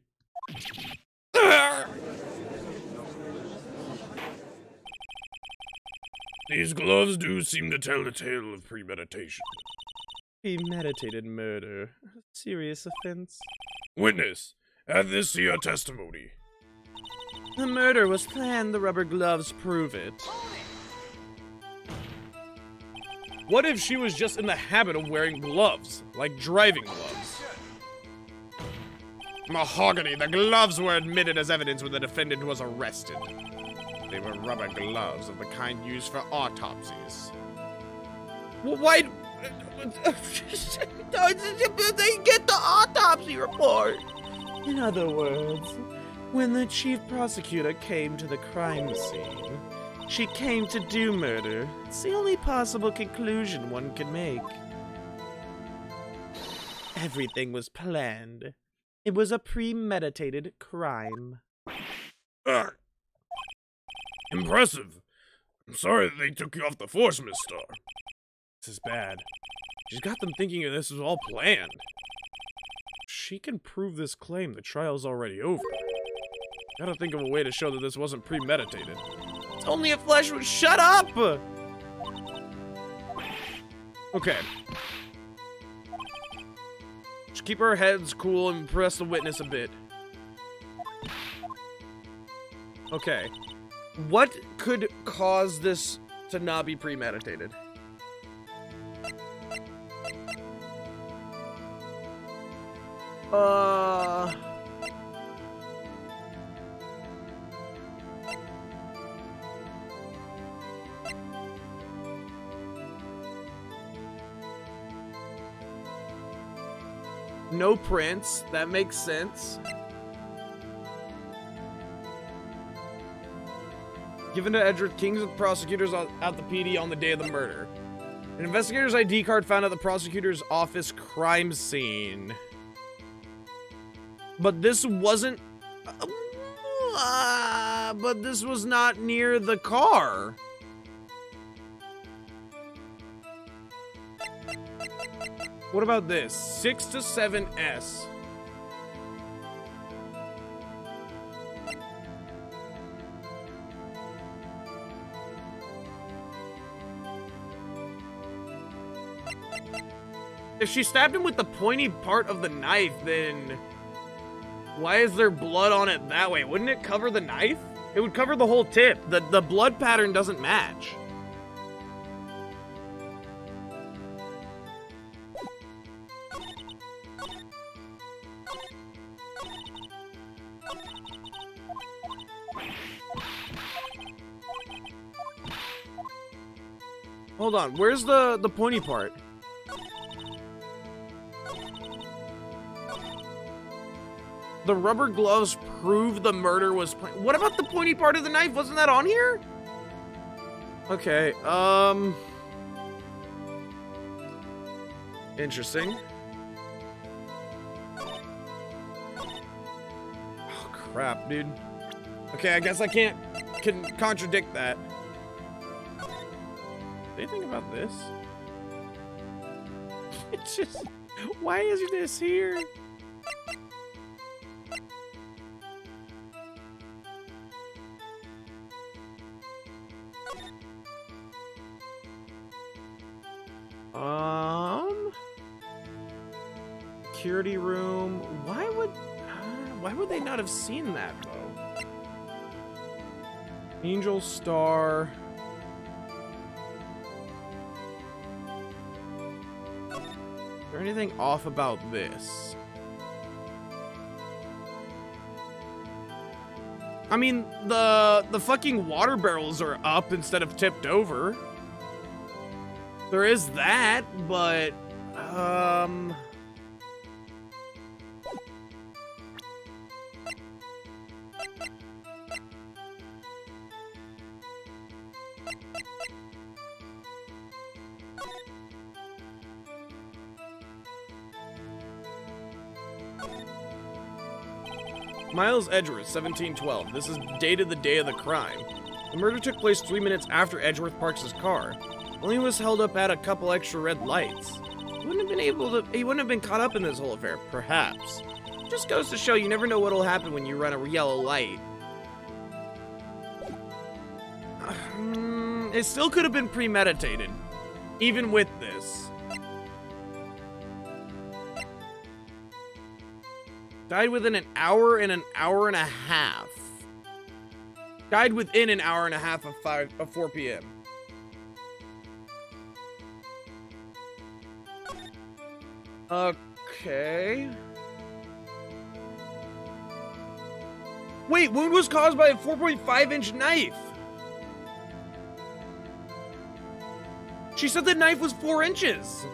These gloves do seem to tell the tale of premeditation. Premeditated murder. Serious offense. Witness, add this to your testimony. The murder was planned, the rubber gloves prove it. What if she was just in the habit of wearing gloves, like driving gloves? Mahogany, the gloves were admitted as evidence when the defendant was arrested. They were rubber gloves of the kind used for autopsies. Why? They get the autopsy report. In other words, when the chief prosecutor came to the crime scene, she came to do murder. It's the only possible conclusion one could make. Everything was planned. It was a premeditated crime. Impressive. I'm sorry that they took you off the force, Miss Star. This is bad. She's got them thinking this was all planned. If she can prove this claim, the trial's already over. Gotta think of a way to show that this wasn't premeditated. It's only a flesh wound. Shut up! Okay. Just keep our heads cool and press the witness a bit. Okay. What could cause this to not be premeditated? No prints. That makes sense. Given to Edward King's prosecutors at the PD on the day of the murder. An investigator's ID card found at the prosecutor's office crime scene. But this wasn't... but this was not near the car. What about this? 6 to 7S. If she stabbed him with the pointy part of the knife, then why is there blood on it that way? Wouldn't it cover the knife? It would cover the whole tip. The blood pattern doesn't match. Hold on, where's the pointy part? The rubber gloves prove the murder was What about the pointy part of the knife? Wasn't that on here? Okay, interesting. Oh, crap, dude. Okay, I guess I can contradict that. Anything about this? It's just... Why is this here? Security room. Why would they not have seen that though? Angel Star. Is there anything off about this? I mean, the fucking water barrels are up instead of tipped over. There is that, but Miles Edgeworth, 1712. This is dated the day of the crime. The murder took place 3 minutes after Edgeworth parks his car. Only was held up at a couple extra red lights. He wouldn't have been caught up in this whole affair, perhaps. Just goes to show you never know what'll happen when you run a yellow light. It still could have been premeditated, even with this. Died within an hour and a half. Died within an hour and a half of 4 p.m. Okay. Wait, wound was caused by a 4.5-inch knife. She said the knife was 4 inches.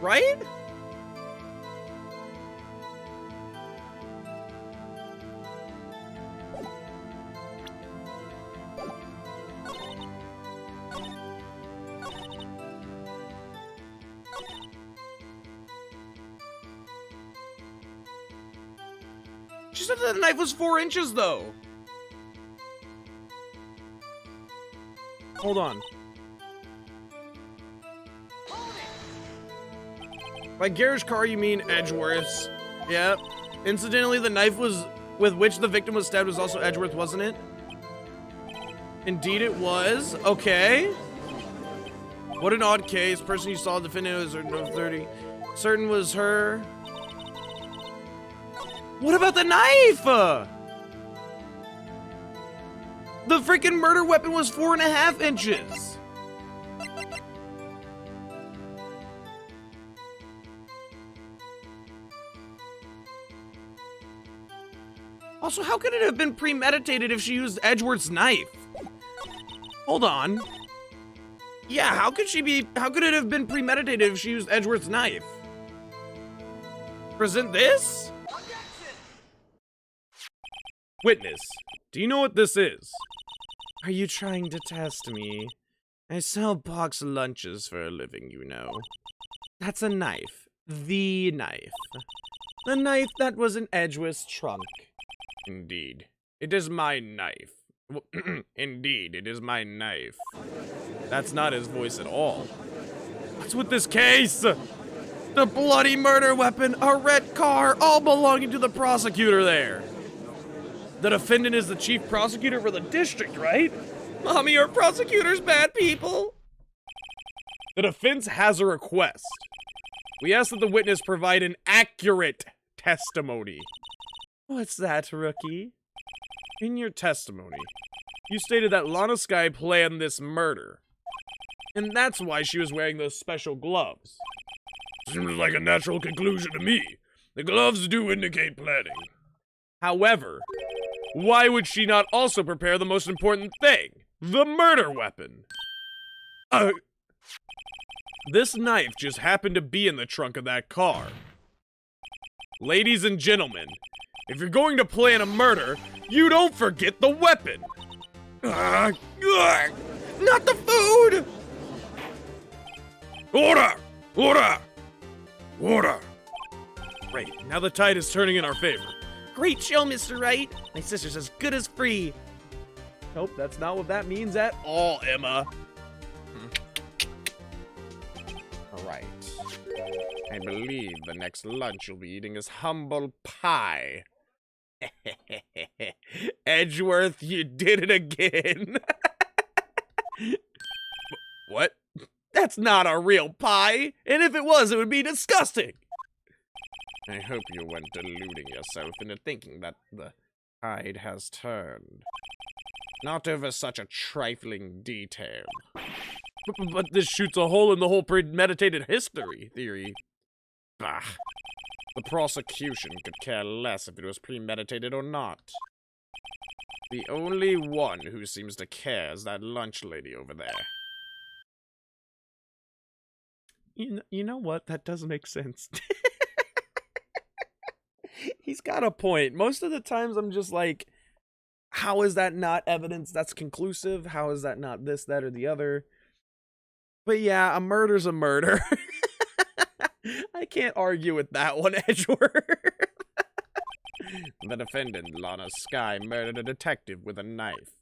Right? She said that the knife was 4 inches, though. Hold on. By garage car, you mean Edgeworth's. Yep. Incidentally, the knife was with which the victim was stabbed was also Edgeworth, wasn't it? Indeed it was. Okay. What an odd case. Person you saw defendant was no 30. Certain was her. What about the knife? The freaking murder weapon was 4.5 inches. Also, how could it have been premeditated if she used Edgeworth's knife? Hold on. Yeah, how could it have been premeditated if she used Edgeworth's knife? Present this? Witness, do you know what this is? Are you trying to test me? I sell box lunches for a living, you know. That's a knife. The knife. The knife that was in Edgeworth's trunk. Indeed. It is my knife. Indeed, it is my knife. That's not his voice at all. What's with this case? The bloody murder weapon, a red car, all belonging to the prosecutor there. The defendant is the chief prosecutor for the district, right? Mommy, are prosecutors bad people? The defense has a request. We ask that the witness provide an accurate testimony. What's that, rookie? In your testimony, you stated that Lana Skye planned this murder. And that's why she was wearing those special gloves. Seems like a natural conclusion to me. The gloves do indicate planning. However, why would she not also prepare the most important thing? The murder weapon. This knife just happened to be in the trunk of that car. Ladies and gentlemen, if you're going to plan a murder, you don't forget the weapon. Not the food! Order! Order! Order! Great, now the tide is turning in our favor. Great show, Mr. Wright. My sister's as good as free. Nope, that's not what that means at all, Emma. Alright. I believe the next lunch you'll be eating is humble pie. Edgeworth, you did it again. What? That's not a real pie. And if it was, it would be disgusting. I hope you weren't deluding yourself into thinking that the tide has turned. Not over such a trifling detail. But this shoots a hole in the whole premeditated history theory. Bah. The prosecution could care less if it was premeditated or not. The only one who seems to care is that lunch lady over there. You know what? That does make sense. He's got a point. Most of the times I'm just like, how is that not evidence that's conclusive? How is that not this, that, or the other? But yeah, a murder's a murder. I can't argue with that one, Edgeworth. The defendant, Lana Skye, murdered a detective with a knife.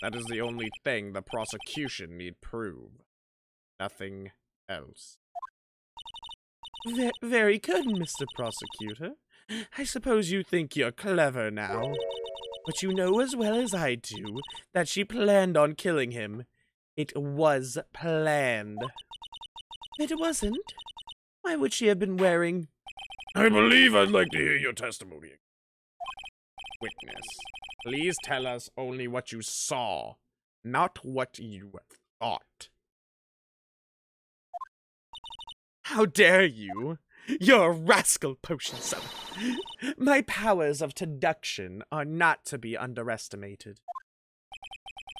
That is the only thing the prosecution need prove. Nothing else. Very good, Mr. Prosecutor. I suppose you think you're clever now. But you know as well as I do that she planned on killing him. It was planned. It wasn't. Why would she have been wearing... I believe I'd like to hear your testimony. Witness, please tell us only what you saw, not what you thought. How dare you? You're a rascal, Potion Summer. My powers of deduction are not to be underestimated.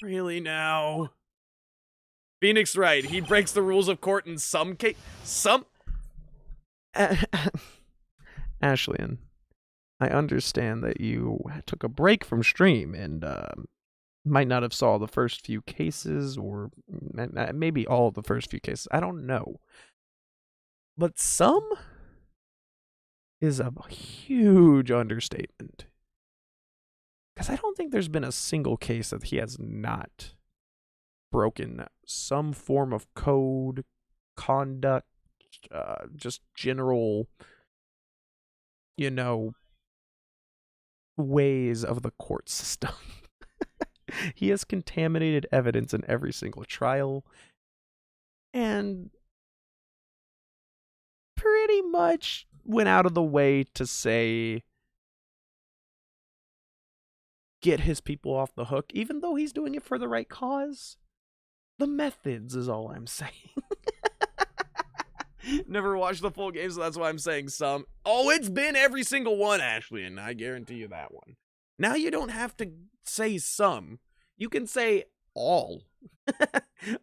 Really now? Phoenix Wright, he breaks the rules of court in some case. Ashlyn, I understand that you took a break from stream and might not have saw the first few cases, or maybe all the first few cases. I don't know. But some is a huge understatement. Because I don't think there's been a single case that he has not broken some form of code, conduct, just general, ways of the court system. He has contaminated evidence in every single trial, and pretty much went out of the way to say, get his people off the hook, even though he's doing it for the right cause. The methods is all I'm saying. Never watched the full game, so that's why I'm saying some. Oh, it's been every single one, Ashley, and I guarantee you that one. Now you don't have to say some. You can say all.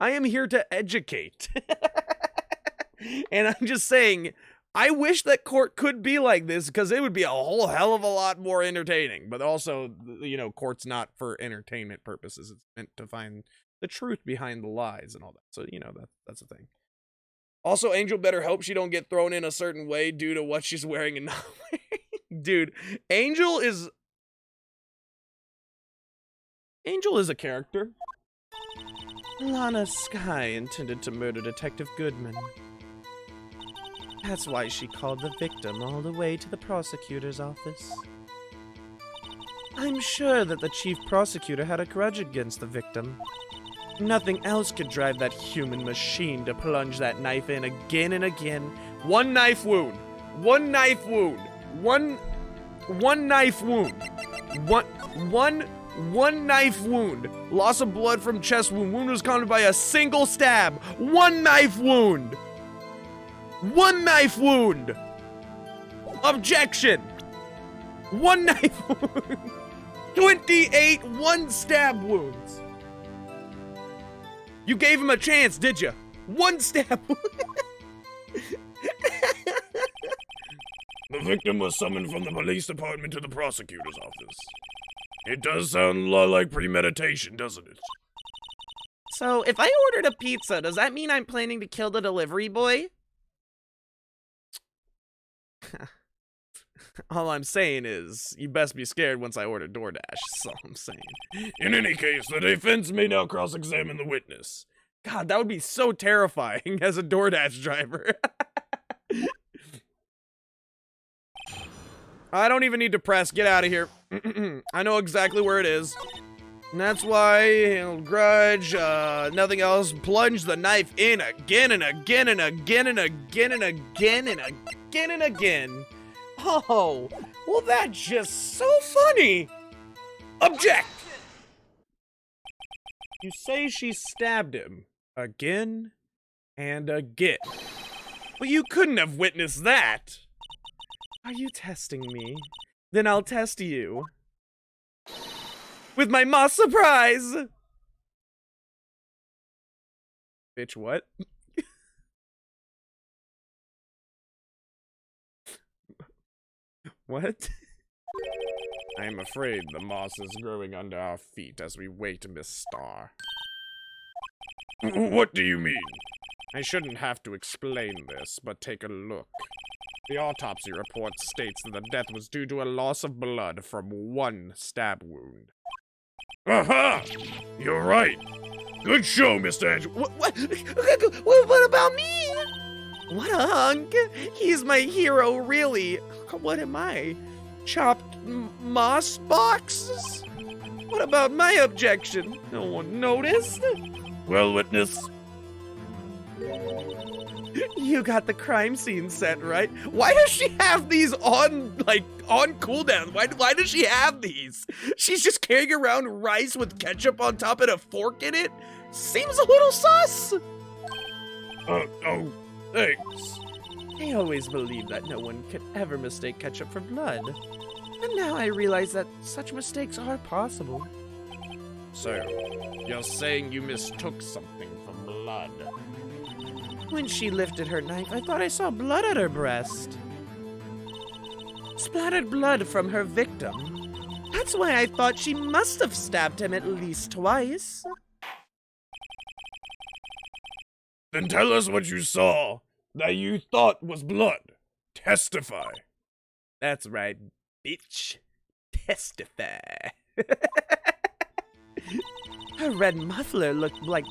I am here to educate. And I'm just saying, I wish that court could be like this, because it would be a whole hell of a lot more entertaining. But also, court's not for entertainment purposes. It's meant to find the truth behind the lies and all that. So, that's the thing. Also, Angel better hope she don't get thrown in a certain way due to what she's wearing and not wearing. Dude, Angel is a character. Lana Skye intended to murder Detective Goodman. That's why she called the victim all the way to the prosecutor's office. I'm sure that the chief prosecutor had a grudge against the victim. Nothing else could drive that human machine to plunge that knife in again and again. One knife wound. One knife wound. One knife wound. One knife wound. Loss of blood from chest wound. Wound was caused by a single stab. One knife wound. One knife wound. Objection. One knife wound. 28 one stab wounds. You gave him a chance, did you? One stab wound. The victim was summoned from the police department to the prosecutor's office. It does sound a lot like premeditation, doesn't it? So, if I ordered a pizza, does that mean I'm planning to kill the delivery boy? All I'm saying is, you best be scared once I order DoorDash. That's all I'm saying. In any case, the defense may now cross-examine the witness. God, that would be so terrifying as a DoorDash driver. I don't even need to press. Get out of here. I know exactly where it is. And that's why, grudge, nothing else. Plunge the knife in again and again and again and again and again and again and again. Oh, well, that's just so funny. Object! You say she stabbed him again and again. But you couldn't have witnessed that. Are you testing me? Then I'll test you. With my moss surprise! Bitch, what? What? I am afraid the moss is growing under our feet as we wait, Miss Star. What do you mean? I shouldn't have to explain this, but take a look. The autopsy report states that the death was due to a loss of blood from one stab wound. Aha! You're right. Good show, Mr. Angel. What about me? What a hunk! He's my hero, really. What am I? Chopped moss boxes? What about my objection? No one noticed? Well, witness, You got the crime scene set, right? Why does she have these on cooldown? Why does she have these? She's just carrying around rice with ketchup on top and a fork in it? Seems a little sus. oh, thanks. I always believed that no one could ever mistake ketchup for blood. And now I realize that such mistakes are possible. So, you're saying you mistook something for blood? When she lifted her knife, I thought I saw blood at her breast. Splattered blood from her victim. That's why I thought she must have stabbed him at least twice. Then tell us what you saw that you thought was blood. Testify. That's right, bitch. Testify. Her red muffler looked like...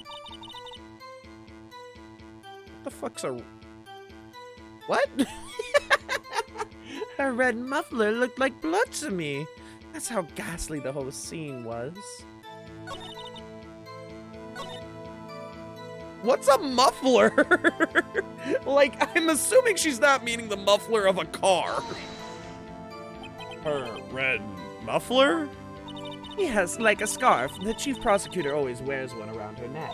What the fuck's a... What? Her red muffler looked like blood to me. That's how ghastly the whole scene was. What's a muffler? Like, I'm assuming she's not meaning the muffler of a car. Her red muffler? Yes, like a scarf. The chief prosecutor always wears one around her neck.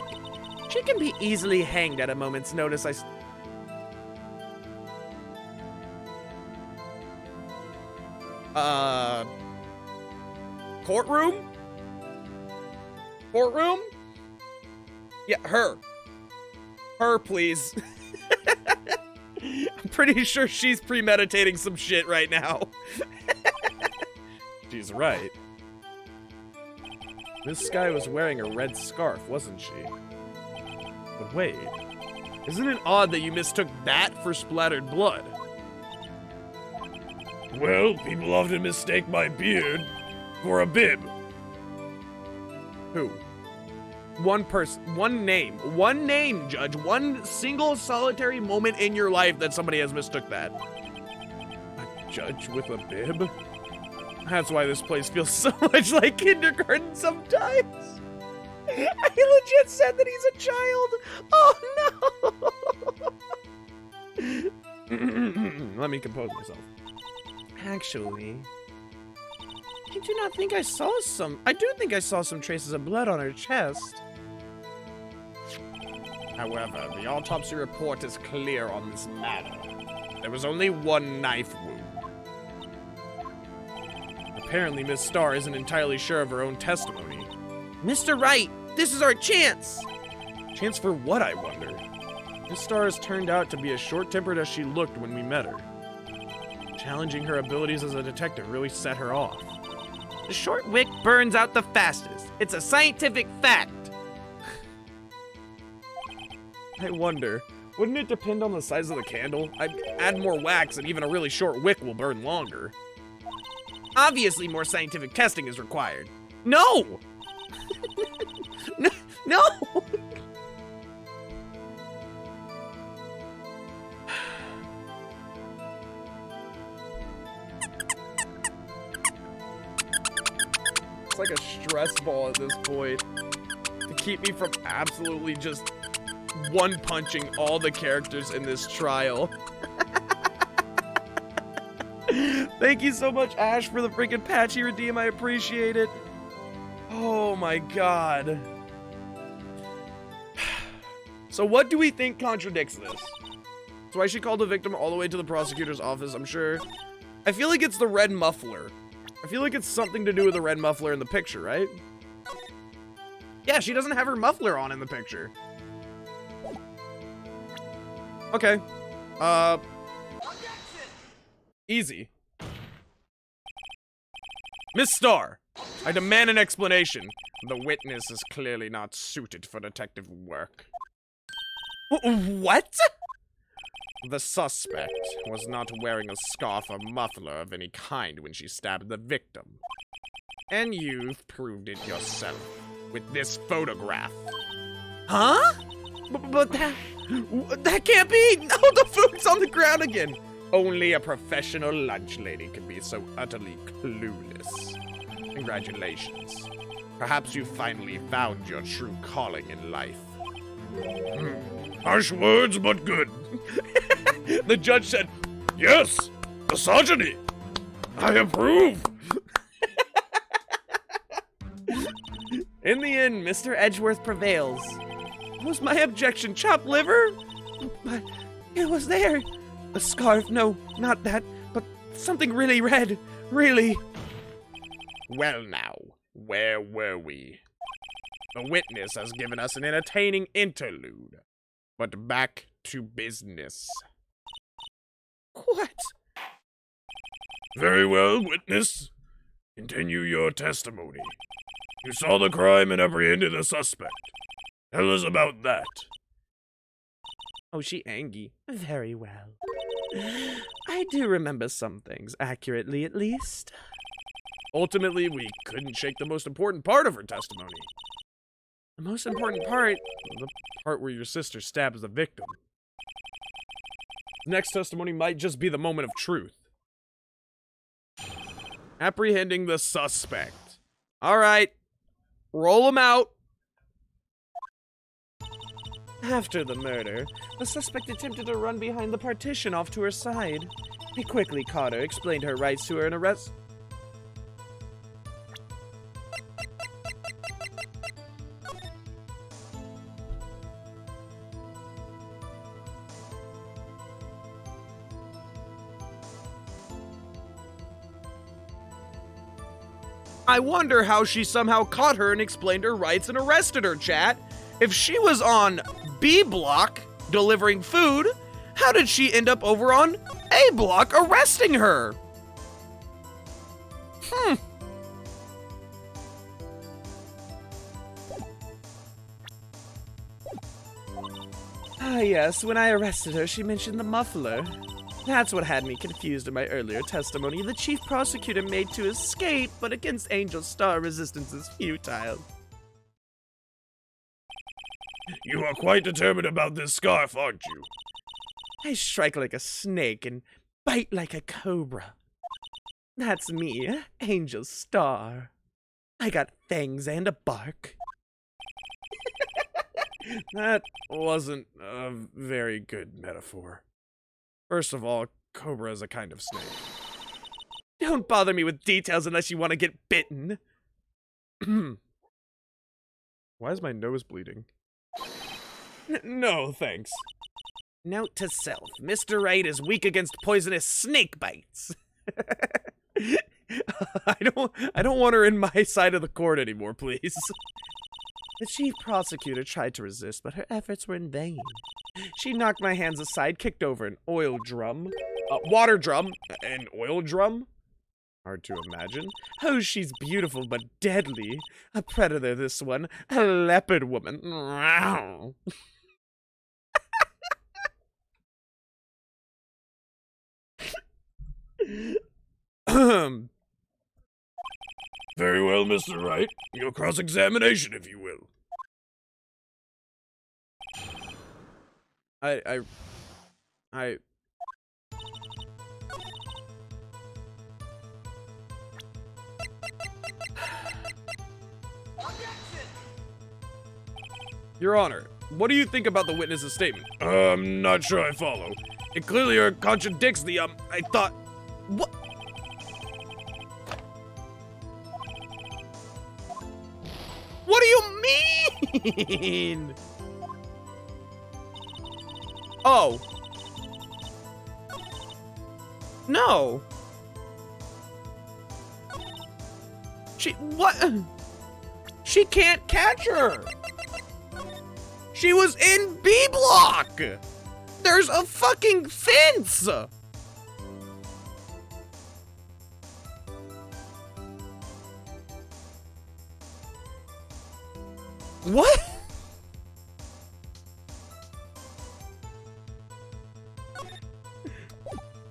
She can be easily hanged at a moment's notice. Courtroom? Courtroom? Yeah, her. Her, please. I'm pretty sure she's premeditating some shit right now. She's right. This guy was wearing a red scarf, wasn't she? But wait, isn't it odd that you mistook that for splattered blood? Well, people often mistake my beard for a bib. Who? One person, one name, Judge. One single solitary moment in your life that somebody has mistook that. A judge with a bib? That's why this place feels so much like kindergarten sometimes. I legit said that he's a child. Oh no. Let me compose myself. Actually, I do not think I saw some. I do think I saw some traces of blood on her chest. However, the autopsy report is clear on this matter. There was only one knife wound. Apparently, Miss Starr isn't entirely sure of her own testimony. Mr. Wright, this is our chance. Chance for what, I wonder? Miss Starr has turned out to be as short-tempered as she looked when we met her. Challenging her abilities as a detective really set her off. The short wick burns out the fastest. It's a scientific fact. I wonder, wouldn't it depend on the size of the candle? I'd add more wax and even a really short wick will burn longer. Obviously, more scientific testing is required. No! No! It's like a stress ball at this point to keep me from absolutely just one-punching all the characters in this trial. Thank you so much, Ash, for the freaking patchy redeem. I appreciate it. Oh my god. So what do we think contradicts this? That's why she called the victim all the way to the prosecutor's office, I'm sure. I feel like it's the red muffler. I feel like it's something to do with the red muffler in the picture, right? Yeah, she doesn't have her muffler on in the picture. Okay. Easy. Miss Starr, I demand an explanation. The witness is clearly not suited for detective work. What? The suspect was not wearing a scarf or muffler of any kind when she stabbed the victim. And you've proved it yourself with this photograph. Huh? But that can't be! No, the food's on the ground again! Only a professional lunch lady can be so utterly clueless. Congratulations. Perhaps you finally found your true calling in life. Harsh words, but good. The judge said, Yes, misogyny. I approve. in the end, Mr. Edgeworth prevails. Was my objection chopped liver? But it was there. A scarf, no, not that, but something really red, really. Well now, where were we? The witness has given us an entertaining interlude. But back to business. What? Very well, witness. Continue your testimony. You saw the crime and apprehended a suspect. Tell us about that. Oh, she angry. Very well. I do remember some things, accurately at least. Ultimately, we couldn't shake the most important part of her testimony. The most important part? The part where your sister stabs the victim. The next testimony might just be the moment of truth. Apprehending the suspect. All right. Roll him out. After the murder, the suspect attempted to run behind the partition off to her side. He quickly caught her, explained her rights to her, and arrest. I wonder how she somehow caught her and explained her rights and arrested her, chat. If she was on B block delivering food, how did she end up over on A block arresting her? Ah, yes, when I arrested her, she mentioned the muffler. That's what had me confused in my earlier testimony. The chief prosecutor made to escape, but against Angel Star, resistance is futile. You are quite determined about this scarf, aren't you? I strike like a snake and bite like a cobra. That's me, Angel Star. I got fangs and a bark. That wasn't a very good metaphor. First of all, cobra is a kind of snake. Don't bother me with details unless you want to get bitten. Why is my nose bleeding? No, thanks. Note to self, Mr. Wright is weak against poisonous snake bites. I don't want her in my side of the court anymore, please. The chief prosecutor tried to resist, but her efforts were in vain. She knocked my hands aside, kicked over an oil drum, water drum, an oil drum? Hard to imagine. Oh, she's beautiful but deadly. A predator, this one. A leopard woman. Very well, Mr. Wright. Your cross-examination, if you will. I Your Honor, what do you think about the witness's statement? I'm not sure I follow. It clearly contradicts the, I thought... What? What do you mean? Oh. No. What? She can't catch her. She was in B block. There's a fucking fence. What?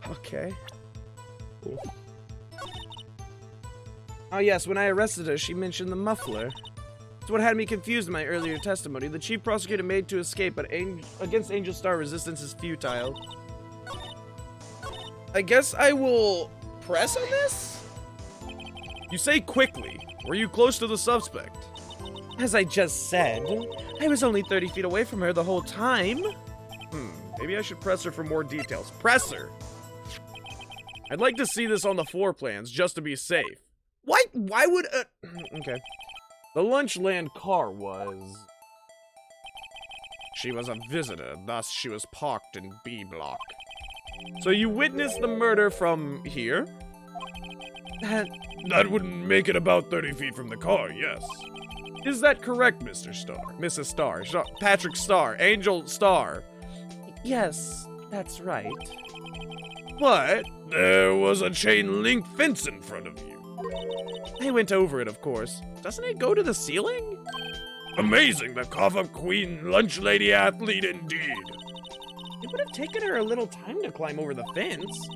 Okay. Cool. Oh yes, when I arrested her, she mentioned the muffler. It's what had me confused in my earlier testimony. The chief prosecutor made to escape, but against Angel Star, resistance is futile. I guess I will press on this? You say quickly. Were you close to the suspect? As I just said, I was only 30 feet away from her the whole time. Maybe I should press her for more details. Press her! I'd like to see this on the floor plans, just to be safe. Why would okay. The Lunchland car was... She was a visitor, thus she was parked in B block. So you witnessed the murder from here? That would make it about 30 feet from the car, yes. Is that correct, Mr. Starr? Mrs. Starr? Patrick Starr? Angel Starr? Yes, that's right. What? There was a chain link fence in front of you. I went over it, of course. Doesn't it go to the ceiling? Amazing, the cough-up queen lunch lady athlete indeed. It would have taken her a little time to climb over the fence,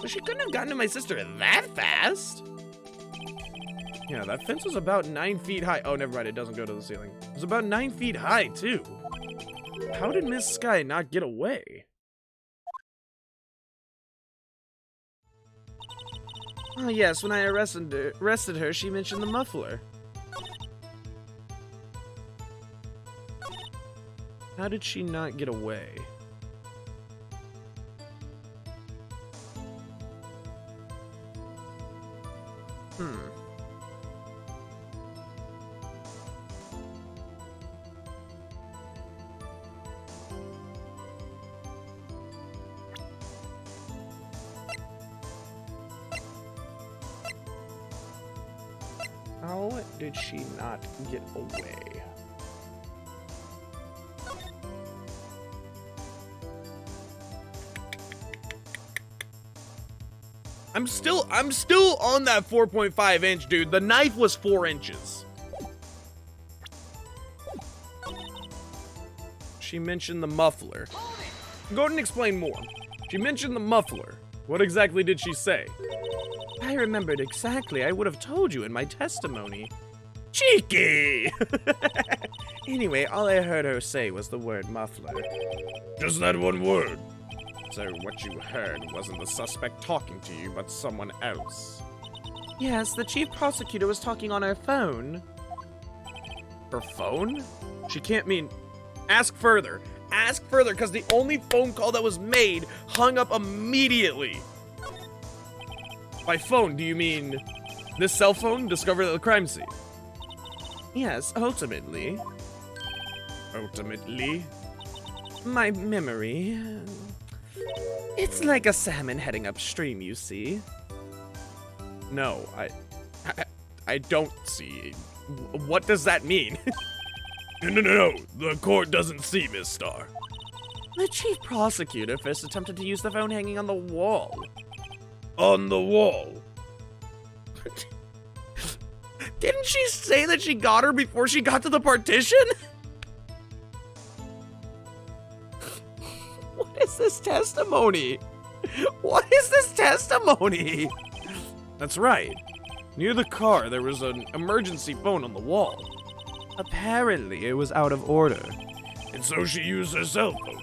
so she couldn't have gotten to my sister that fast. Yeah, that fence was about 9 feet high. Oh, never mind, it doesn't go to the ceiling. It was about 9 feet high, too. How did Miss Sky not get away? Oh yes, when I arrested her, she mentioned the muffler. How did she not get away? How did she not get away? I'm still on that 4.5 inch, dude. The knife was 4 inches. She mentioned the muffler. Go ahead and explain more. She mentioned the muffler. What exactly did she say? I remembered exactly. I would have told you in my testimony. Cheeky! Anyway, all I heard her say was the word muffler. Just that one word. So what you heard wasn't the suspect talking to you, but someone else. Yes, the chief prosecutor was talking on her phone. Her phone? She can't mean... Ask further. Ask further, because the only phone call that was made hung up immediately. By phone, do you mean this cell phone discovered at the crime scene? Yes, ultimately. Ultimately? My memory... It's like a salmon heading upstream, you see. No, I don't see. What does that mean? No. The court doesn't see, Miss Starr. The chief prosecutor first attempted to use the phone hanging on the wall. On the wall. Didn't she say that she got her before she got to the partition? What is this testimony? What is this testimony? That's right. Near the car, there was an emergency phone on the wall. Apparently, it was out of order. And so she used her cell phone.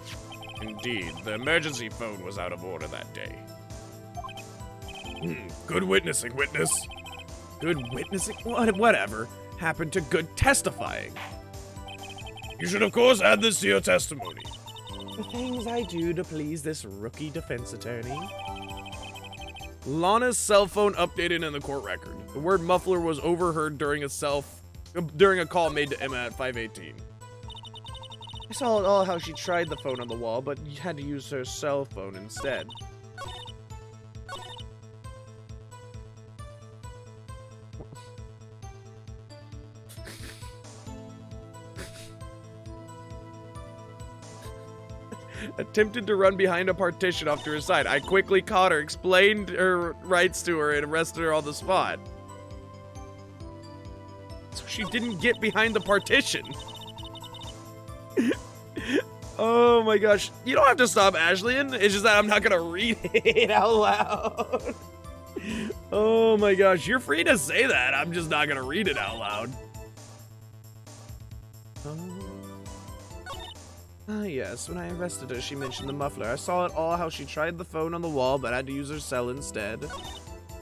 Indeed, the emergency phone was out of order that day. Good witnessing, witness. Good witnessing? Whatever. Happened to good testifying. You should, of course, add this to your testimony. The things I do to please this rookie defense attorney. Lana's cell phone updated in the court record. The word muffler was overheard during a call made to Emma at 518. I saw it all how she tried the phone on the wall, but had to use her cell phone instead. Attempted to run behind a partition off to her side. I quickly caught her, explained her rights to her, and arrested her on the spot. So she didn't get behind the partition. Oh my gosh. You don't have to stop, Ashlyn. It's just that I'm not gonna read it out loud. Oh my gosh. You're free to say that. I'm just not gonna read it out loud. Ah, yes. When I arrested her, she mentioned the muffler. I saw it all, how she tried the phone on the wall, but had to use her cell instead.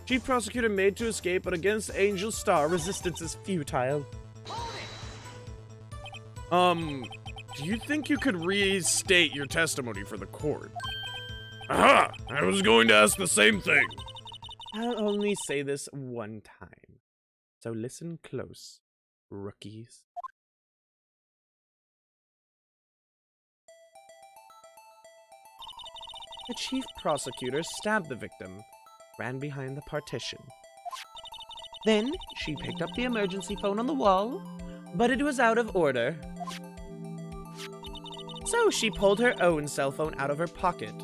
Chief Prosecutor made to escape, but against Angel Star, resistance is futile. Do you think you could restate your testimony for the court? Aha! I was going to ask the same thing. I'll only say this one time. So listen close, rookies. The chief prosecutor stabbed the victim, ran behind the partition. Then she picked up the emergency phone on the wall, but it was out of order. So she pulled her own cell phone out of her pocket.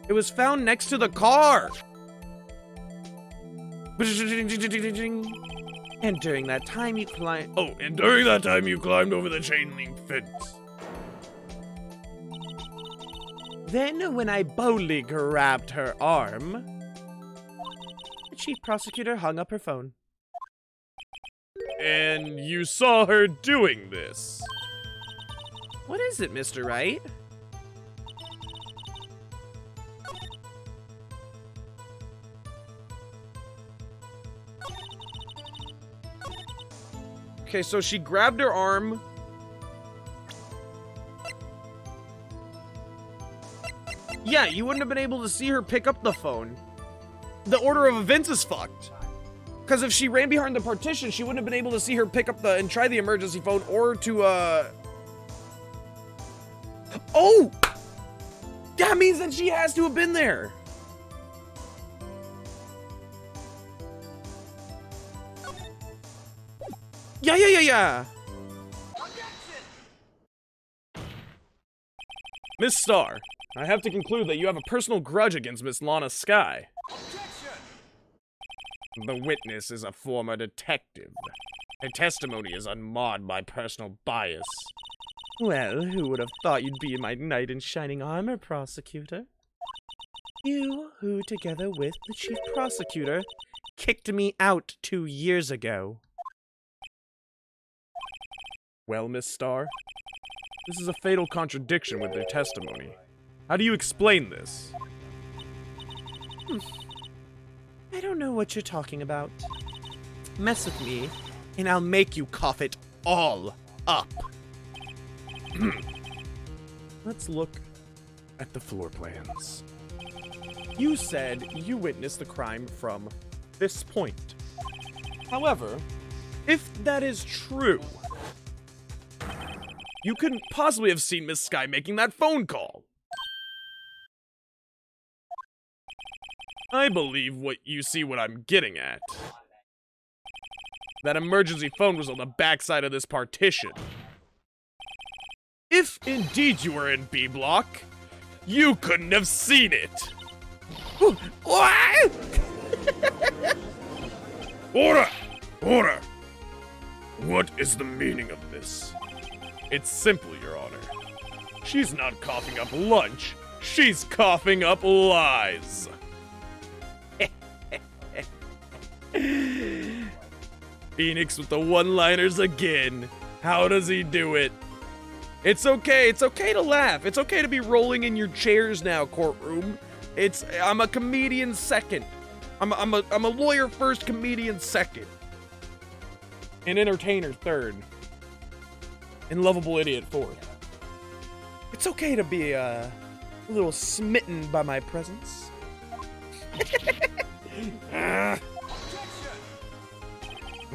It was found next to the car! And during that time you climbed... Oh, and during that time you climbed over the chain link fence. Then, when I boldly grabbed her arm, the chief prosecutor hung up her phone. And you saw her doing this? What is it, Mr. Wright? Okay, so she grabbed her arm. Yeah, you wouldn't have been able to see her pick up the phone. The order of events is fucked. Because if she ran behind the partition, she wouldn't have been able to see her pick up and try the emergency phone or to, Oh! That means that she has to have been there. Yeah. Miss Starr, I have to conclude that you have a personal grudge against Miss Lana Sky. The witness is a former detective. Her testimony is unmarred by personal bias. Well, who would have thought you'd be my knight in shining armor, prosecutor? You, who, together with the chief prosecutor, kicked me out 2 years ago. Well, Miss Starr, this is a fatal contradiction with your testimony. How do you explain this? I don't know what you're talking about. Mess with me, and I'll make you cough it all up. Let's look at the floor plans. You said you witnessed the crime from this point. However, if that is true, you couldn't possibly have seen Miss Sky making that phone call. I believe what I'm getting at. That emergency phone was on the backside of this partition. If indeed you were in B block, you couldn't have seen it. What? Order! Order! What is the meaning of this? It's simple, Your Honor. She's not coughing up lunch. She's coughing up lies. Phoenix with the one-liners again. How does he do it? It's okay to laugh. It's okay to be rolling in your chairs now, courtroom. I'm a comedian second. I'm a lawyer first, comedian second. An entertainer third. And lovable idiot fourth. It's okay to be a little smitten by my presence.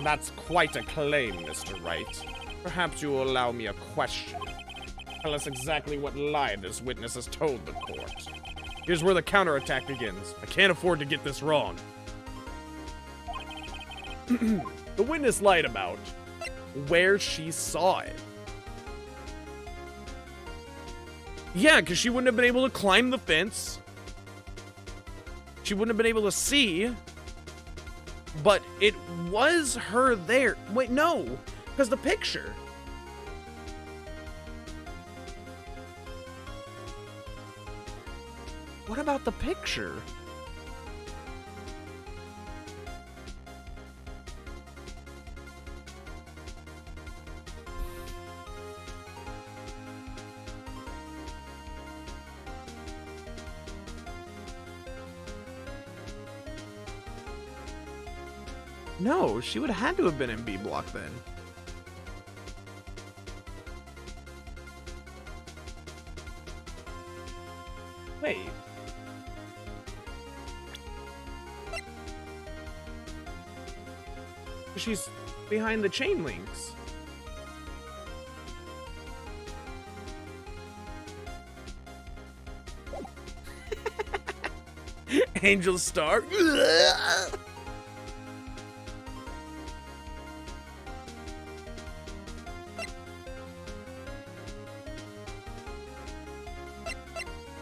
That's quite a claim, Mr. Wright. Perhaps you will allow me a question. Tell us exactly what lie this witness has told the court. Here's where the counterattack begins. I can't afford to get this wrong. The witness lied about where she saw it. Yeah, because she wouldn't have been able to climb the fence. She wouldn't have been able to see. But it was her there. Wait, no. Because the picture. What about the picture? No, she would have had to have been in B block then. Wait. She's behind the chain links. Angel Star.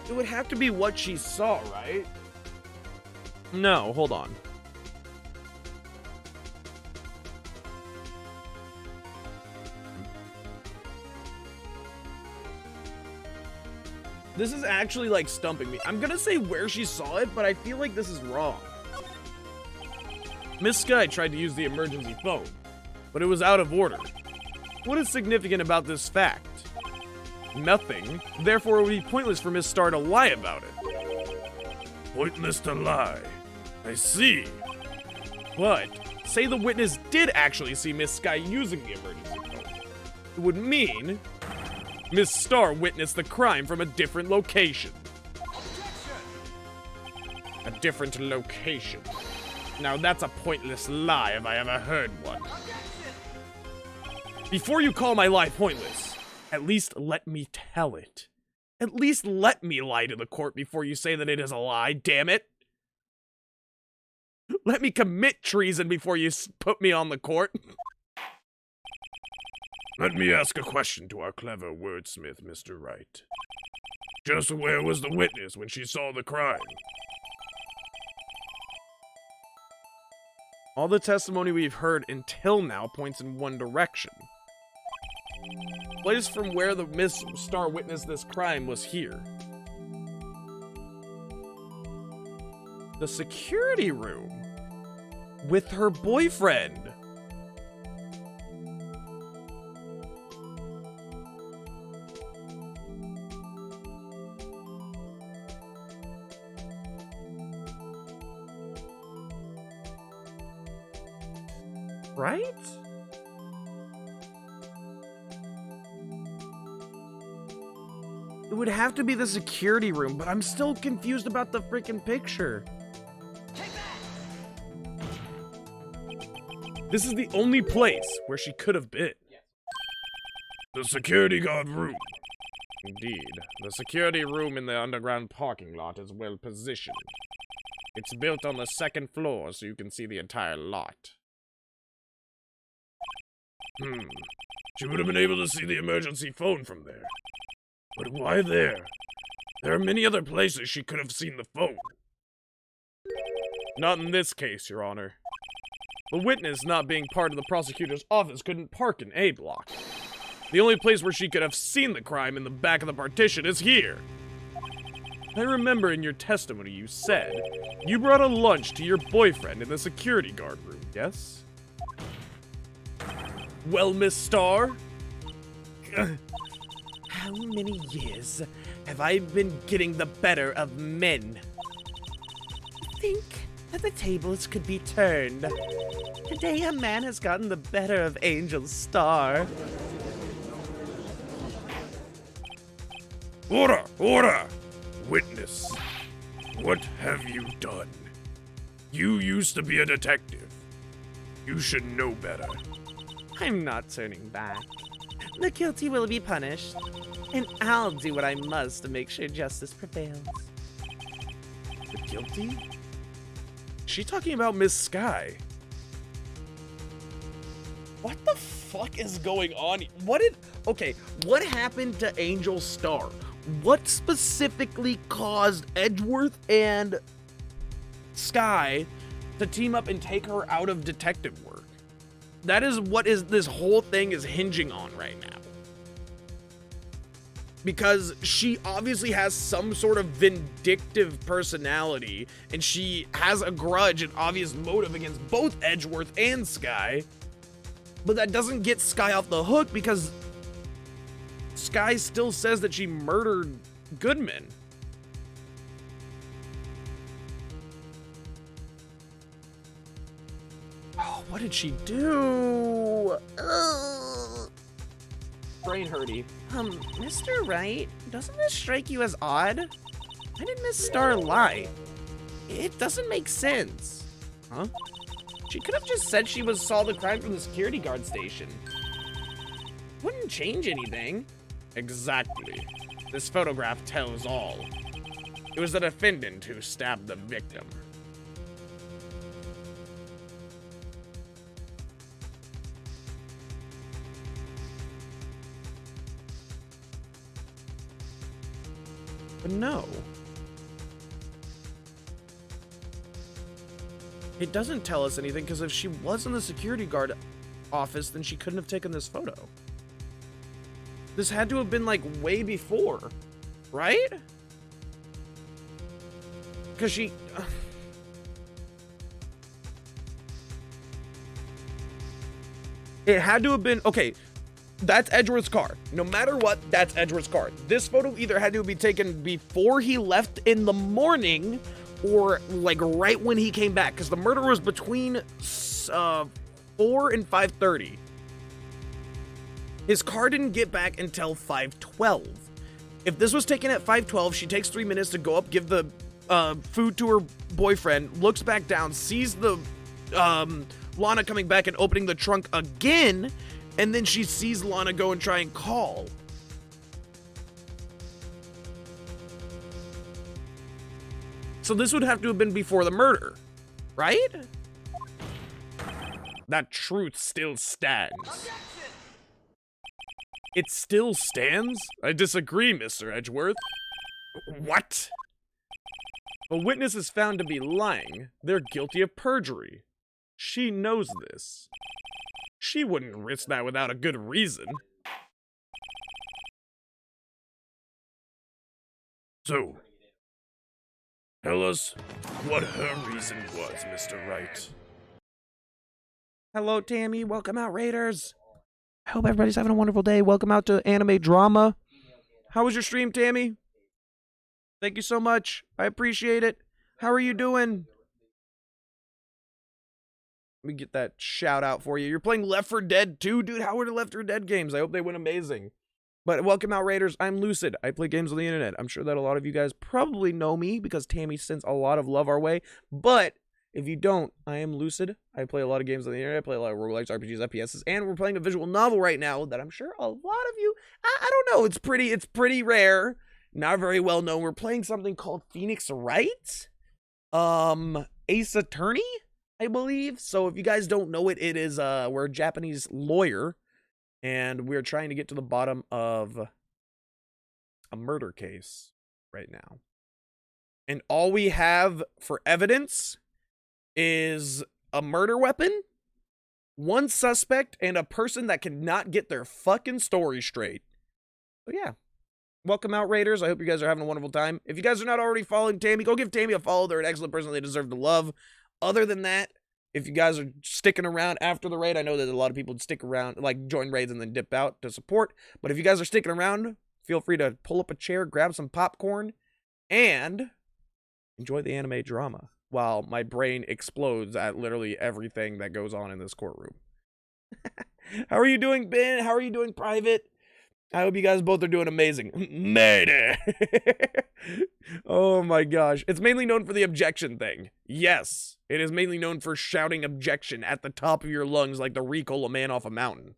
It would have to be what she saw, right? No, hold on. This is actually like stumping me. I'm gonna say where she saw it, but I feel like this is wrong. Miss Sky tried to use the emergency phone, but it was out of order. What is significant about this fact? Nothing. Therefore, it would be pointless for Miss Star to lie about it. Pointless to lie. I see. But, say the witness did actually see Miss Sky using the emergency phone. It would mean Miss Star witnessed the crime from a different location. A different location. Now that's a pointless lie if I ever heard one. Before you call my lie pointless, at least let me tell it. At least let me lie to the court before you say that it is a lie, damn it. Let me commit treason before you put me on the court. Let me ask a question to our clever wordsmith, Mr. Wright. Just where was the witness when she saw the crime? All the testimony we've heard until now points in one direction. Place from where the Miss Star witnessed this crime was here. The security room. With her boyfriend. Right? It would have to be the security room, but I'm still confused about the freaking picture. This is the only place where she could have been. The security guard room. Indeed. The security room in the underground parking lot is well positioned. It's built on the second floor so you can see the entire lot. She would have been able to see the emergency phone from there. But why there? There are many other places she could have seen the phone. Not in this case, Your Honor. The witness, not being part of the prosecutor's office, couldn't park in A block. The only place where she could have seen the crime in the back of the partition is here. I remember in your testimony you said you brought a lunch to your boyfriend in the security guard room, yes? Well, Miss Star? How many years have I been getting the better of men? I think that the tables could be turned. Today a man has gotten the better of Angel Star. Order! Order! Witness, what have you done? You used to be a detective. You should know better. I'm not turning back. The guilty will be punished, and I'll do what I must to make sure justice prevails. The guilty? Is she talking about Miss Sky? What the fuck is going on? Okay, what happened to Angel Star? What specifically caused Edgeworth and Sky to team up and take her out of detective work? That is what this whole thing is hinging on right now. Because she obviously has some sort of vindictive personality, and she has a grudge and obvious motive against both Edgeworth and Sky. But that doesn't get Sky off the hook because Sky still says that she murdered Goodman. Oh, What did she do? Ugh. Brain hurty. Mr. Wright, doesn't this strike you as odd? Why did Miss Star lie? It doesn't make sense. Huh? She could have just said she saw the crime from the security guard station. Wouldn't change anything. Exactly. This photograph tells all. It was the defendant who stabbed the victim. But no. It doesn't tell us anything, because if she was in the security guard office, then she couldn't have taken this photo. This had to have been, like, way before, right? Because she... It had to have been... Okay, that's Edgeworth's car. No matter what, that's Edgeworth's car. This photo either had to be taken before he left in the morning, or, like, right when he came back. Because the murder was between 4 and 5:30. His car didn't get back until 5:12. If this was taken at 5:12, she takes 3 minutes to go up, give the food to her boyfriend, looks back down, sees the Lana coming back and opening the trunk again, and then she sees Lana go and try and call. So this would have to have been before the murder, right? That truth still stands. It still stands? I disagree, Mr. Edgeworth. What? A witness is found to be lying. They're guilty of perjury. She knows this. She wouldn't risk that without a good reason. So, tell us what her reason was, Mr. Wright. Hello, Tammy. Welcome out, Raiders. I hope everybody's having a wonderful day. Welcome out to Anime Drama. How was your stream, Tammy? Thank you so much. I appreciate it. How are you doing? Let me get that shout out for you. You're playing Left 4 Dead 2? Dude, how are the Left 4 Dead games? I hope they went amazing. But welcome out, Raiders. I'm Lucid. I play games on the internet. I'm sure that a lot of you guys probably know me because Tammy sends a lot of love our way. But if you don't, I am Lucid. I play a lot of games on the internet. I play a lot of roguelikes, RPGs, FPSs, and we're playing a visual novel right now that I'm sure a lot of you, I don't know, it's pretty rare. Not very well known. We're playing something called Phoenix Wright? Ace Attorney, I believe. So if you guys don't know it, it is, we're a Japanese lawyer, and we're trying to get to the bottom of a murder case right now. And all we have for evidence is a murder weapon, one suspect, and a person that cannot get their fucking story straight. So yeah. Welcome out, Raiders. I hope you guys are having a wonderful time. If you guys are not already following Tammy, go give Tammy a follow. They're an excellent person. They deserve the love. Other than that, if you guys are sticking around after the raid, I know that a lot of people stick around, like join raids and then dip out to support. But if you guys are sticking around, feel free to pull up a chair, grab some popcorn, and enjoy the anime drama while my brain explodes at literally everything that goes on in this courtroom. How are you doing, Ben? How are you doing, Private? I hope you guys both are doing amazing. Mayday! Oh my gosh. It's mainly known for the objection thing. Yes, it is mainly known for shouting objection at the top of your lungs like the Ricola man off a mountain.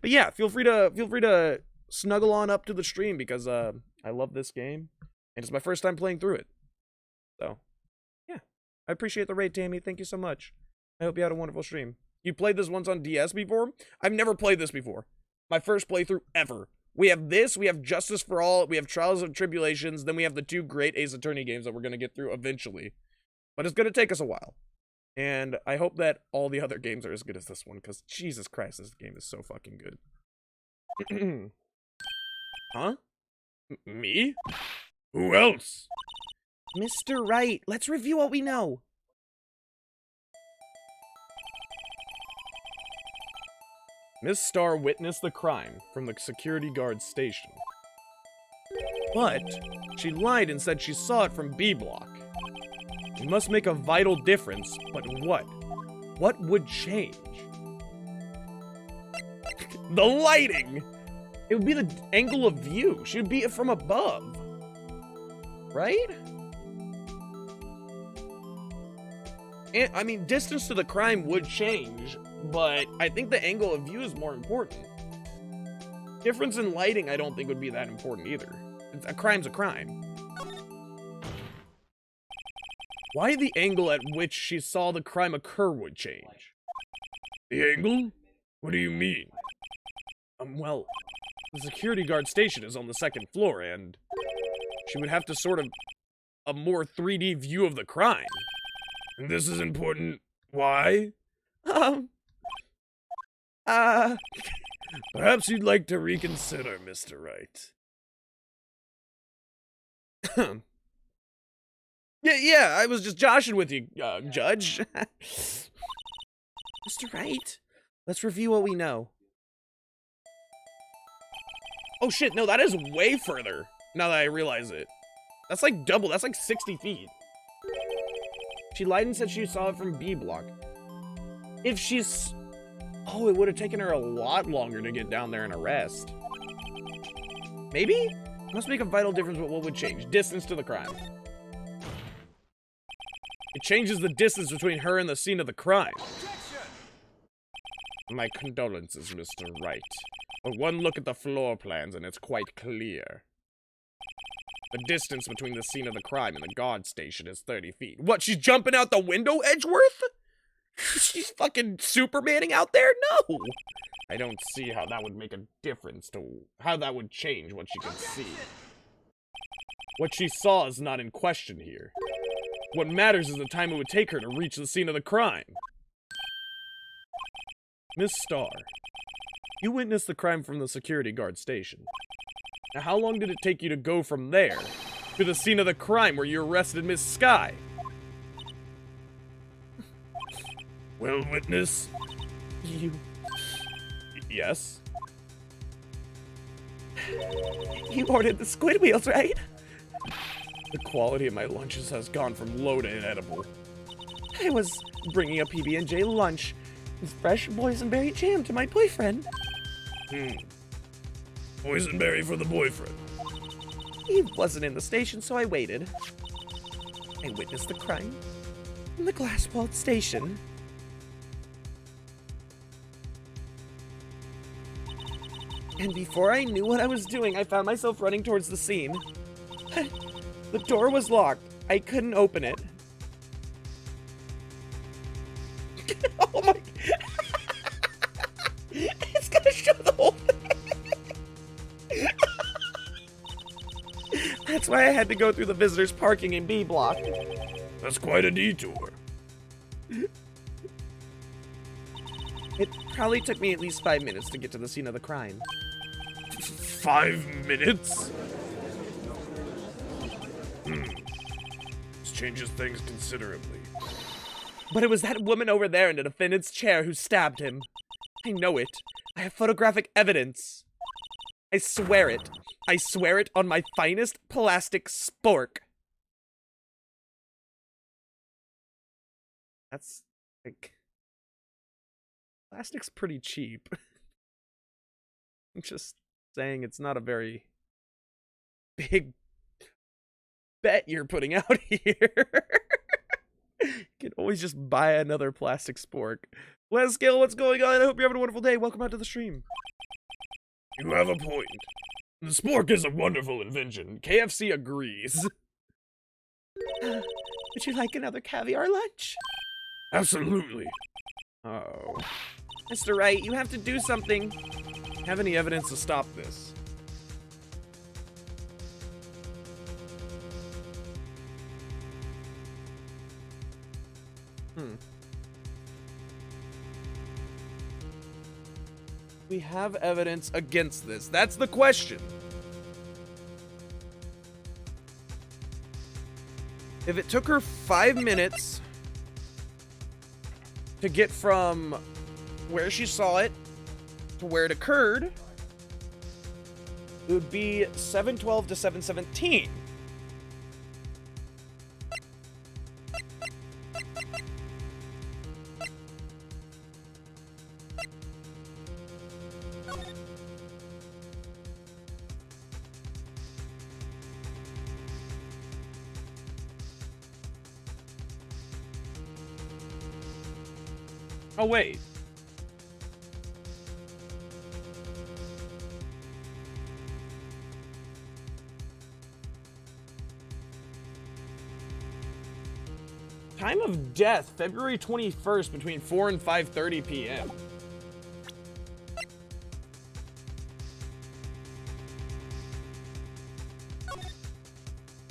But yeah, feel free to snuggle on up to the stream because I love this game and it's my first time playing through it. So, yeah. I appreciate the raid, Tammy. Thank you so much. I hope you had a wonderful stream. You played this once on DS before? I've never played this before. My first playthrough ever. We have this, we have Justice for All, we have Trials of Tribulations, then we have the two great Ace Attorney games that we're going to get through eventually. But it's going to take us a while. And I hope that all the other games are as good as this one, because Jesus Christ, this game is so fucking good. Huh? Me? Who else? Mr. Wright, let's review what we know. Miss Starr witnessed the crime from the security guard station. But she lied and said she saw it from B block. We must make a vital difference, but what? What would change? The lighting! It would be the angle of view. She would be from above. Right? And, I mean, distance to the crime would change, but I think the angle of view is more important. Difference in lighting, I don't think would be that important either. A crime's a crime. Why the angle at which she saw the crime occur would change? The angle? What do you mean? Well, the security guard station is on the second floor, and she would have to sort of a more 3D view of the crime. And this is important. Why? Perhaps you'd like to reconsider, Mr. Wright. Yeah, I was just joshing with you, Judge. Mr. Wright, let's review what we know. Oh shit, no, that is way further, now that I realize it. That's like double, that's like 60 feet. She lied and said she saw it from B block. If she's... Oh, it would have taken her a lot longer to get down there and arrest. Maybe? Must make a vital difference with what would change. Distance to the crime. It changes the distance between her and the scene of the crime. My condolences, Mr. Wright. But one look at the floor plans and it's quite clear. The distance between the scene of the crime and the guard station is 30 feet. What, she's jumping out the window, Edgeworth? She's fucking Supermaning out there? No! I don't see how that would make a difference to how that would change what she could see. What she saw is not in question here. What matters is the time it would take her to reach the scene of the crime. Miss Starr, you witnessed the crime from the security guard station. Now, how long did it take you to go from there to the scene of the crime where you arrested Miss Sky? Well, witness? Yes? You ordered the squid wheels, right? The quality of my lunches has gone from low to inedible. I was bringing a PB&J lunch with fresh boysenberry jam to my boyfriend. Boysenberry for the boyfriend. He wasn't in the station, so I waited. I witnessed the crime in the glass-walled station. And before I knew what I was doing, I found myself running towards the scene. The door was locked. I couldn't open it. Oh my... It's gonna show the whole thing. That's why I had to go through the visitors parking in B block. That's quite a detour. It probably took me at least 5 minutes to get to the scene of the crime. 5 minutes? This changes things considerably. But it was that woman over there in the defendant's chair who stabbed him. I know it. I have photographic evidence. I swear it. I swear it on my finest plastic spork. That's, like... Plastic's pretty cheap. I'm just saying it's not a very big bet you're putting out here. You can always just buy another plastic spork. Leskill, what's going on? I hope you're having a wonderful day. Welcome out to the stream. You have a point. The spork is a wonderful invention. KFC agrees. Would you like another caviar lunch? Absolutely. Oh. Mr. Wright, you have to do something. Have any evidence to stop this? We have evidence against this. That's the question. If it took her 5 minutes to get from where she saw it to where it occurred, it would be 7:12 to 7:17. Oh, wait. Time of death, February 21st, between 4 and 5:30 p.m.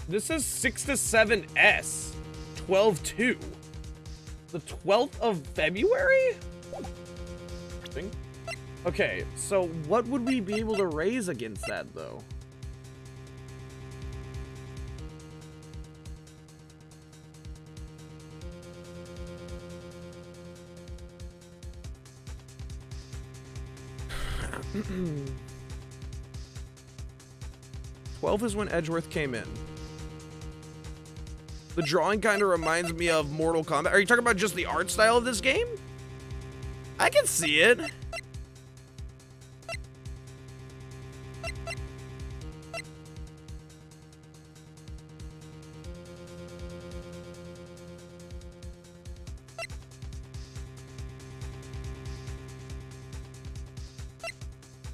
This is 6 to 7S, 12/2. The 12th of February? Okay, so what would we be able to raise against that, though? '12 is when Edgeworth came in. The drawing kind of reminds me of Mortal Kombat. Are you talking about just the art style of this game? I can see it.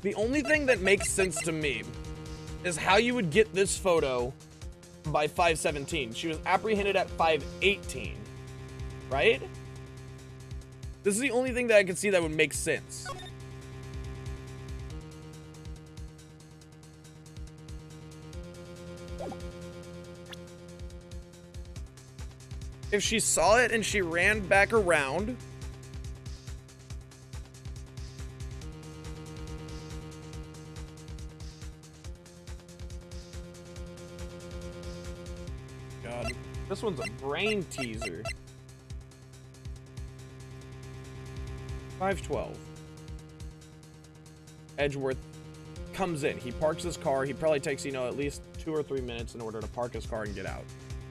The only thing that makes sense to me is how you would get this photo by 5:17. She was apprehended at 5:18, right? This is the only thing that I can see that would make sense. If she saw it and she ran back around, God, this one's a brain teaser. 5:12. Edgeworth comes in. He parks his car. He probably takes, you know, at least 2 or 3 minutes in order to park his car and get out.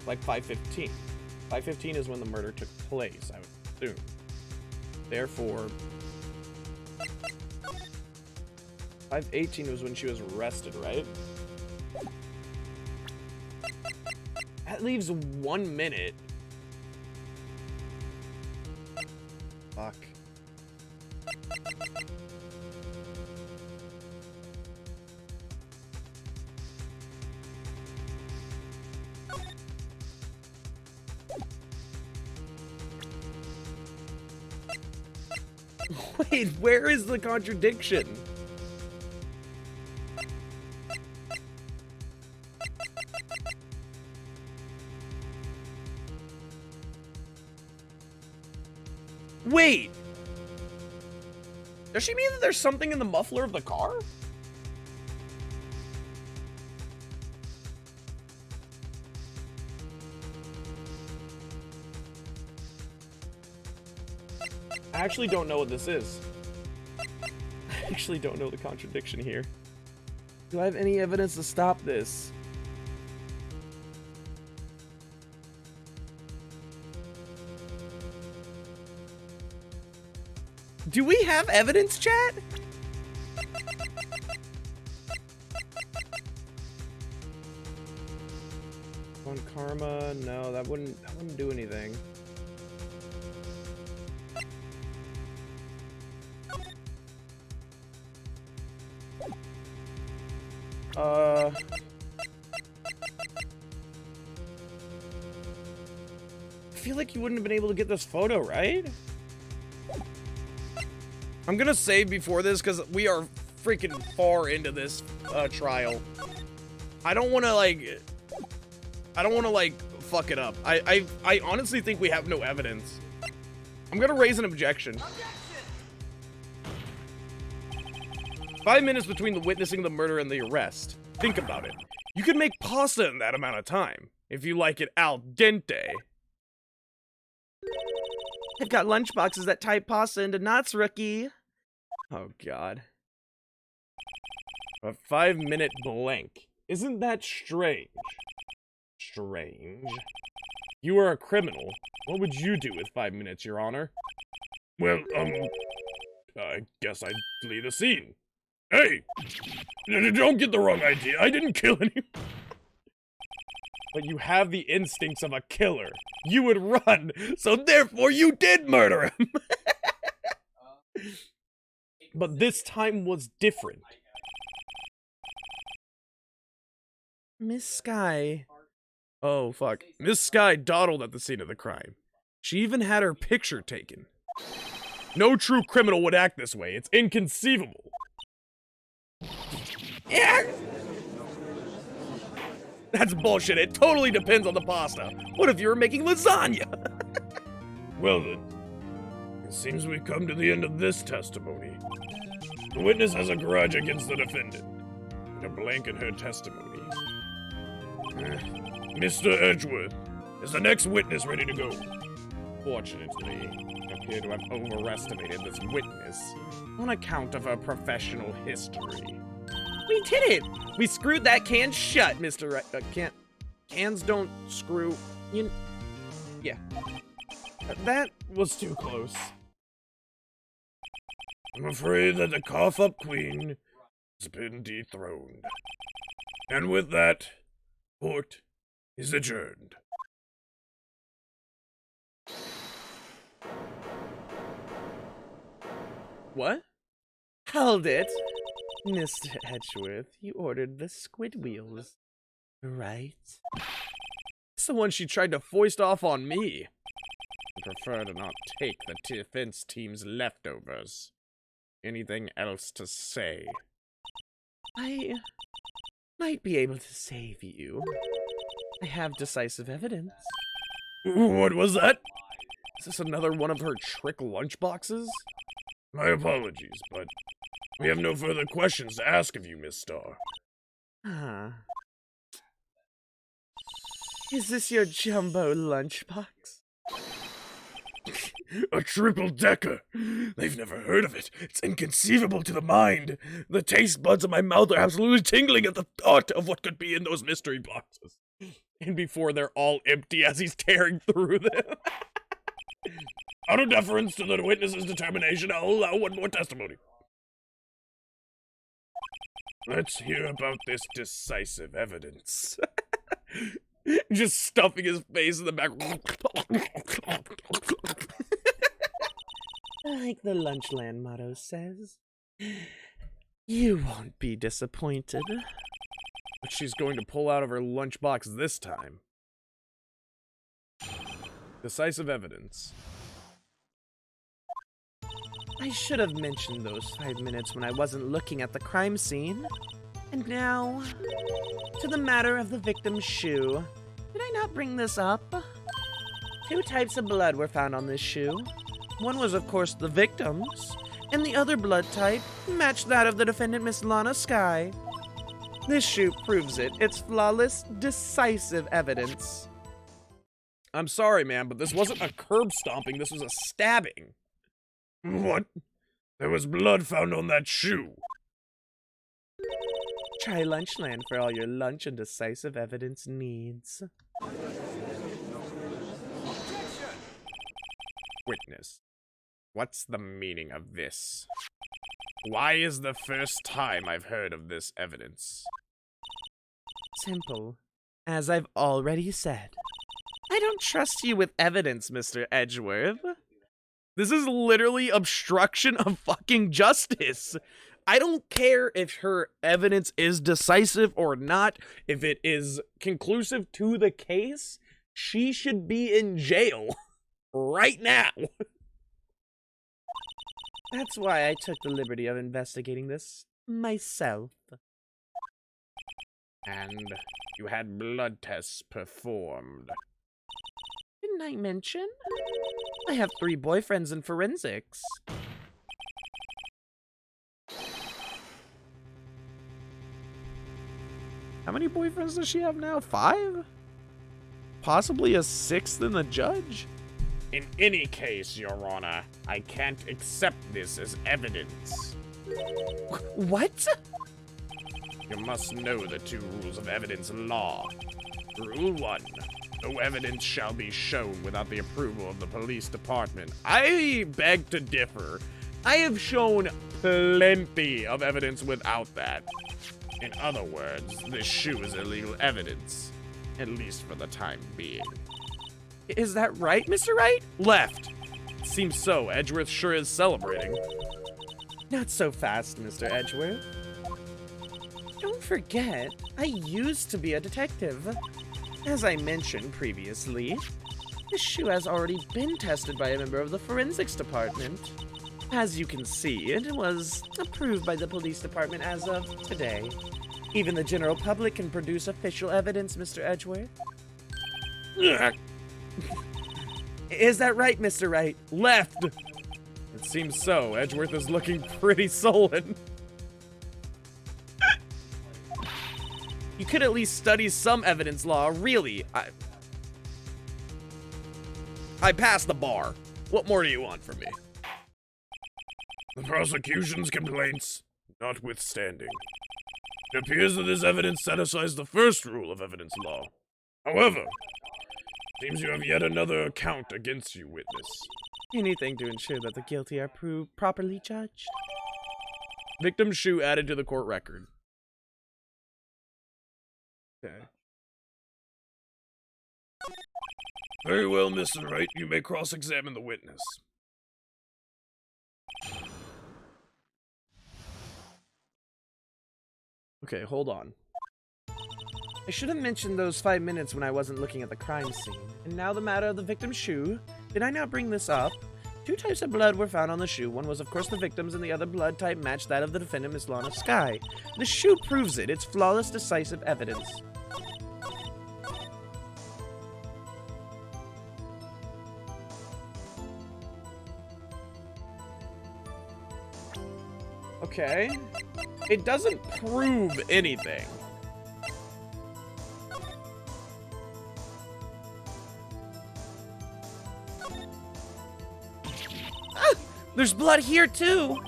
Like 5:15. 5:15 is when the murder took place, I would assume. Therefore, 5:18 was when she was arrested, right? That leaves 1 minute. Fuck. Wait, where is the contradiction? Wait! Does she mean that there's something in the muffler of the car? I actually don't know what this is. I actually don't know the contradiction here. Do I have any evidence to stop this? Do we have evidence, chat? On karma, no, that wouldn't do anything. I feel like you wouldn't have been able to get this photo, right? I'm gonna save before this because we are freaking far into this trial. I don't want to like fuck it up. I honestly think we have no evidence. I'm gonna raise an objection. 5 minutes between the witnessing the murder and the arrest. Think about it. You can make pasta in that amount of time if you like it al dente. I've got lunchboxes that type pasta into knots, rookie. Oh, God. A 5-minute blank. Isn't that strange? Strange. You are a criminal. What would you do with 5 minutes, Your Honor? Well, I guess I'd flee the scene. Hey! Don't get the wrong idea. I didn't kill anyone. But you have the instincts of a killer. You would run, so therefore you did murder him. But this time was different. Miss Sky. Oh, fuck. Miss Sky dawdled at the scene of the crime. She even had her picture taken. No true criminal would act this way. It's inconceivable. Yeah. That's bullshit. It totally depends on the pasta. What if you were making lasagna? Well then, it seems we've come to the end of this testimony. The witness has a grudge against the defendant, and a blank in her testimony. Mr. Edgeworth, is the next witness ready to go? Fortunately, I appear to have overestimated this witness on account of her professional history. We did it! We screwed that can shut, Mr. Wright. Cans don't screw. Yeah. That was too close. I'm afraid that the cough-up queen has been dethroned. And with that, court is adjourned. What? Hold it. Mr. Edgeworth, you ordered the squid wheels, right? It's the one she tried to foist off on me. I prefer to not take the defense team's leftovers. Anything else to say? I might be able to save you. I have decisive evidence. What was that? Is this another one of her trick lunchboxes? My apologies, but we have no further questions to ask of you, Miss Starr. Ah. Is this your jumbo lunchbox? A triple-decker! They've never heard of it. It's inconceivable to the mind. The taste buds of my mouth are absolutely tingling at the thought of what could be in those mystery boxes. And before they're all empty as he's tearing through them. Out of deference to the witness's determination, I'll allow one more testimony. Let's hear about this decisive evidence. Just stuffing his face in the back. Like the Lunchland motto says, you won't be disappointed. But she's going to pull out of her lunchbox this time. Decisive evidence. I should have mentioned those 5 minutes when I wasn't looking at the crime scene. And now, to the matter of the victim's shoe. Did I not bring this up? 2 types of blood were found on this shoe. One was, of course, the victim's, and the other blood type matched that of the defendant, Miss Lana Sky. This shoe proves it. It's flawless, decisive evidence. I'm sorry, man, but this wasn't a curb stomping, this was a stabbing. What? There was blood found on that shoe. Try Lunchland for all your lunch and decisive evidence needs. Witness, what's the meaning of this? Why is the first time I've heard of this evidence? Simple. As I've already said. I don't trust you with evidence, Mr. Edgeworth. This is literally obstruction of fucking justice. I don't care if her evidence is decisive or not. If it is conclusive to the case, she should be in jail right now. That's why I took the liberty of investigating this myself. And you had blood tests performed. Didn't I mention? I have 3 boyfriends in forensics. How many boyfriends does she have now? 5? Possibly a 6th in the judge? In any case, Your Honor, I can't accept this as evidence. What? You must know the 2 rules of evidence law. Rule 1. No evidence shall be shown without the approval of the police department. I beg to differ. I have shown plenty of evidence without that. In other words, this shoe is illegal evidence, at least for the time being. Is that right, Mr. Wright? Left. Seems so. Edgeworth sure is celebrating. Not so fast, Mr. Edgeworth. Don't forget, I used to be a detective. As I mentioned previously, this shoe has already been tested by a member of the forensics department. As you can see, it was approved by the police department as of today. Even the general public can produce official evidence, Mr. Edgeworth. Is that right, Mr. Wright? Left! It seems so. Edgeworth is looking pretty sullen. You could at least study some evidence law, really. I passed the bar. What more do you want from me? The prosecution's complaints notwithstanding, it appears that this evidence satisfies the first rule of evidence law. However, seems you have yet another account against you, witness. Anything to ensure that the guilty are proved properly judged. Victim's shoe added to the court record. Okay. Very well, Mr. Wright. You may cross-examine the witness. Okay, hold on. I should have mentioned those 5 minutes when I wasn't looking at the crime scene. And now the matter of the victim's shoe. Did I not bring this up? 2 types of blood were found on the shoe. One was, of course, the victim's, and the other blood type matched that of the defendant, Miss Lana Sky. The shoe proves it. It's flawless, decisive evidence. Okay. It doesn't prove anything. Ah! There's blood here, too!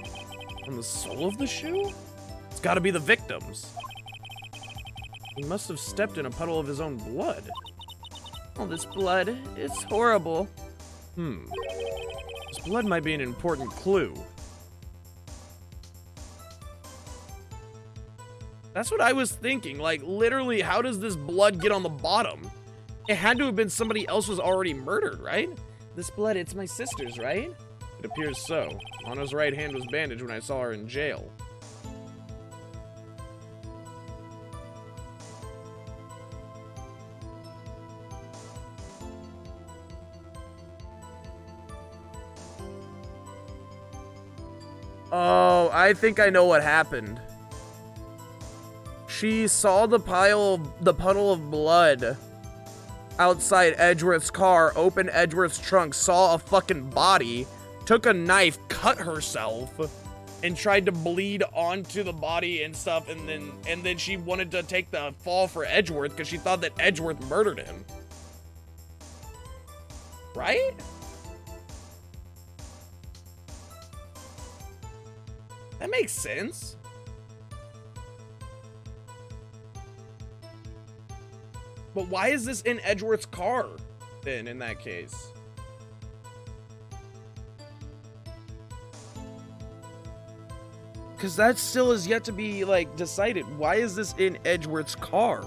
On the sole of the shoe? It's gotta be the victim's. He must have stepped in a puddle of his own blood. Oh, this blood. It's horrible. This blood might be an important clue. That's what I was thinking. Like, literally, how does this blood get on the bottom? It had to have been somebody else was already murdered, right? This blood, it's my sister's, right? It appears so. Anna's right hand was bandaged when I saw her in jail. Oh, I think I know what happened. She saw the puddle of blood outside Edgeworth's car, opened Edgeworth's trunk, saw a fucking body, took a knife, cut herself, and tried to bleed onto the body and stuff, and then she wanted to take the fall for Edgeworth because she thought that Edgeworth murdered him. Right? That makes sense. But why is this in Edgeworth's car, then, in that case? Because that still is yet to be, like, decided. Why is this in Edgeworth's car?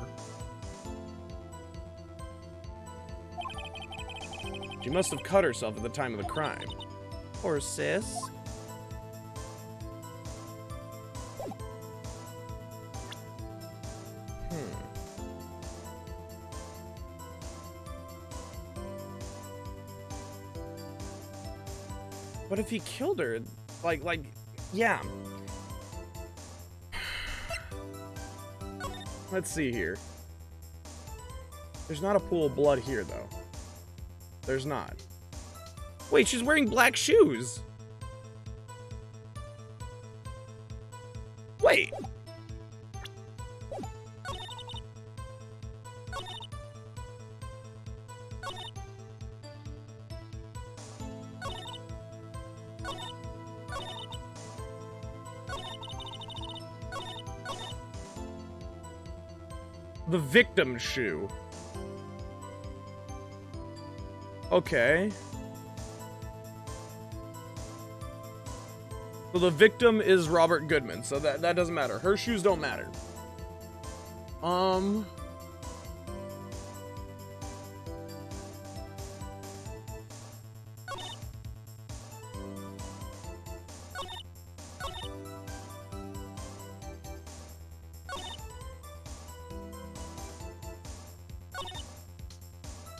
She must have cut herself at the time of the crime. Poor sis. But if he killed her, yeah. Let's see here. There's not a pool of blood here, though. There's not. Wait, she's wearing black shoes. Wait. The victim's shoe. Okay. So the victim is Robert Goodman, so that doesn't matter. Her shoes don't matter.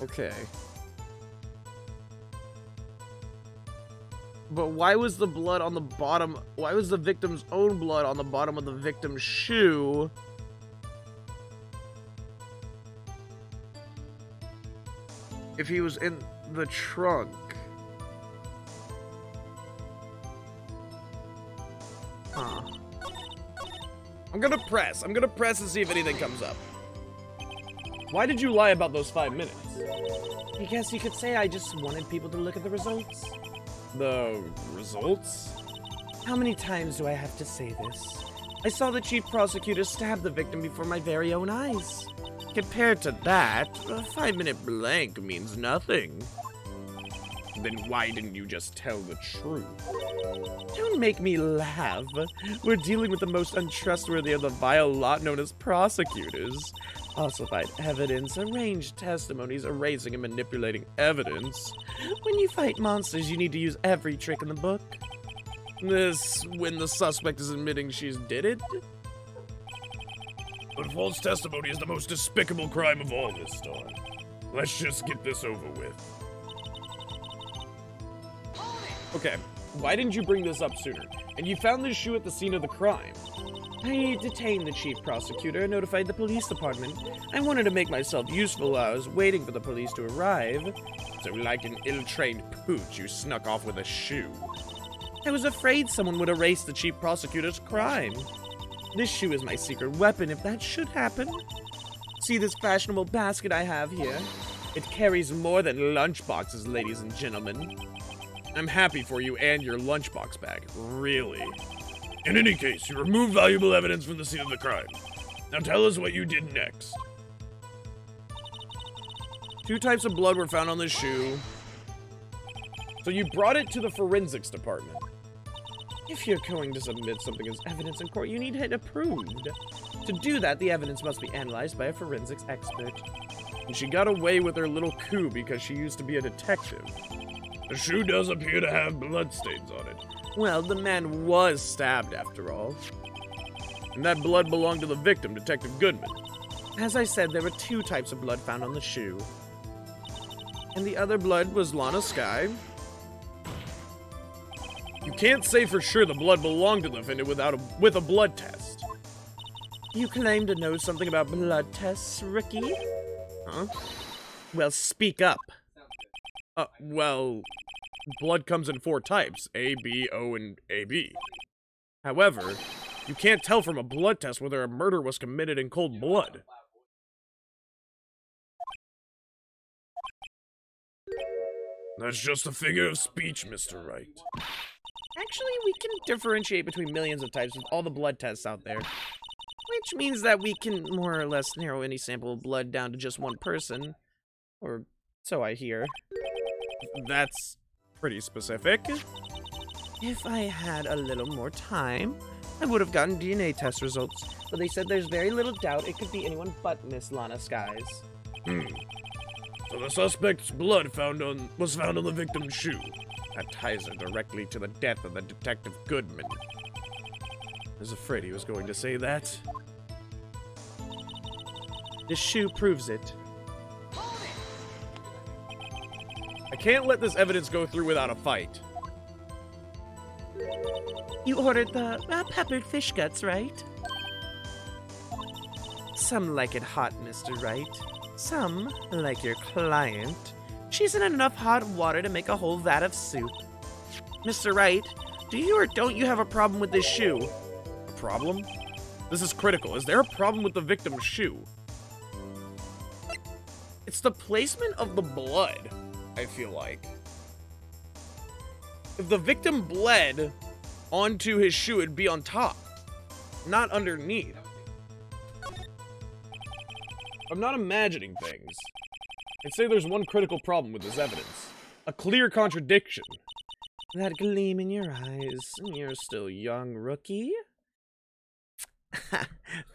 Okay. But why was the blood on the bottom? Why was the victim's own blood on the bottom of the victim's shoe? If he was in the trunk. Huh. I'm gonna press and see if anything comes up. Why did you lie about those 5 minutes? I guess you could say I just wanted people to look at the results. The results? How many times do I have to say this? I saw the chief prosecutor stab the victim before my very own eyes. Compared to that, a 5-minute blank means nothing. Then why didn't you just tell the truth? Don't make me laugh. We're dealing with the most untrustworthy of the vile lot known as prosecutors. Falsified evidence, arranged testimonies, erasing and manipulating evidence. When you fight monsters, you need to use every trick in the book. This when the suspect is admitting she's did it? But false testimony is the most despicable crime of all, Miss Star. Let's just get this over with. Okay, why didn't you bring this up sooner? And you found this shoe at the scene of the crime. I detained the chief prosecutor and notified the police department. I wanted to make myself useful while I was waiting for the police to arrive. So like an ill-trained pooch, you snuck off with a shoe. I was afraid someone would erase the chief prosecutor's crime. This shoe is my secret weapon if that should happen. See this fashionable basket I have here? It carries more than lunchboxes, ladies and gentlemen. I'm happy for you and your lunchbox bag. Really. In any case, you removed valuable evidence from the scene of the crime. Now tell us what you did next. 2 types of blood were found on the shoe. So you brought it to the forensics department. If you're going to submit something as evidence in court, you need it approved. To do that, the evidence must be analyzed by a forensics expert. And she got away with her little coup because she used to be a detective. The shoe does appear to have bloodstains on it. Well, the man was stabbed after all. And that blood belonged to the victim, Detective Goodman. As I said, there were 2 types of blood found on the shoe. And the other blood was Lana Skye. You can't say for sure the blood belonged to the defendant with a blood test. You claim to know something about blood tests, Ricky? Huh? Well, speak up. Well, blood comes in 4 types, A, B, O, and AB. However, you can't tell from a blood test whether a murder was committed in cold blood. That's just a figure of speech, Mr. Wright. Actually, we can differentiate between millions of types with all the blood tests out there. Which means that we can more or less narrow any sample of blood down to just one person. Or so I hear. That's pretty specific. If I had a little more time, I would have gotten DNA test results. But they said there's very little doubt it could be anyone but Miss Lana Skies. So the suspect's blood was found on the victim's shoe. That ties her directly to the death of the Detective Goodman. I was afraid he was going to say that. This shoe proves it. I can't let this evidence go through without a fight. You ordered the peppered fish guts, right? Some like it hot, Mr. Wright. Some, like your client, she's in enough hot water to make a whole vat of soup. Mr. Wright, do you or don't you have a problem with this shoe? A problem? This is critical. Is there a problem with the victim's shoe? It's the placement of the blood, I feel like. If the victim bled onto his shoe, it'd be on top, not underneath. I'm not imagining things. I'd say there's one critical problem with this evidence. A clear contradiction. That gleam in your eyes. You're still young, rookie.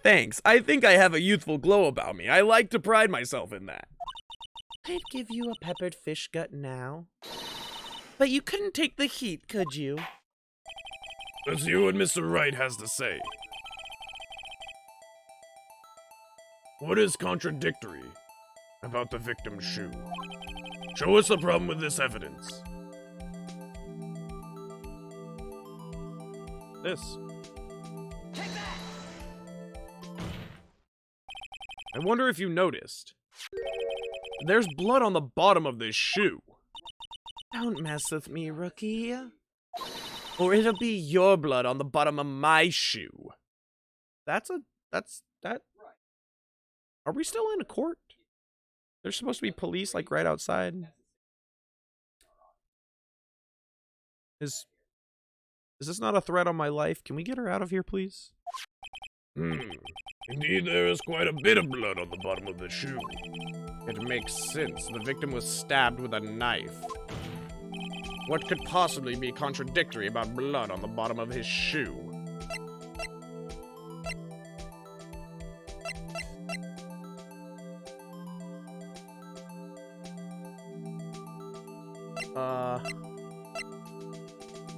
Thanks. I think I have a youthful glow about me. I like to pride myself in that. I'd give you a peppered fish gut now. But you couldn't take the heat, could you? Let's hear what Mr. Wright has to say. What is contradictory about the victim's shoe? Show us the problem with this evidence. This. I wonder if you noticed. There's blood on the bottom of this shoe. Don't mess with me, rookie. Or it'll be your blood on the bottom of my shoe. That. Are we still in a court? There's supposed to be police, like, right outside. Is this not a threat on my life? Can we get her out of here, please? Indeed, there is quite a bit of blood on the bottom of the shoe. It makes sense. The victim was stabbed with a knife. What could possibly be contradictory about blood on the bottom of his shoe?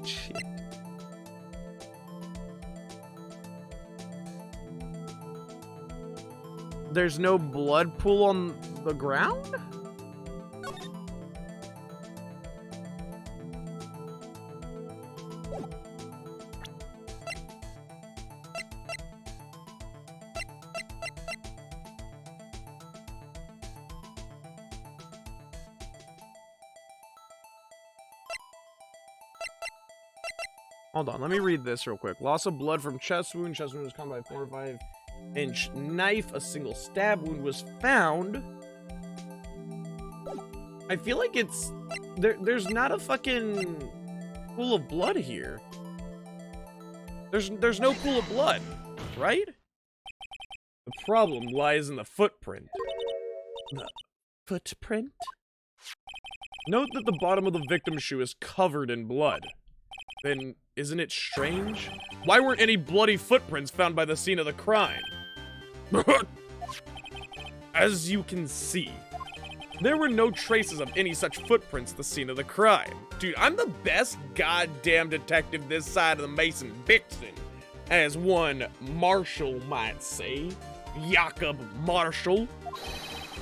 Shit. There's no blood pool on the ground? Hold on, let me read this real quick. Loss of blood from chest wound. Chest wound was caused by a 4 or 5-inch knife. A single stab wound was found. I feel like it's... There's not a fucking pool of blood here. There's no pool of blood, right? The problem lies in the footprint. The footprint? Note that the bottom of the victim's shoe is covered in blood. Then, isn't it strange? Why weren't any bloody footprints found by the scene of the crime? As you can see, there were no traces of any such footprints at the scene of the crime. Dude, I'm the best goddamn detective this side of the Mason-Dixon, as one Marshall might say. Jakob Marshall.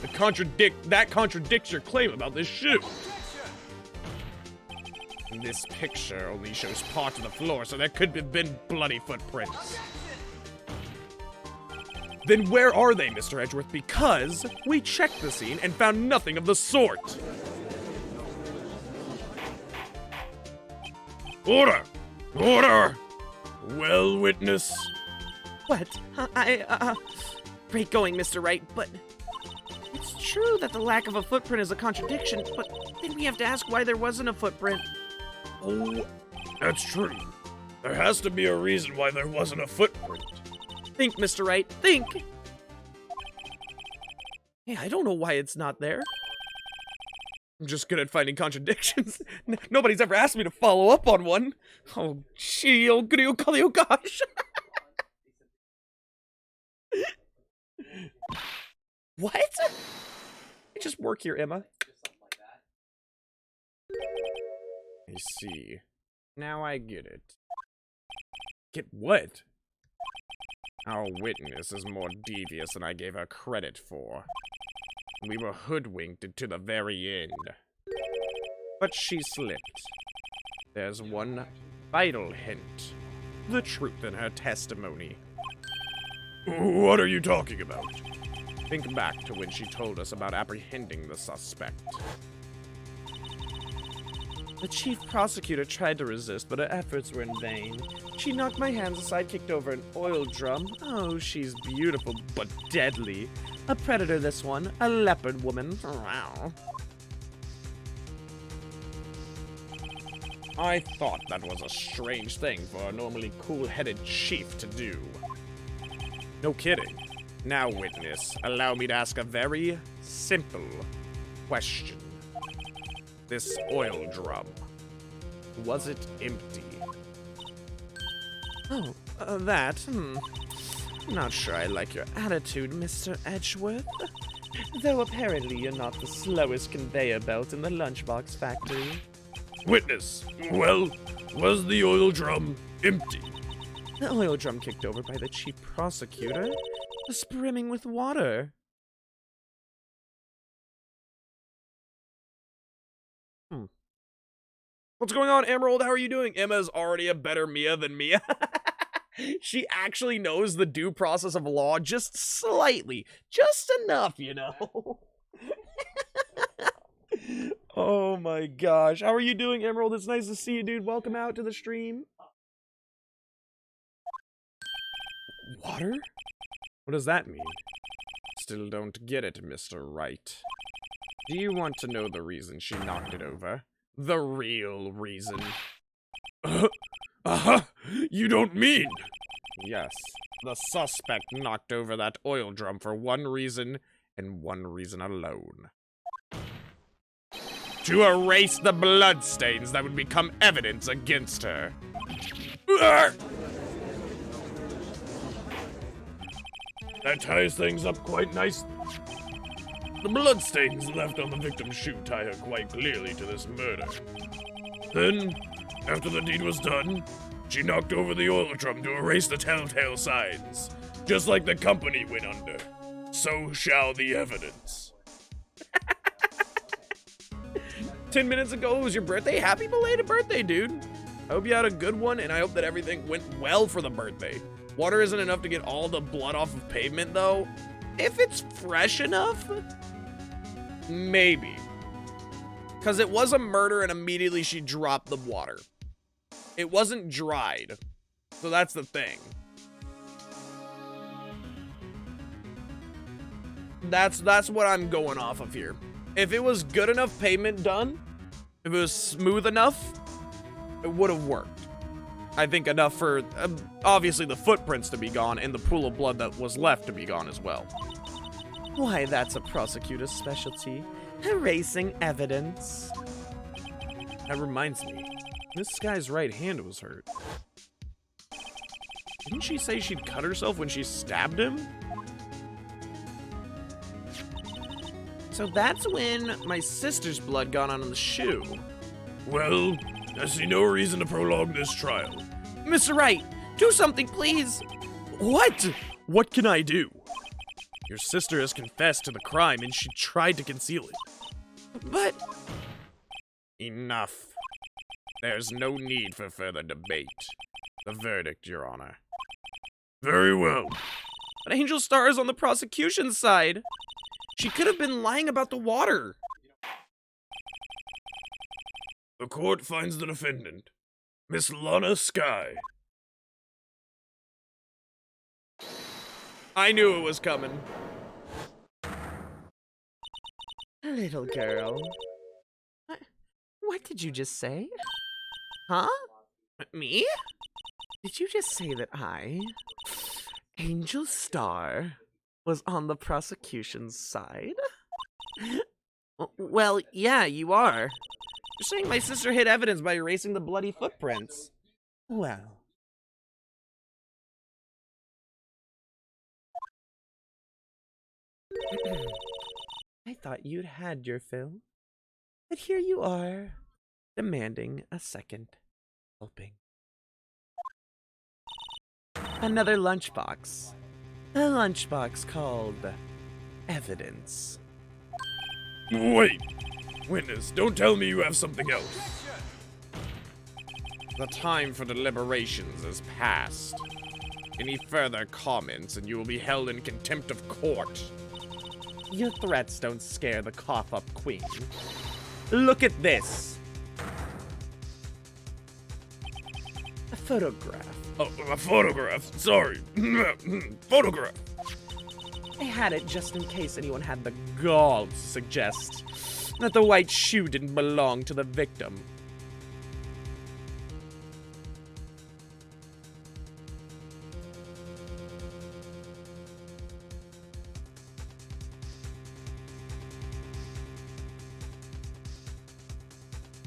That contradicts your claim about this shoe. This picture only shows part of the floor, so there could have been bloody footprints. Then where are they, Mr. Edgeworth? Because we checked the scene and found nothing of the sort. Order! Order! Well, witness. What? Great going, Mr. Wright, but... It's true that the lack of a footprint is a contradiction, but then we have to ask why there wasn't a footprint. Oh, that's true. There has to be a reason why there wasn't a footprint. Think, Mr. Wright, think! Yeah, I don't know why it's not there. I'm just good at finding contradictions. Nobody's ever asked me to follow up on one. Oh, gee, oh, goody, oh, golly, oh, gosh. What? I just work here, Emma. I see. Now I get it. Get what? Our witness is more devious than I gave her credit for. We were hoodwinked to the very end. But she slipped. There's one vital hint. The truth in her testimony. What are you talking about? Think back to when she told us about apprehending the suspect. The chief prosecutor tried to resist, but her efforts were in vain. She knocked my hands aside, kicked over an oil drum. Oh, she's beautiful, but deadly. A predator, this one. A leopard woman. Wow. I thought that was a strange thing for a normally cool-headed chief to do. No kidding. Now, witness, allow me to ask a very simple question. This oil drum, was it empty? Oh, Not sure I like your attitude, Mr. Edgeworth. Though apparently you're not the slowest conveyor belt in the lunchbox factory. Witness, well, was the oil drum empty? The oil drum kicked over by the chief prosecutor was brimming with water. What's going on, Emerald? How are you doing? Emma's already a better Mia than Mia. She actually knows the due process of law just slightly. Just enough, you know? Oh my gosh. How are you doing, Emerald? It's nice to see you, dude. Welcome out to the stream. Water? What does that mean? Still don't get it, Mr. Wright. Do you want to know the reason she knocked it over? The real reason. You don't mean? Yes, the suspect knocked over that oil drum for one reason, and one reason alone. To erase the bloodstains that would become evidence against her. That ties things up quite nice. The bloodstains left on the victim's shoe tie her quite clearly to this murder. Then, after the deed was done, she knocked over the oil drum to erase the telltale signs. Just like the company went under, so shall the evidence. 10 minutes ago, it was your birthday. Happy belated birthday, dude. I hope you had a good one, and I hope that everything went well for the birthday. Water isn't enough to get all the blood off of pavement, though. If it's fresh enough, maybe. Because it was a murder, and immediately she dropped the water. It wasn't dried. So that's the thing. That's what I'm going off of here. If it was good enough pavement done, if it was smooth enough, it would have worked. I think enough for, obviously, the footprints to be gone and the pool of blood that was left to be gone as well. Why, that's a prosecutor's specialty. Erasing evidence. That reminds me. This guy's right hand was hurt. Didn't she say she'd cut herself when she stabbed him? So that's when my sister's blood got on the shoe. Well, I see no reason to prolong this trial. Mr. Wright, do something, please. What? What can I do? Your sister has confessed to the crime and she tried to conceal it. But... Enough. There's no need for further debate. The verdict, Your Honor. Very well. But Angel Star is on the prosecution's side. She could have been lying about the water. The court finds the defendant, Miss Lana Sky. I knew it was coming. Little girl. What did you just say? Huh? Me? Did you just say that I, Angel Star, was on the prosecution's side? Well, yeah, you are. You're saying my sister hid evidence by erasing the bloody footprints. Well. I thought you'd had your fill. But here you are, demanding a second helping. Another lunchbox. A lunchbox called evidence. Wait! Witness, don't tell me you have something else. The time for deliberations is past. Any further comments and you will be held in contempt of court. Your threats don't scare the cough-up queen. Look at this. A photograph. Oh, a photograph. Sorry. Photograph. I had it just in case anyone had the gall to suggest that the white shoe didn't belong to the victim.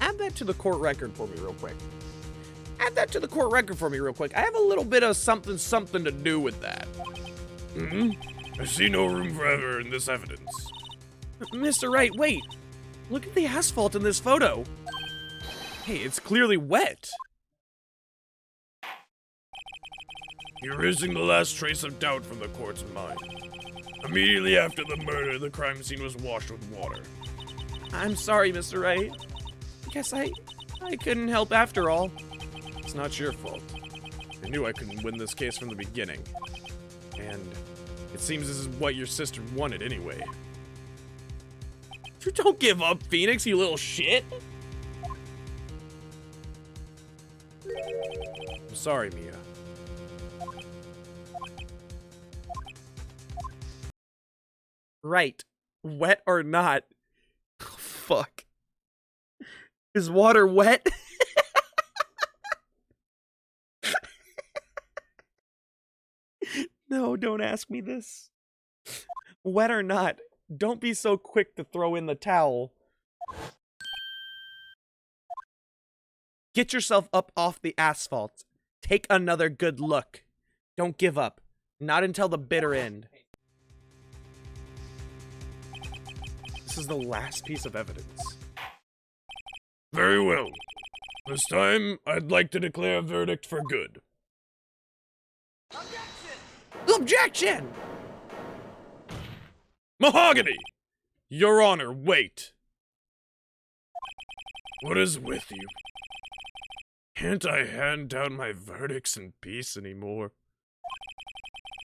Add that to the court record for me real quick. Add that to the court record for me real quick. I have a little bit of something to do with that. I see no room for error in this evidence. Mr. Wright, wait. Look at the asphalt in this photo. Hey, it's clearly wet. Erasing the last trace of doubt from the court's mind. Immediately after the murder, the crime scene was washed with water. I'm sorry, Mr. Wright. guess I couldn't help after all. It's not your fault. I knew I couldn't win this case from the beginning. And it seems this is what your sister wanted anyway. You don't give up, Phoenix, you little shit. I'm sorry, Mia. Right. Wet or not. Oh, fuck. Is water wet? No, don't ask me this. Wet or not, don't be so quick to throw in the towel. Get yourself up off the asphalt. Take another good look. Don't give up. Not until the bitter end. This is the last piece of evidence. Very well. This time, I'd like to declare a verdict for good. Objection! Mahogany! Your Honor, wait. What is with you? Can't I hand down my verdicts in peace anymore?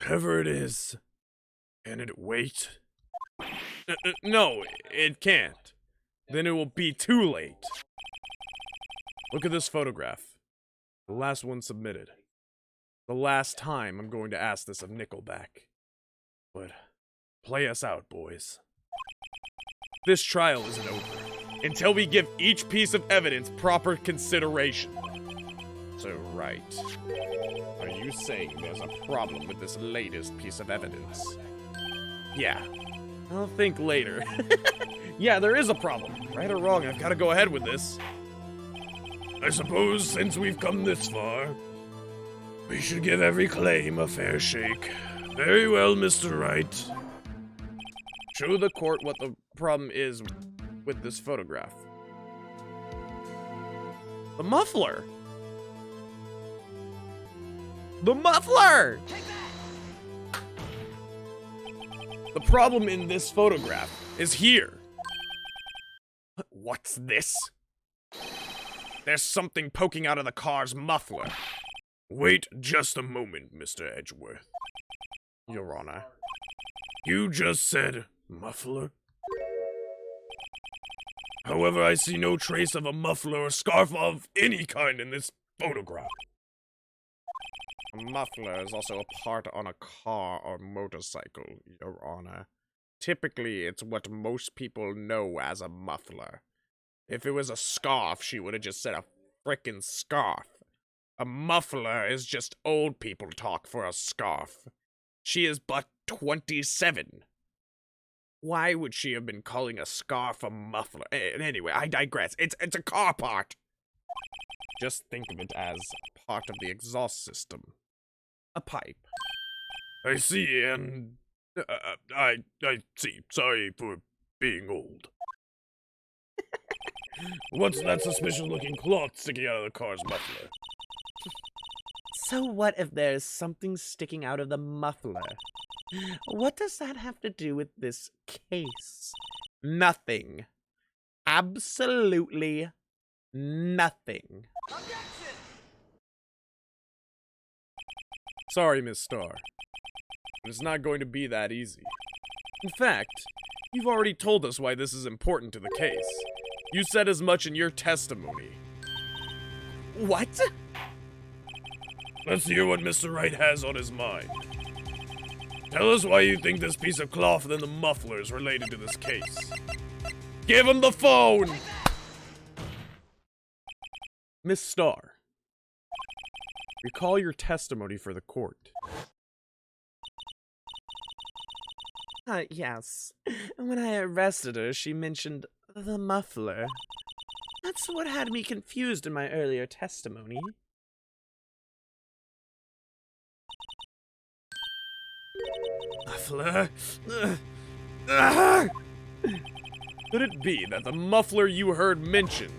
Whatever it is, can it wait? No, it can't. Then it will be too late. Look at this photograph. The last one submitted. The last time I'm going to ask this of Nickelback. But play us out, boys. This trial isn't over until we give each piece of evidence proper consideration. So, Wright, are you saying there's a problem with this latest piece of evidence? Yeah. I'll think later. Yeah, there is a problem. Right or wrong, I've got to go ahead with this. I suppose since we've come this far, we should give every claim a fair shake. Very well, Mr. Wright. Show the court what the problem is with this photograph. The muffler! The muffler! The problem in this photograph is here. What's this? There's something poking out of the car's muffler. Wait just a moment, Mr. Edgeworth. Your Honor. You just said muffler? However, I see no trace of a muffler or scarf of any kind in this photograph. A muffler is also a part on a car or motorcycle, Your Honor. Typically, it's what most people know as a muffler. If it was a scarf, she would have just said a frickin' scarf. A muffler is just old people talk for a scarf. She is but 27. Why would she have been calling a scarf a muffler? Anyway, I digress. It's a car part. Just think of it as part of the exhaust system. A pipe. I see, and I see. Sorry for being old. What's that suspicious-looking cloth sticking out of the car's muffler? So what if there's something sticking out of the muffler? What does that have to do with this case? Nothing. Absolutely nothing. Sorry, Miss Starr. But it's not going to be that easy. In fact, you've already told us why this is important to the case. You said as much in your testimony. What? Let's hear what Mr. Wright has on his mind. Tell us why you think this piece of cloth and the muffler is related to this case. Give him the phone! Miss Starr, recall your testimony for the court. Yes. When I arrested her, she mentioned the muffler. That's what had me confused in my earlier testimony. Muffler? Could it be that the muffler you heard mentioned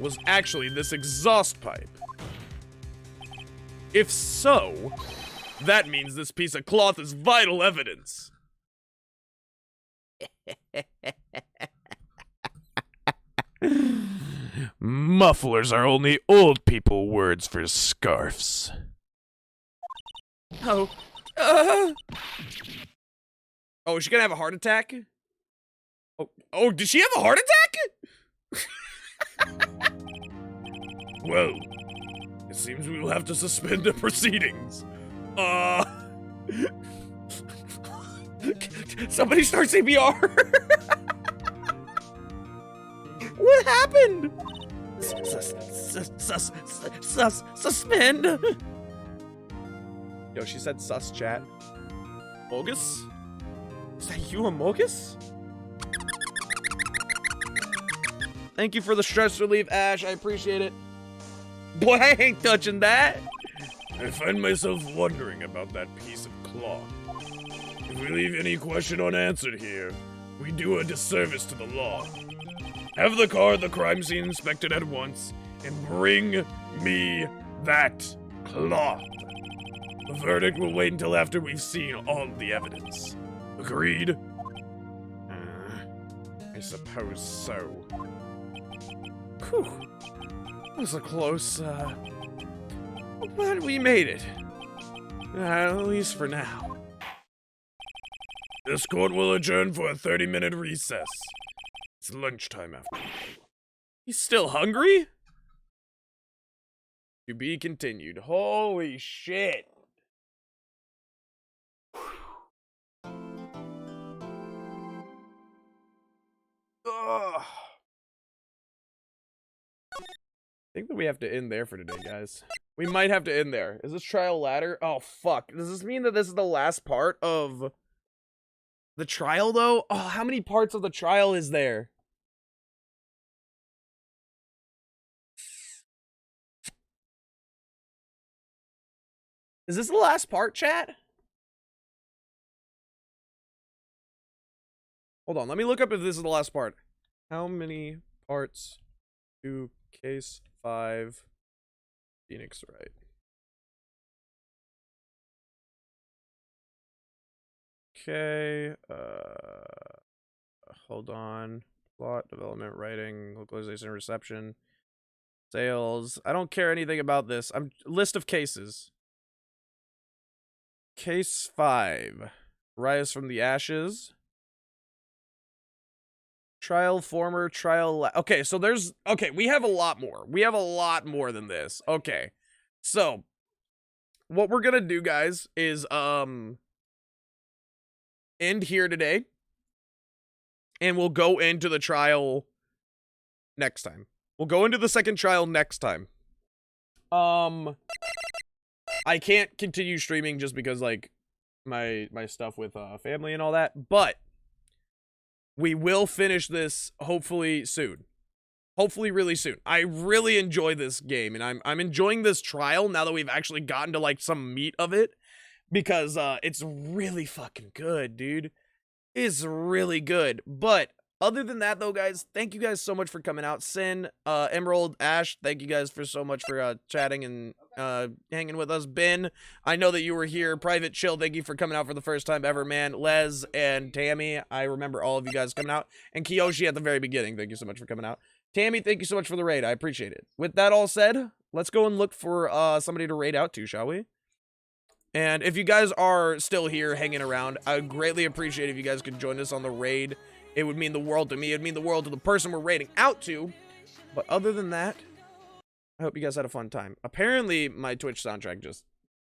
was actually this exhaust pipe? If so, that means this piece of cloth is vital evidence. Mufflers are only old people words for scarfs. Oh. Oh, is she gonna have a heart attack? Oh, did she have a heart attack? Well, it seems we will have to suspend the proceedings. Somebody start CPR. What happened? Suspend. Yo, she said sus, chat. Mogus? Is that you, Amogus? Thank you for the stress relief, Ash. I appreciate it. Boy, I ain't touching that. I find myself wondering about that piece of cloth. If we leave any question unanswered here, we do a disservice to the law. Have the car at the crime scene inspected at once, and bring me that cloth. The verdict will wait until after we've seen all the evidence. Agreed? I suppose so. Whew. That was a close, but we made it. At least for now. This court will adjourn for a 30-minute recess. It's lunchtime after all. He's still hungry? To be continued. Holy shit. Ugh. I think that we have to end there for today, guys. We might have to end there. Is this trial ladder? Oh, fuck. Does this mean that this is the last part of the trial, though? Oh, how many parts of the trial is there? Is this the last part, chat? Hold on, let me look up if this is the last part. How many parts to case 5 Phoenix Wright? Okay, hold on. Plot, development, writing, localization, reception, sales. I don't care anything about this. List of cases. Case 5. Rise from the Ashes. Trial former, trial... Okay, so there's... Okay, we have a lot more. We have a lot more than this. Okay. So, what we're gonna do, guys, is, end here today. And we'll go into the trial next time. We'll go into the second trial next time. I can't continue streaming just because, like, my stuff with family and all that, but we will finish this hopefully soon. Hopefully really soon. I really enjoy this game, and I'm enjoying this trial now that we've actually gotten to, like, some meat of it, because it's really fucking good, dude. It's really good. But other than that, though, guys, thank you guys so much for coming out. Sin, Emerald, Ash, thank you guys for so much for chatting and hanging with us. Ben, I know that you were here. Private Chill, thank you for coming out for the first time ever, man. Les and Tammy, I remember all of you guys coming out. And Kiyoshi at the very beginning, thank you so much for coming out. Tammy, thank you so much for the raid. I appreciate it. With that all said, let's go and look for somebody to raid out to, shall we? And if you guys are still here hanging around, I would greatly appreciate if you guys could join us on the raid. It would mean the world to me. It would mean the world to the person we're raiding out to. But other than that, I hope you guys had a fun time. Apparently, my Twitch soundtrack just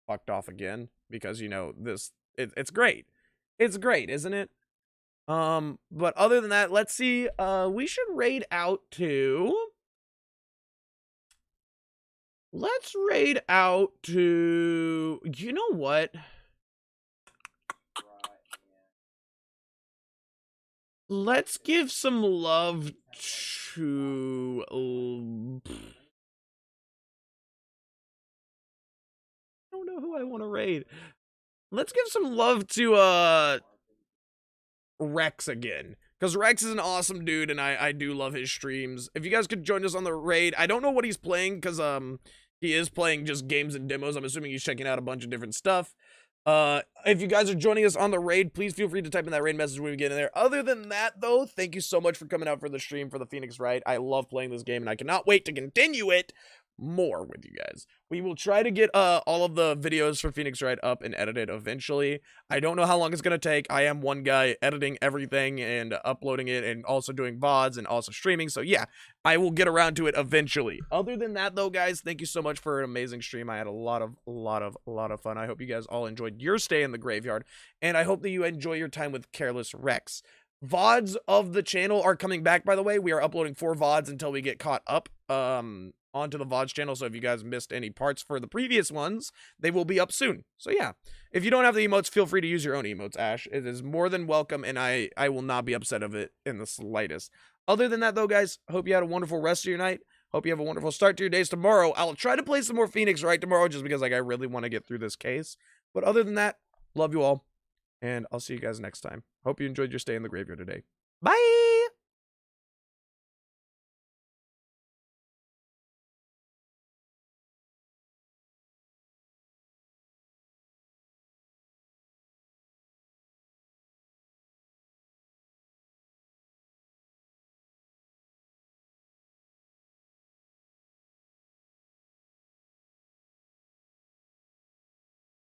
fucked off again. Because, you know, it's great. It's great, isn't it? But other than that, let's see. We should raid out to... Let's raid out to... You know what? Let's give some love to... I don't know who I want to raid. Let's give some love to, Rex again. Because Rex is an awesome dude, and I do love his streams. If you guys could join us on the raid, I don't know what he's playing, because, he is playing just games and demos. I'm assuming he's checking out a bunch of different stuff. If you guys are joining us on the raid, please feel free to type in that raid message when we get in there. Other than that, though, thank you so much for coming out for the stream for the Phoenix Wright. I love playing this game, and I cannot wait to continue it more with you guys. We will try to get all of the videos for Phoenix Wright up and edited eventually. I don't know how long it's gonna take. I am one guy editing everything and uploading it and also doing VODs and also streaming. So yeah, I will get around to it eventually. Other than that though, guys, thank you so much for an amazing stream. I had a lot of fun. I hope you guys all enjoyed your stay in the graveyard, and I hope that you enjoy your time with Careless Rex. VODs of the channel are coming back, by the way. We are uploading 4 VODs until we get caught up onto the VODs channel. So if you guys missed any parts for the previous ones, they will be up soon. So yeah, if you don't have the emotes, feel free to use your own emotes, Ash. It is more than welcome, and I will not be upset of it in the slightest. Other than that, though, guys, hope you had a wonderful rest of your night. Hope you have a wonderful start to your days tomorrow. I'll try to play some more Phoenix Wright tomorrow just because, like, I really want to get through this case. But other than that, love you all, and I'll see you guys next time. Hope you enjoyed your stay in the graveyard today. Bye!